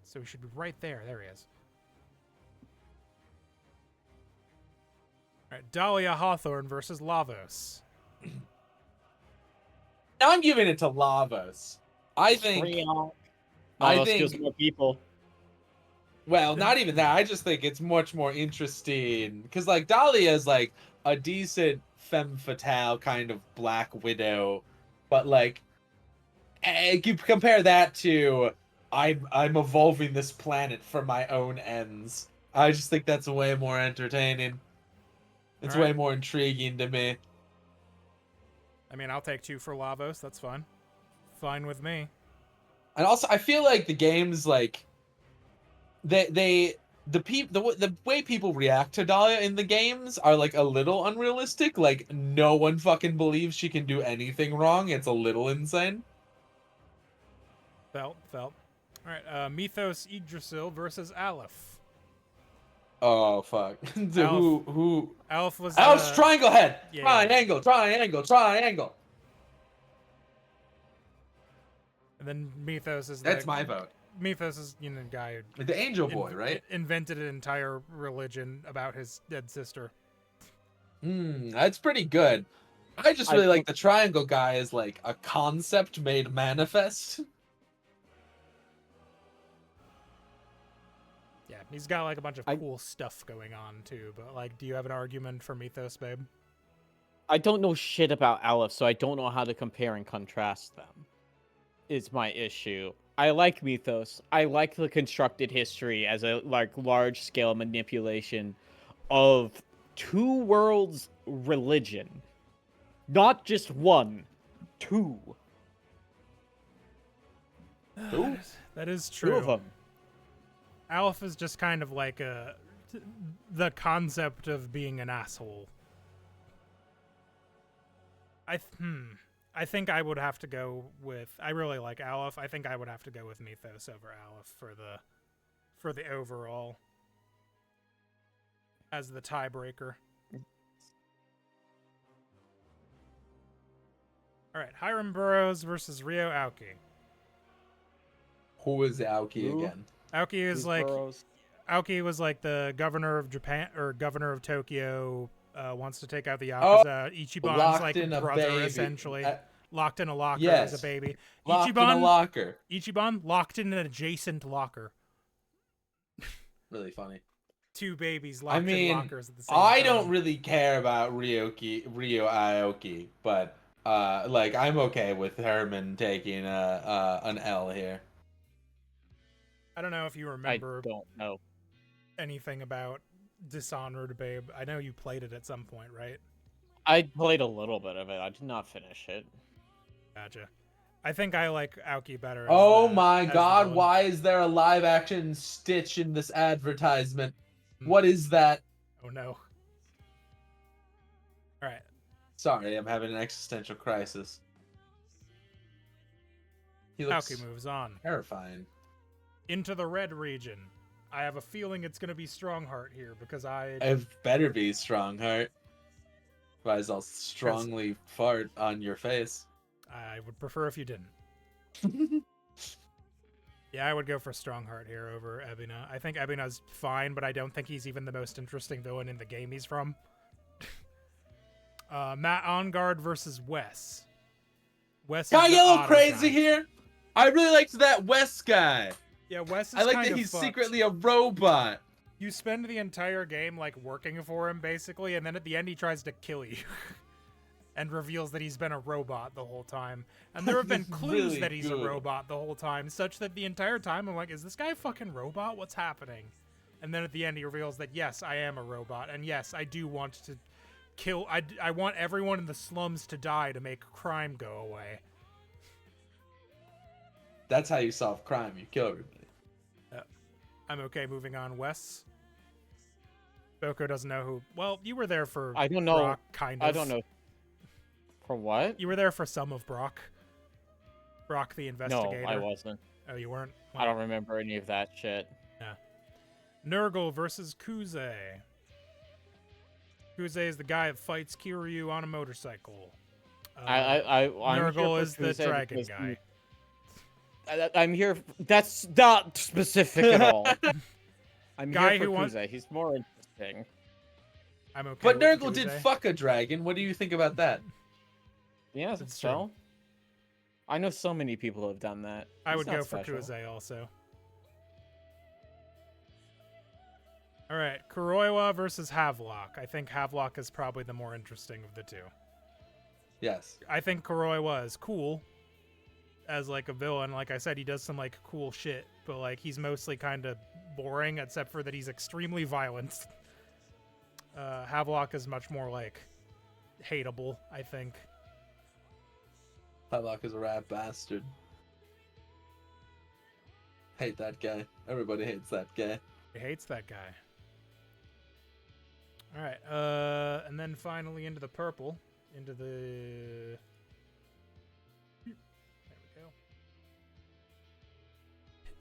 So he should be right there. There he is. Alright, Dahlia Hawthorne versus Lavos. Now I'm giving it to Lavos. I think kills more people. Well, not even that. I just think it's much more interesting because, like, Dahlia is like a decent femme fatale kind of Black Widow, but like, you compare that to I'm evolving this planet for my own ends. I just think that's way more entertaining. It's way more intriguing to me. I mean, I'll take 2 for Lavos. That's fine. Fine with me. And also, I feel like the games like the way people react to Dahlia in the games are like a little unrealistic. Like no one fucking believes she can do anything wrong. It's a little insane. Felt. All right, Mythos Yggdrasil versus Aleph. Oh fuck! Who? Aleph was. Aleph's triangle head. Yeah. Triangle. And then Mythos is. That's my vote. Mythos is the guy who The angel boy, right? invented an entire religion about his dead sister. That's pretty good. I just really like the triangle guy as like a concept made manifest. Yeah, he's got like a bunch of cool stuff going on too. But like, do you have an argument for Mythos, babe? I don't know shit about Aleph, so I don't know how to compare and contrast them. Is my issue. I like Mythos. I like the constructed history as a like large scale manipulation of 2 worlds religion. Not just 1, 2. That is true. 2 of them. Aleph is just kind of like the concept of being an asshole. I think I would have to go with. I really like Aleph. I think I would have to go with Mythos over Aleph for the overall as the tiebreaker. All right, Hiram Burrows versus Ryo Aoki. Who is Aoki Who? again? Aoki is These like burrows. Aoki was like the governor of Japan or governor of Tokyo. Wants to take out the Oh, Yakuza. Ichiban's locked like in a brother, baby. essentially. Uh, Locked in a locker as a yes. baby. Locked in a locker. Ichiban locked in an adjacent locker. Really funny. Two babies locked in lockers at the same I time. don't really care about Ryo Aoki, but like I'm okay with Herman taking an L here. I don't know if you I remember don't know. anything about Dishonored, babe. I know you played it at some point, right? I played a little bit of it. I did not finish it. Gotcha. I think I like Aoki better. Oh as my the god, villain. why is there a live action Stitch in this advertisement? Hmm. What is that? Oh no. All right. Sorry, I'm having an existential crisis. He looks Aoki moves on terrifying. into the red region. I have a feeling it's gonna be Strongheart here because It better be Strongheart. Otherwise, I'll strongly fart on your face. I would prefer if you didn't. Yeah, I would go for Strongheart here over Ebina. I think Ebina's fine, but I don't think he's even the most interesting villain in the game he's from. Matt Onguard versus Wes. Wes is Can I the get a little otter crazy guy. here? I really liked that West guy. Yeah, Wes is I like kind that of he's fucked. secretly a robot. You spend the entire game like working for him basically, and then at the end he tries to kill you. And reveals that he's been a robot the whole time. And there have been This is clues really that he's a good. robot the whole time, such that the entire time I'm like, is this guy a fucking robot? What's happening? And then at the end he reveals that, yes, I am a robot. And yes, I do want to kill... I want everyone in the slums to die to make crime go away. That's how you solve crime. You kill everybody. I'm okay moving on. Wes? Boko doesn't know who... Well, you were there for I don't know. Brock, kind of. I don't know. For what? You were there for some of Brock. Brock the investigator. No, I wasn't. Oh, you weren't? I don't remember any of that shit. Nurgle versus Kuze. Kuze is the guy that fights Kiryu on a motorcycle. I'm here Nurgle for is the Kuze dragon because guy. I'm here. That's not specific at all. I'm Guy here who for wants- Kuze. He's more interesting. I'm okay But with Nurgle did Kuze. fuck a dragon. What do you think about that? Yeah, It's that's true. so. I know so many people who have done that. I He's would not go for special. Kuze also. Alright, Kuroiwa versus Havelock. I think Havelock is probably the more interesting of the two. Yes. I think Kuroiwa is cool as like a villain. Like I said, he does some like cool shit, but like he's mostly kind of boring except for that he's extremely violent. Havelock is much more like hateable, I think. Hylock is a rat bastard. Hate that guy. Everybody hates that guy. He hates that guy. Alright, and then finally into the purple. Into the... There we go.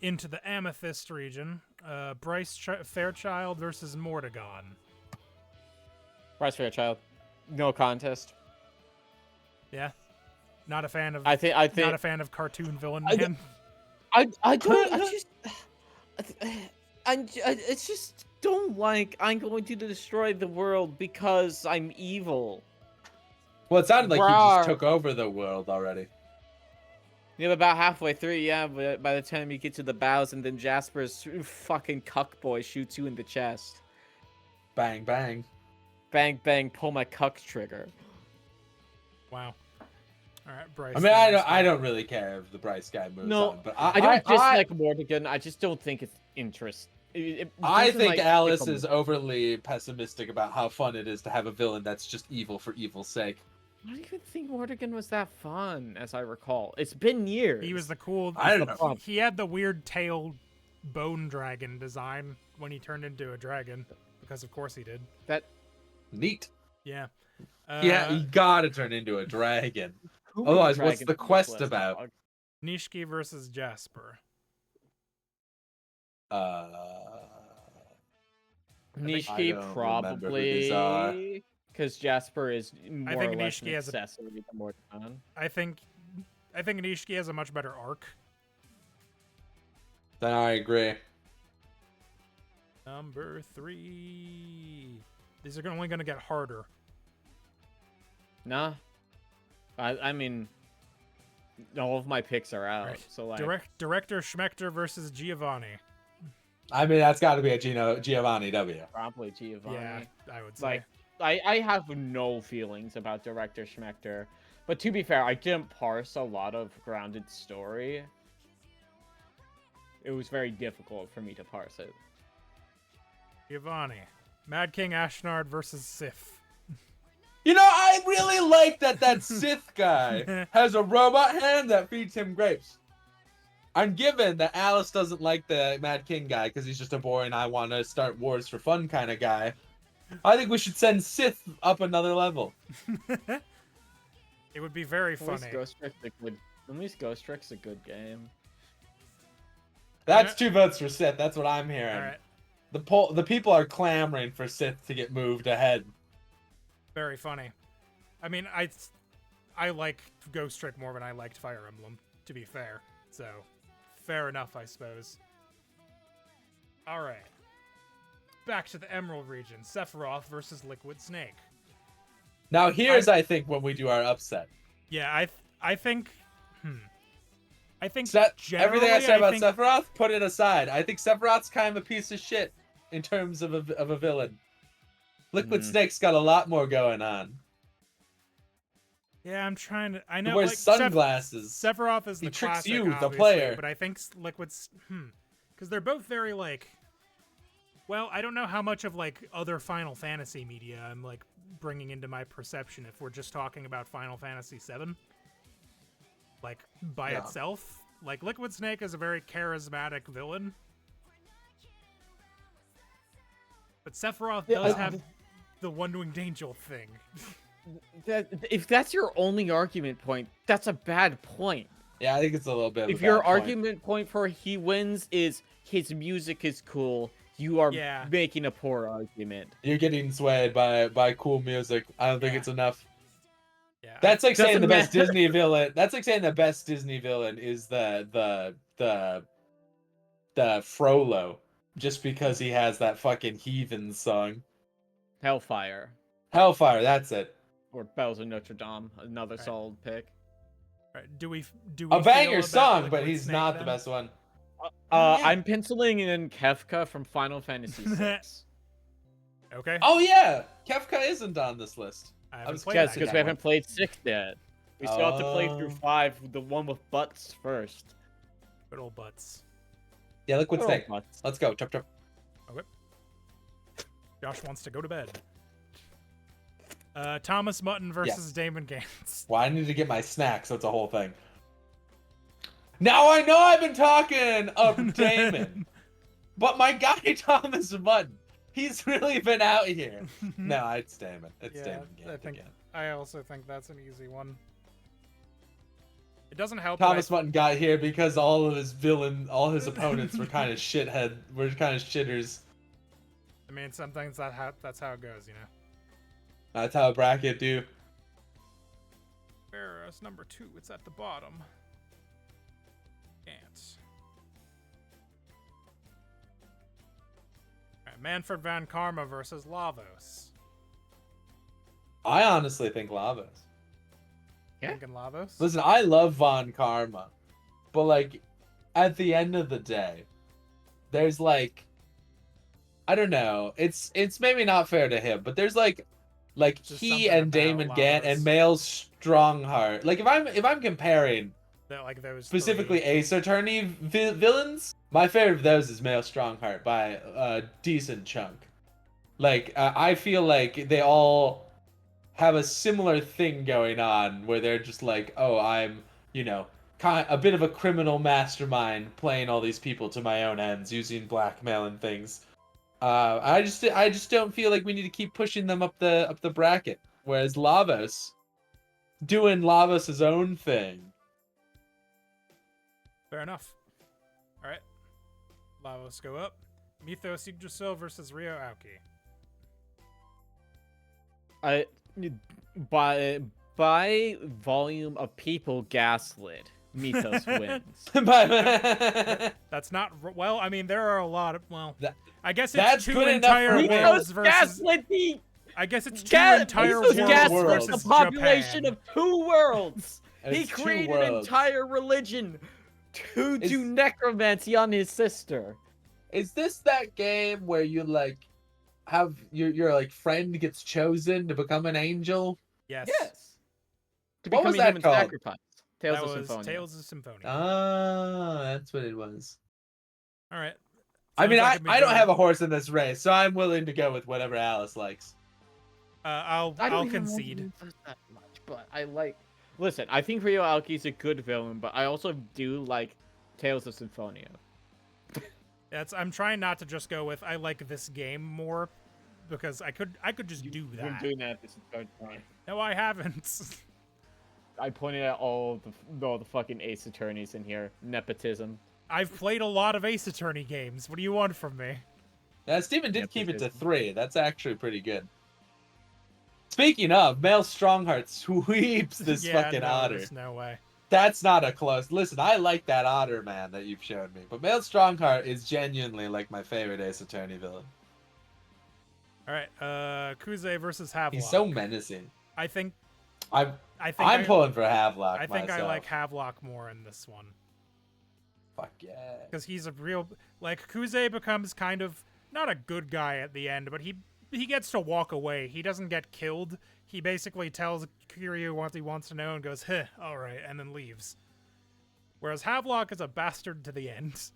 Into the Amethyst region. Fairchild versus Mordegon. Bryce Fairchild, no contest. Yeah? Not a fan of... I think. not a fan of cartoon villain I- man. I don't. I it's just don't like. I'm going to destroy the world because I'm evil. Well, it sounded like he Rawr. just took over the world already. Yeah, about halfway through, yeah, but by the time you get to the bows and then Jasper's fucking cuck boy shoots you in the chest. Bang, bang. Bang, bang, pull my cuck trigger. Wow. Alright, Bryce. I mean, I don't really care if the Bryce guy moves No, on, but I don't dislike Mordigan, I just don't think it's interest. I think Alice is overly pessimistic about how fun it is to have a villain that's just evil for evil's sake. I don't even think Mordigan was that fun, as I recall. It's been years. He was the cool... I don't know. He had the weird tail bone dragon design when he turned into a dragon. Because of course he did. Neat. Yeah. Yeah, he gotta turn into a dragon. Who are the Otherwise, what's dragons the on this quest list, about? dog? Nishiki versus Jasper. Uh, I Nishiki don't remember who these are. probably, because Jasper is I more or think less an Nishiki has a- accessory to Morton. I think Nishiki has a much better arc. Then I agree. Number 3. These are only going to get harder. Nah, I mean, all of my picks are out. Right. So like, Director Schmechter versus Giovanni. I mean, that's got to be a Giovanni W. probably Giovanni. Yeah, I would say. Like, I have no feelings about Director Schmechter, but to be fair, I didn't parse a lot of Grounded story. It was very difficult for me to parse it. Giovanni. Mad King Ashnard versus Sif. You know, I really like that Sith guy has a robot hand that feeds him grapes. I'm given that Alice doesn't like the Mad King guy because he's just a boring, I want to start wars for fun kind of guy. I think we should send Sith up another level. It would be very At least funny. Ghost Trick's a good game. That's 2 votes for Sith. That's what I'm hearing. All right. The people are clamoring for Sith to get moved ahead. Very funny. I mean, I like Ghost Trick more than I liked Fire Emblem, to be fair. So, fair enough, I suppose. All right. Back to the Emerald region. Sephiroth versus Liquid Snake. Now here's, I think, when we do our upset. Yeah, I think. I think Everything I said about think, Sephiroth, put it aside. I think Sephiroth's kind of a piece of shit in terms of a villain. Liquid Snake's got a lot more going on. Yeah, I'm trying to. I know. He wears sunglasses. Sephiroth is the He tricks classic, you, the obviously, player. but I think Liquid's. Because they're both very like. Well, I don't know how much of like other Final Fantasy media I'm like bringing into my perception if we're just talking about Final Fantasy VII. Like by itself, like Liquid Snake is a very charismatic villain, but Sephiroth does have the One-Winged Angel thing. If that's your only argument point, that's a bad point. Yeah, I think it's a little bit of if a your bad point. argument point for he wins is his music is cool, you are making a poor argument. You're getting swayed by cool music. I don't think it's enough. Yeah, that's like saying the best matter. Disney villain. That's like saying the best Disney villain is the Frollo, just because he has that fucking heathen song. Hellfire. Hellfire, that's it. Or Bells of Notre Dame, another solid pick. Right. Do we a banger feel song, about but Liquid he's Snake, not then? the best one. I'm penciling in Kefka from Final Fantasy VI. Okay. Oh yeah, Kefka isn't on this list. I was Yes, because we haven't played 6 yet. We still have to play through Oh. 5, the one with butts first. Good old butts. Yeah, Liquid Good old Snake. butts. Let's go. Chop chop. Okay. Josh wants to go to bed. Thomas Mutton versus Damon Gans. Well, I need to get my snack, so it's a whole thing. Now I know I've been talking of Damon, but my guy Thomas Mutton, he's really been out here. No, it's Damon. It's Damon Gans again. I also think that's an easy one. It doesn't help. Thomas Mutton got here because all his opponents were kind of shitters. I mean, sometimes that's how it goes, you know. That's how a bracket do. Where's number 2? It's at the bottom. Gans. Alright, Manfred Van Karma versus Lavos. I honestly think Lavos. Yeah. Thinking Lavos? Listen, I love Von Karma, but like, at the end of the day, there's like, I don't know. It's maybe not fair to him, but there's like Just he something and about Damon Gant Lavos. and Male's Strongheart. Like if I'm comparing That, like those specifically three. Ace Attorney villains, my favorite of those is Male Strongheart by a decent chunk. Like I feel like they all have a similar thing going on where they're just like, oh, I'm a bit of a criminal mastermind playing all these people to my own ends using blackmail and things. I just don't feel like we need to keep pushing them up the bracket. Whereas Lavos, doing Lavos' own thing. Fair enough. All right. Lavos go up. Mythos Yggdrasil versus Rio Aoki. I by volume of people gaslit, Mythos wins. But That's not well. I mean, there are a lot of That- I guess that's it's two good enough entire for me. worlds Mythos versus. gaslit the I guess it's two entire Mythos worlds gaslit versus the population Japan. of 2 worlds. He It's two created an worlds. entire religion to do necromancy on his sister. Is this that game where you like have your like friend gets chosen to become an angel? Yes. Yes. To What become was a that human called? sacrifice. Tales That of was Symphonia. Tales of Symphonia. Ah, that's what it was. All right. I mean, Sounds like I don't good. have a horse in this race, so I'm willing to go with whatever Alice likes. I'll I don't even concede. like Mythos that much, but I like. Listen, I think Rio Aoki's a good villain, but I also do like Tales of Symphonia. I'm trying not to just go with I like this game more because I could just do You've been that. doing that this entire time. No, I haven't. I pointed out all the fucking Ace Attorneys in here. Nepotism. I've played a lot of Ace Attorney games. What do you want from me? Steven did keep it to Nepotism. 3. That's actually pretty good. Speaking of, Mel Strongheart sweeps this Yeah, fucking no, otter. there's no way. That's not a close. Listen, I like that otter, man, that you've shown me. But Mel Strongheart is genuinely like my favorite Ace Attorney villain. All right, Kuze versus Havelock. He's so menacing. I think I'm I pulling for Havelock I think myself. I like Havelock more in this one Fuck yeah. because he's a real like Kuze becomes kind of not a good guy at the end, but he gets to walk away. He doesn't get killed. He basically tells Kiryu what he wants to know and goes, "Huh, all right," and then leaves. Whereas Havelock is a bastard to the end.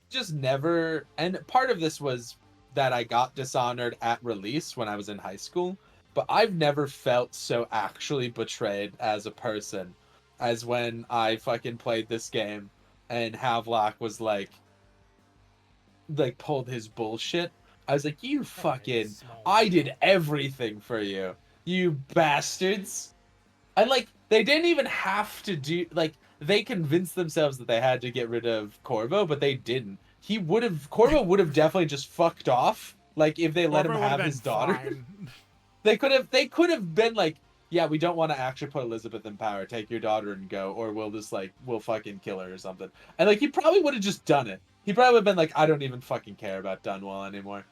Just never. And part of this was that I got Dishonored at release when I was in high school, but I've never felt so actually betrayed as a person as when I fucking played this game and Havelock was like pulled his bullshit. I was like, you fucking, I did everything for you, you bastards. And like, they didn't even have to do, like, they convinced themselves that they had to get rid of Corvo, but they didn't. Corvo would have definitely just fucked off, like, if they let him Corvo would've have been his daughter. fine. They could have been like, yeah, we don't want to actually put Elizabeth in power. Take your daughter and go, or we'll fucking kill her or something. And like, he probably would have just done it. He probably would have been like, I don't even fucking care about Dunwall anymore.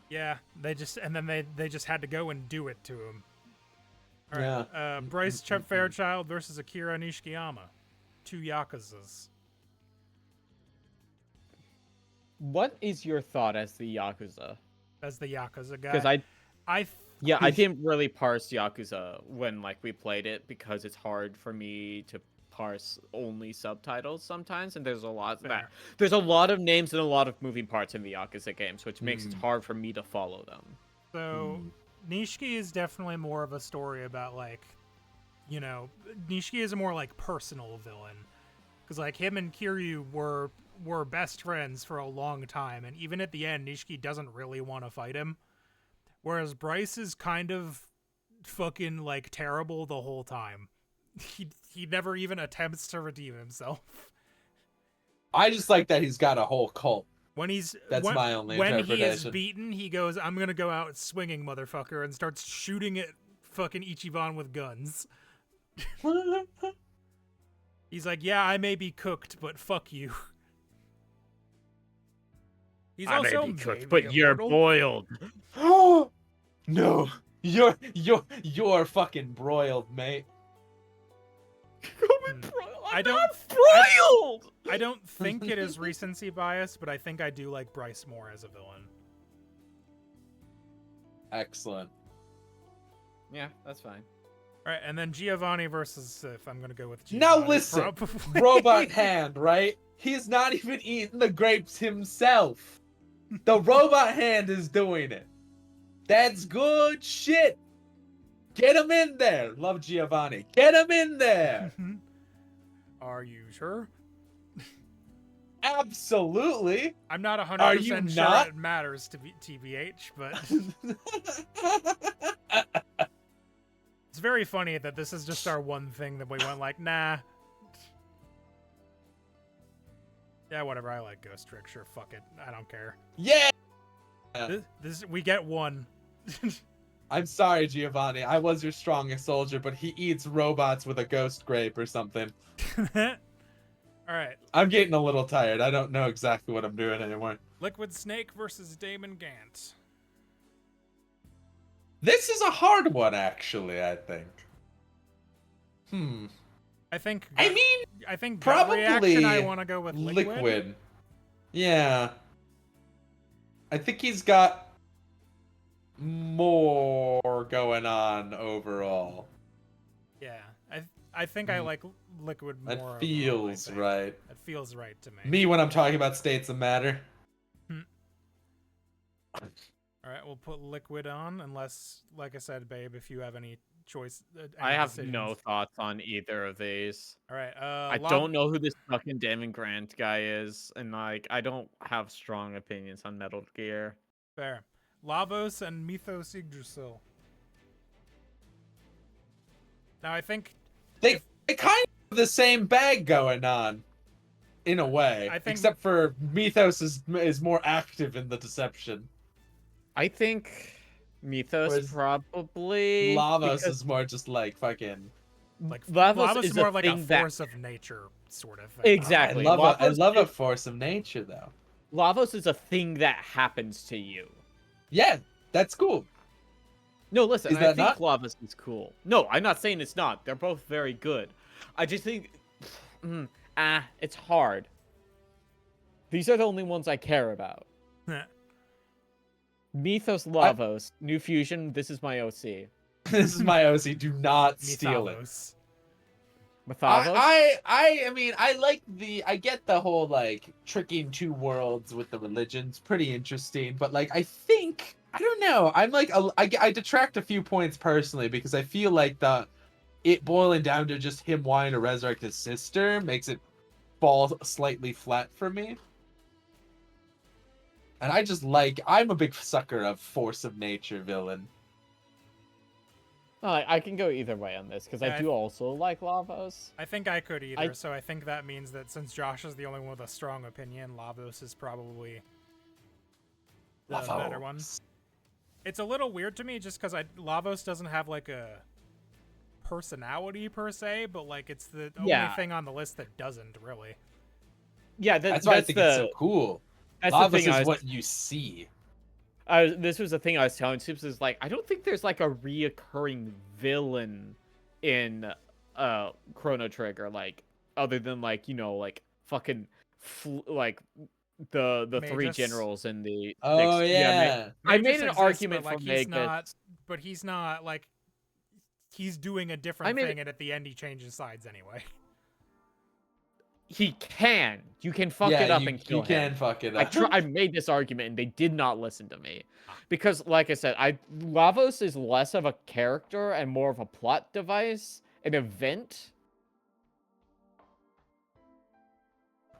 Yeah, they just had to go and do it to him. All right, Yeah. Bryce Fairchild versus Akira Nishikiyama, 2 Yakuzas. What is your thought as the Yakuza? As the Yakuza guy, Because I I didn't really parse Yakuza when like we played it because it's hard for me to parse only subtitles sometimes, and there's a lot of names and a lot of moving parts in the Yakuza games, which makes it hard for me to follow them. So Nishiki is definitely more of a story about like, you know, Nishiki is a more like personal villain because like him and Kiryu were best friends for a long time, and even at the end, Nishiki doesn't really want to fight him. Whereas Bryce is kind of fucking like terrible the whole time. He never even attempts to redeem himself. I just like that he's got a whole cult. That's my only when he is interpretation. beaten, he goes, "I'm gonna go out swinging, motherfucker," and starts shooting at fucking Ichiban with guns. He's like, "Yeah, I may be cooked, but fuck you." He's also maybe immortal. boiled. Oh no, you're fucking broiled, mate. I don't broiled. I don't think it is recency bias, but I think I do like Bryce more as a villain. Excellent. Yeah, that's fine. All right, and then Giovanni versus Sif. I'm gonna go with Now Giovanni. listen, probably. robot hand, right? He's not even eating the grapes himself. The robot hand is doing it. That's good shit. Get him in there. Love Giovanni. Get him in there. Are you sure? Absolutely. I'm not 100% Are you sure not? it matters to be TBH, but it's very funny that this is just our one thing that we went like, nah. Yeah, whatever. I like Ghost Trick. Sure, fuck it. I don't care. Yeah. This we get one. I'm sorry, Giovanni. I was your strongest soldier, but he eats robots with a ghost grape or something. All right. I'm getting a little tired. I don't know exactly what I'm doing anymore. Liquid Snake versus Damon Gant. This is a hard one, actually, I think. I think. I mean, I think gut probably reaction. I want to go with Liquid. Yeah. I think he's got more going on overall. Yeah, I think I like Liquid more. That overall, feels right. It feels right to me. Me when I'm talking about states of matter. All right, we'll put Liquid on, unless, like I said, babe, if you have any choice. Any I have decisions. no thoughts on either of these. All right. I don't know who this fucking Damon Grant guy is, and like I don't have strong opinions on Metal Gear. Fair. Lavos and Mythos Yggdrasil. Now I think They kind of have the same bag going on, in a way. I think- except for Mythos is more active in the deception. I think Mythos Whereas probably Lavos because is more just like fucking. like Lavos is more a of like a thing that- force of nature sort of thing. Exactly. I Lavos love a is- force of nature though. Lavos is a thing that happens to you. Yeah, that's cool. No, listen, Is I that think not? Lavos is cool. No, I'm not saying it's not. They're both very good. I just think, it's hard. These are the only ones I care about. Mythos, Lavos, New Fusion. This is my OC. This is my OC. Do not steal it. Mythos. Mythos. I mean, I get the whole like tricking two worlds with the religions, pretty interesting. But like, I think I don't know. I'm like I detract a few points personally because I feel like it boiling down to just him wanting to resurrect his sister makes it fall slightly flat for me. And I'm a big sucker of force of nature villain. I can go either way on this because Yeah, I do also like Lavos. I think I could either, so I think that means that since Josh is the only one with a strong opinion, Lavos is probably the better one. It's a little weird to me just because Lavos doesn't have like a personality per se, but like it's the only thing on the list that doesn't really. Yeah, That's why I think it's so cool. That's Lavos the thing is what you see. This was the thing I was telling Supes is like I don't think there's like a reoccurring villain in Chrono Trigger like other than like like fucking like the three Magus. generals in the Oh yeah. I made Magus an exists, argument but, for like, Magus. he's not like he's doing a different thing, and at the end he changes sides anyway. He can. You can fuck it up and kill him. You can fuck it up. I made this argument and they did not listen to me. Because like I said, Lavos is less of a character and more of a plot device, an event.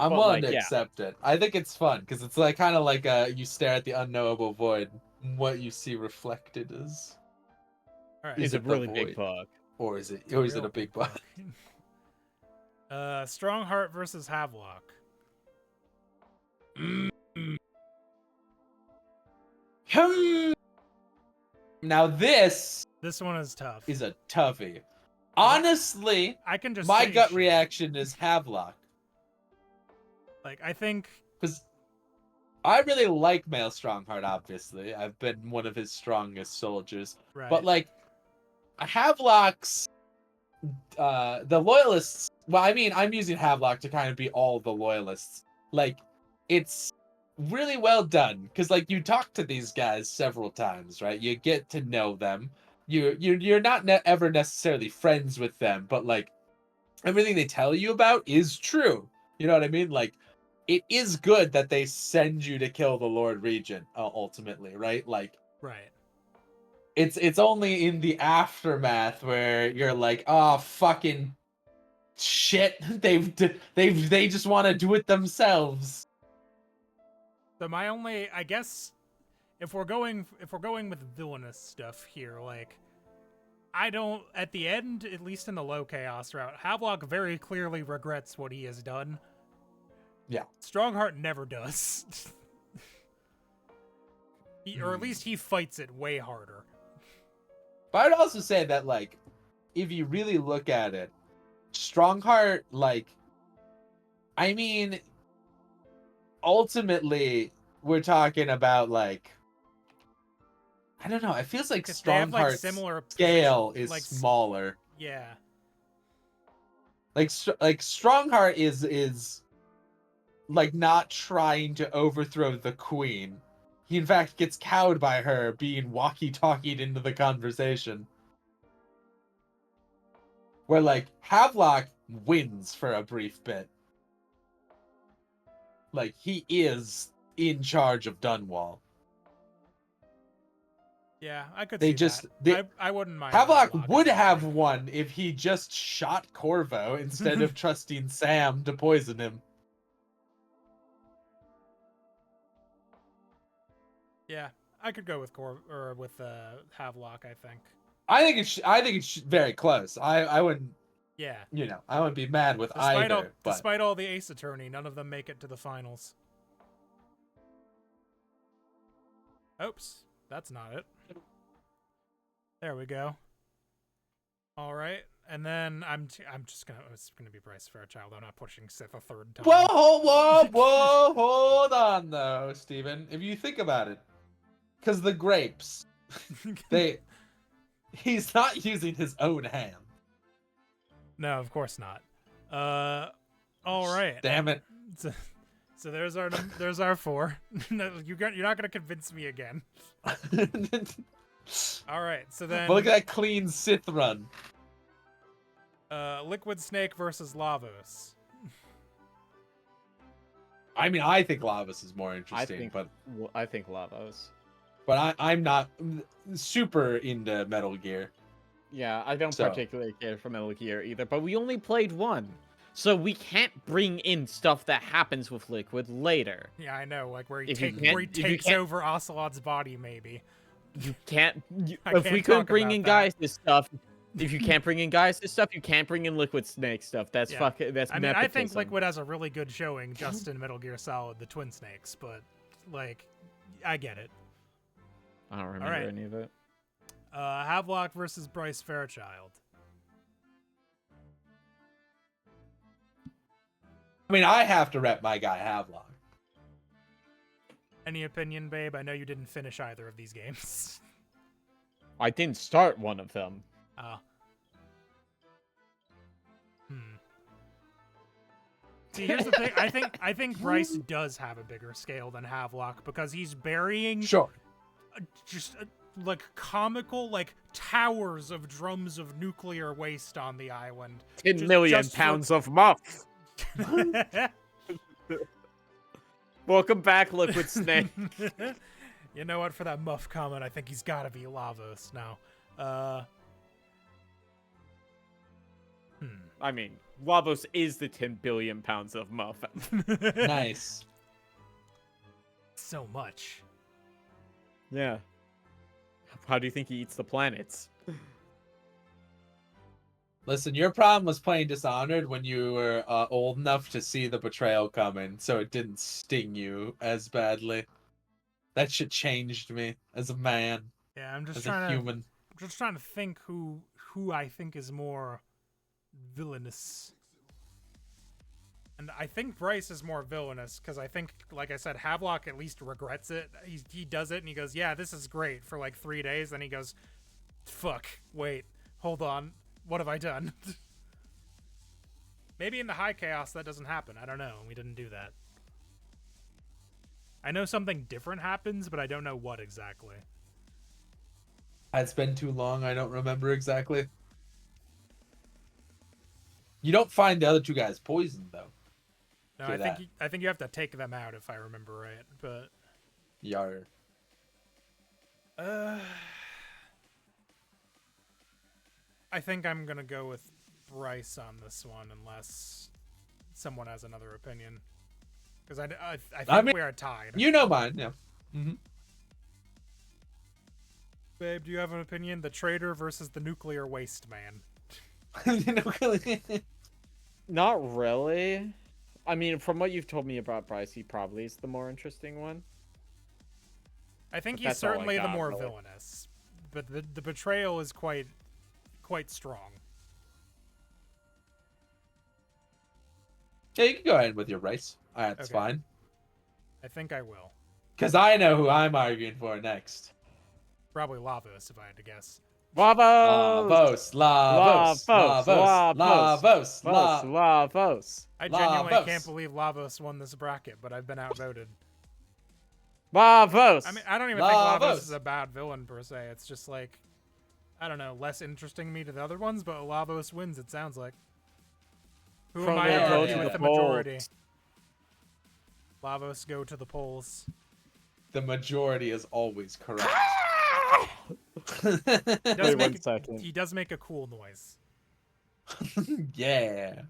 I'm But, willing like, to yeah. accept it. I think it's fun because it's like kind of like you stare at the unknowable void. What you see reflected is All right. Is a it the really big void? bug. Or is it a big bug? Strongheart versus Havelock. Now this This one is tough. is a toughie. Honestly, I can just my say gut shit. reaction is Havelock Like I think because I really like Male Strongheart. Obviously, I've been one of his strongest soldiers. right. But like, Havelock's the loyalists. Well, I mean, I'm using Havelock to kind of be all the loyalists. Like, it's really well done because like you talk to these guys several times, right? You get to know them. You're not ever necessarily friends with them, but like everything they tell you about is true. You know what I mean? Like, it is good that they send you to kill the Lord Regent ultimately, right? Like, right. it's only in the aftermath where you're like, oh, fucking shit. They just want to do it themselves. So my only, I guess, if we're going with villainous stuff here, like, I don't, at the end, at least in the low chaos route, Havelock very clearly regrets what he has done. Yeah. Strongheart never does. Or at least he fights it way harder. But I'd also say that, like, if you really look at it, Strongheart, like, I mean, ultimately, we're talking about, like, I don't know. It feels like They have, like, Strongheart's similar scale is like, smaller. Yeah. Like Strongheart is like not trying to overthrow the queen. He in fact gets cowed by her being walkie-talkied into the conversation. Where like Havelock wins for a brief bit. Like he is in charge of Dunwall. Yeah, I could They see just that. I wouldn't mind. Havelock would as a have thing. won if he just shot Corvo instead of trusting Sam to poison him. Yeah, I could go with Havelock, I think. I think it's very close. I wouldn't, Yeah. you know, I wouldn't be mad with Despite either. But despite all the Ace Attorney, none of them make it to the finals. Oops, that's not it. There we go. All right, and then it's gonna be Bryce Fairchild. I'm not pushing Sith a third time. whoa, hold on though, Steven. If you think about it, because the grapes, he's not using his own hand. No, of course not. All right. Damn it. So there's our 4. No, you're not gonna convince me again. All right, so then But look at that clean Sith run. Liquid Snake versus Lavos. I mean, I think Lavos is more interesting, I think Lavos. but I'm not super into Metal Gear. Yeah, I don't particularly care for Metal Gear either, but we only played one. So we can't bring in stuff that happens with Liquid later. Yeah, I know, like where he If you takes can't- over Ocelot's body, maybe. You can't. I If can't we couldn't talk bring about in that. guys this stuff, if you can't bring in guys this stuff, you can't bring in Liquid Snake stuff. That's Yeah. fucking. That's I mean, I think nepotism. Liquid has a really good showing just in Metal Gear Solid, the Twin Snakes, but like, I get it. I don't remember right. any of it. Havelock versus Bryce Fairchild. I mean, I have to rep my guy Havelock. Any opinion, babe? I know you didn't finish either of these games. I didn't start one of them. See, here's the thing. I think Bryce does have a bigger scale than Havelock because he's burying just like comical like towers of drums of nuclear waste on the island. 10 million pounds of muff. Welcome back, Liquid Snake. You know what? For that muff comment, I think he's got to be Lavos now. I mean, Lavos is the 10 billion pounds of muff. Nice. So much. Yeah. How do you think he eats the planets? Listen, your problem was playing Dishonored when you were old enough to see the betrayal coming, so it didn't sting you as badly. That shit changed me as a man. Yeah, I'm just as trying a human. I'm just trying to think who I think is more villainous. And I think Bryce is more villainous because I think, like I said, Havelock at least regrets it. He does it and he goes, yeah, this is great for like 3 days. Then he goes, fuck, wait, hold on. What have I done? Maybe in the high chaos that doesn't happen. I don't know. We didn't do that. I know something different happens, but I don't know what exactly. It's been too long. I don't remember exactly. You don't find the other two guys poisoned, though. No, I think you have to take them out if I remember right. But Yar. I think I'm gonna go with Bryce on this one unless someone has another opinion. Because I think we are tied. You know mine, yeah. Mm-hmm. Babe, do you have an opinion? The traitor versus the nuclear waste man. Not really. I mean, from what you've told me about Bryce, he probably is the more interesting one. I think But he's that's all I certainly the got, more really. villainous. But the betrayal is quite strong. Yeah, you can go ahead with your race. That's Okay. fine. I think I will. Because I know who I'm arguing for next. Probably Lavos, if I had to guess. Lavos! Lavos! Lavos! Lavos! I genuinely Lavos. can't believe Lavos won this bracket, but I've been outvoted. Lavos! I mean, I don't even think Lavos Lavos. is a bad villain per se. It's just like, I don't know, less interesting to me to the other ones, but Lavos wins, it sounds like. Who am I Promo to go argue to with the the majority? Lavos go to the polls. The majority is always correct. He does Wait make 1 second. He does make a cool noise. Yeah.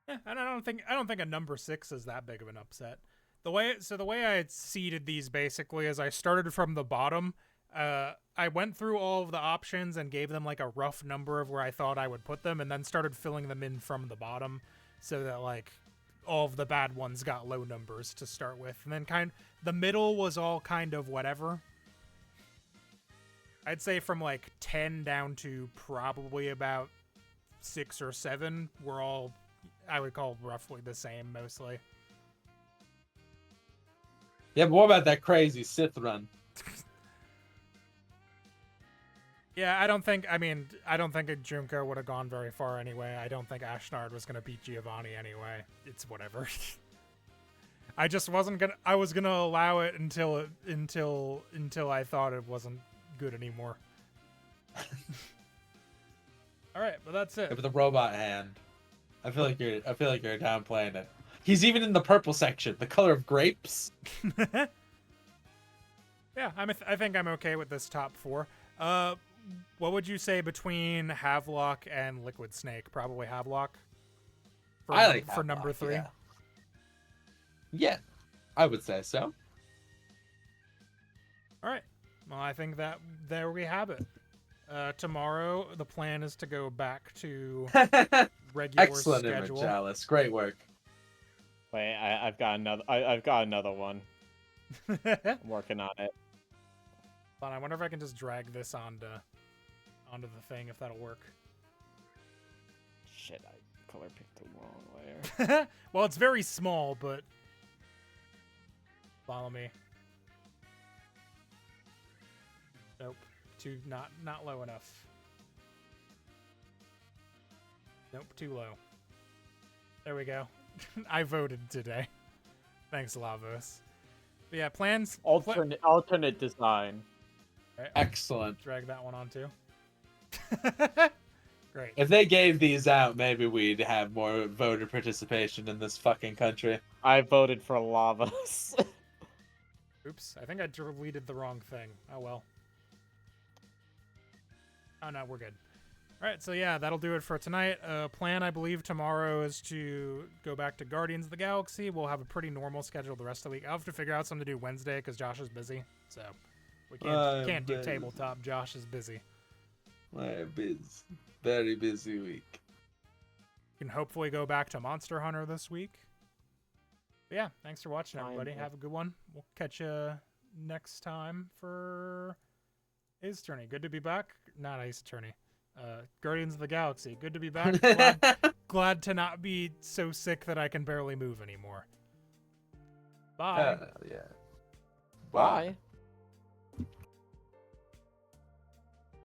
Yeah, and I don't think a number 6 is that big of an upset. The way I had seeded these basically is I started from the bottom. I went through all of the options and gave them like a rough number of where I thought I would put them, and then started filling them in from the bottom, so that like all of the bad ones got low numbers to start with, and then the middle was all kind of whatever. I'd say from like 10 down to probably about 6 or 7 were all, I would call, roughly the same mostly. Yeah, but what about that crazy Sith run? Yeah, I don't think a Junko would have gone very far anyway. I don't think Ashnard was going to beat Giovanni anyway. It's whatever. I just wasn't going to, I was going to allow it until I thought it wasn't good anymore. All right, but that's it. Yeah, but the robot hand. I feel like you're downplaying it. He's even in the purple section, the color of grapes. Yeah, I think I'm okay with this top 4. What would you say between Havelock and Liquid Snake? Probably Havelock. I like for number Havelock, 3. Yeah, I would say so. All right. Well, I think that there we have it. Tomorrow, the plan is to go back to regular Excellent schedule. image, Alice. Great work. Wait, I've got another one. I'm working on it. Hold on, I wonder if I can just drag this onto the thing, if that'll work. Shit, I color picked the wrong layer. Well, it's very small, but follow me. Nope, not low enough. Nope, too low. There we go. I voted today. Thanks, Lavos. But yeah, plans. Alternate design. Right, Excellent. drag that one on too. Great. If they gave these out, maybe we'd have more voter participation in this fucking country. I voted for Lavos. Oops, I think I deleted the wrong thing. Oh well. Oh no, we're good. Alright, so yeah, that'll do it for tonight. Plan, I believe, tomorrow is to go back to Guardians of the Galaxy. We'll have a pretty normal schedule the rest of the week. I'll have to figure out something to do Wednesday because Josh is busy. So we can't do tabletop. Josh is busy. Very busy week. You can hopefully go back to Monster Hunter this week. But yeah, thanks for watching, everybody. Finally. Have a good one. We'll catch you next time for Ace Attorney. Good to be back. Not Ace Attorney. Guardians of the Galaxy. Good to be back. Glad to not be so sick that I can barely move anymore. Bye. Yeah. Bye.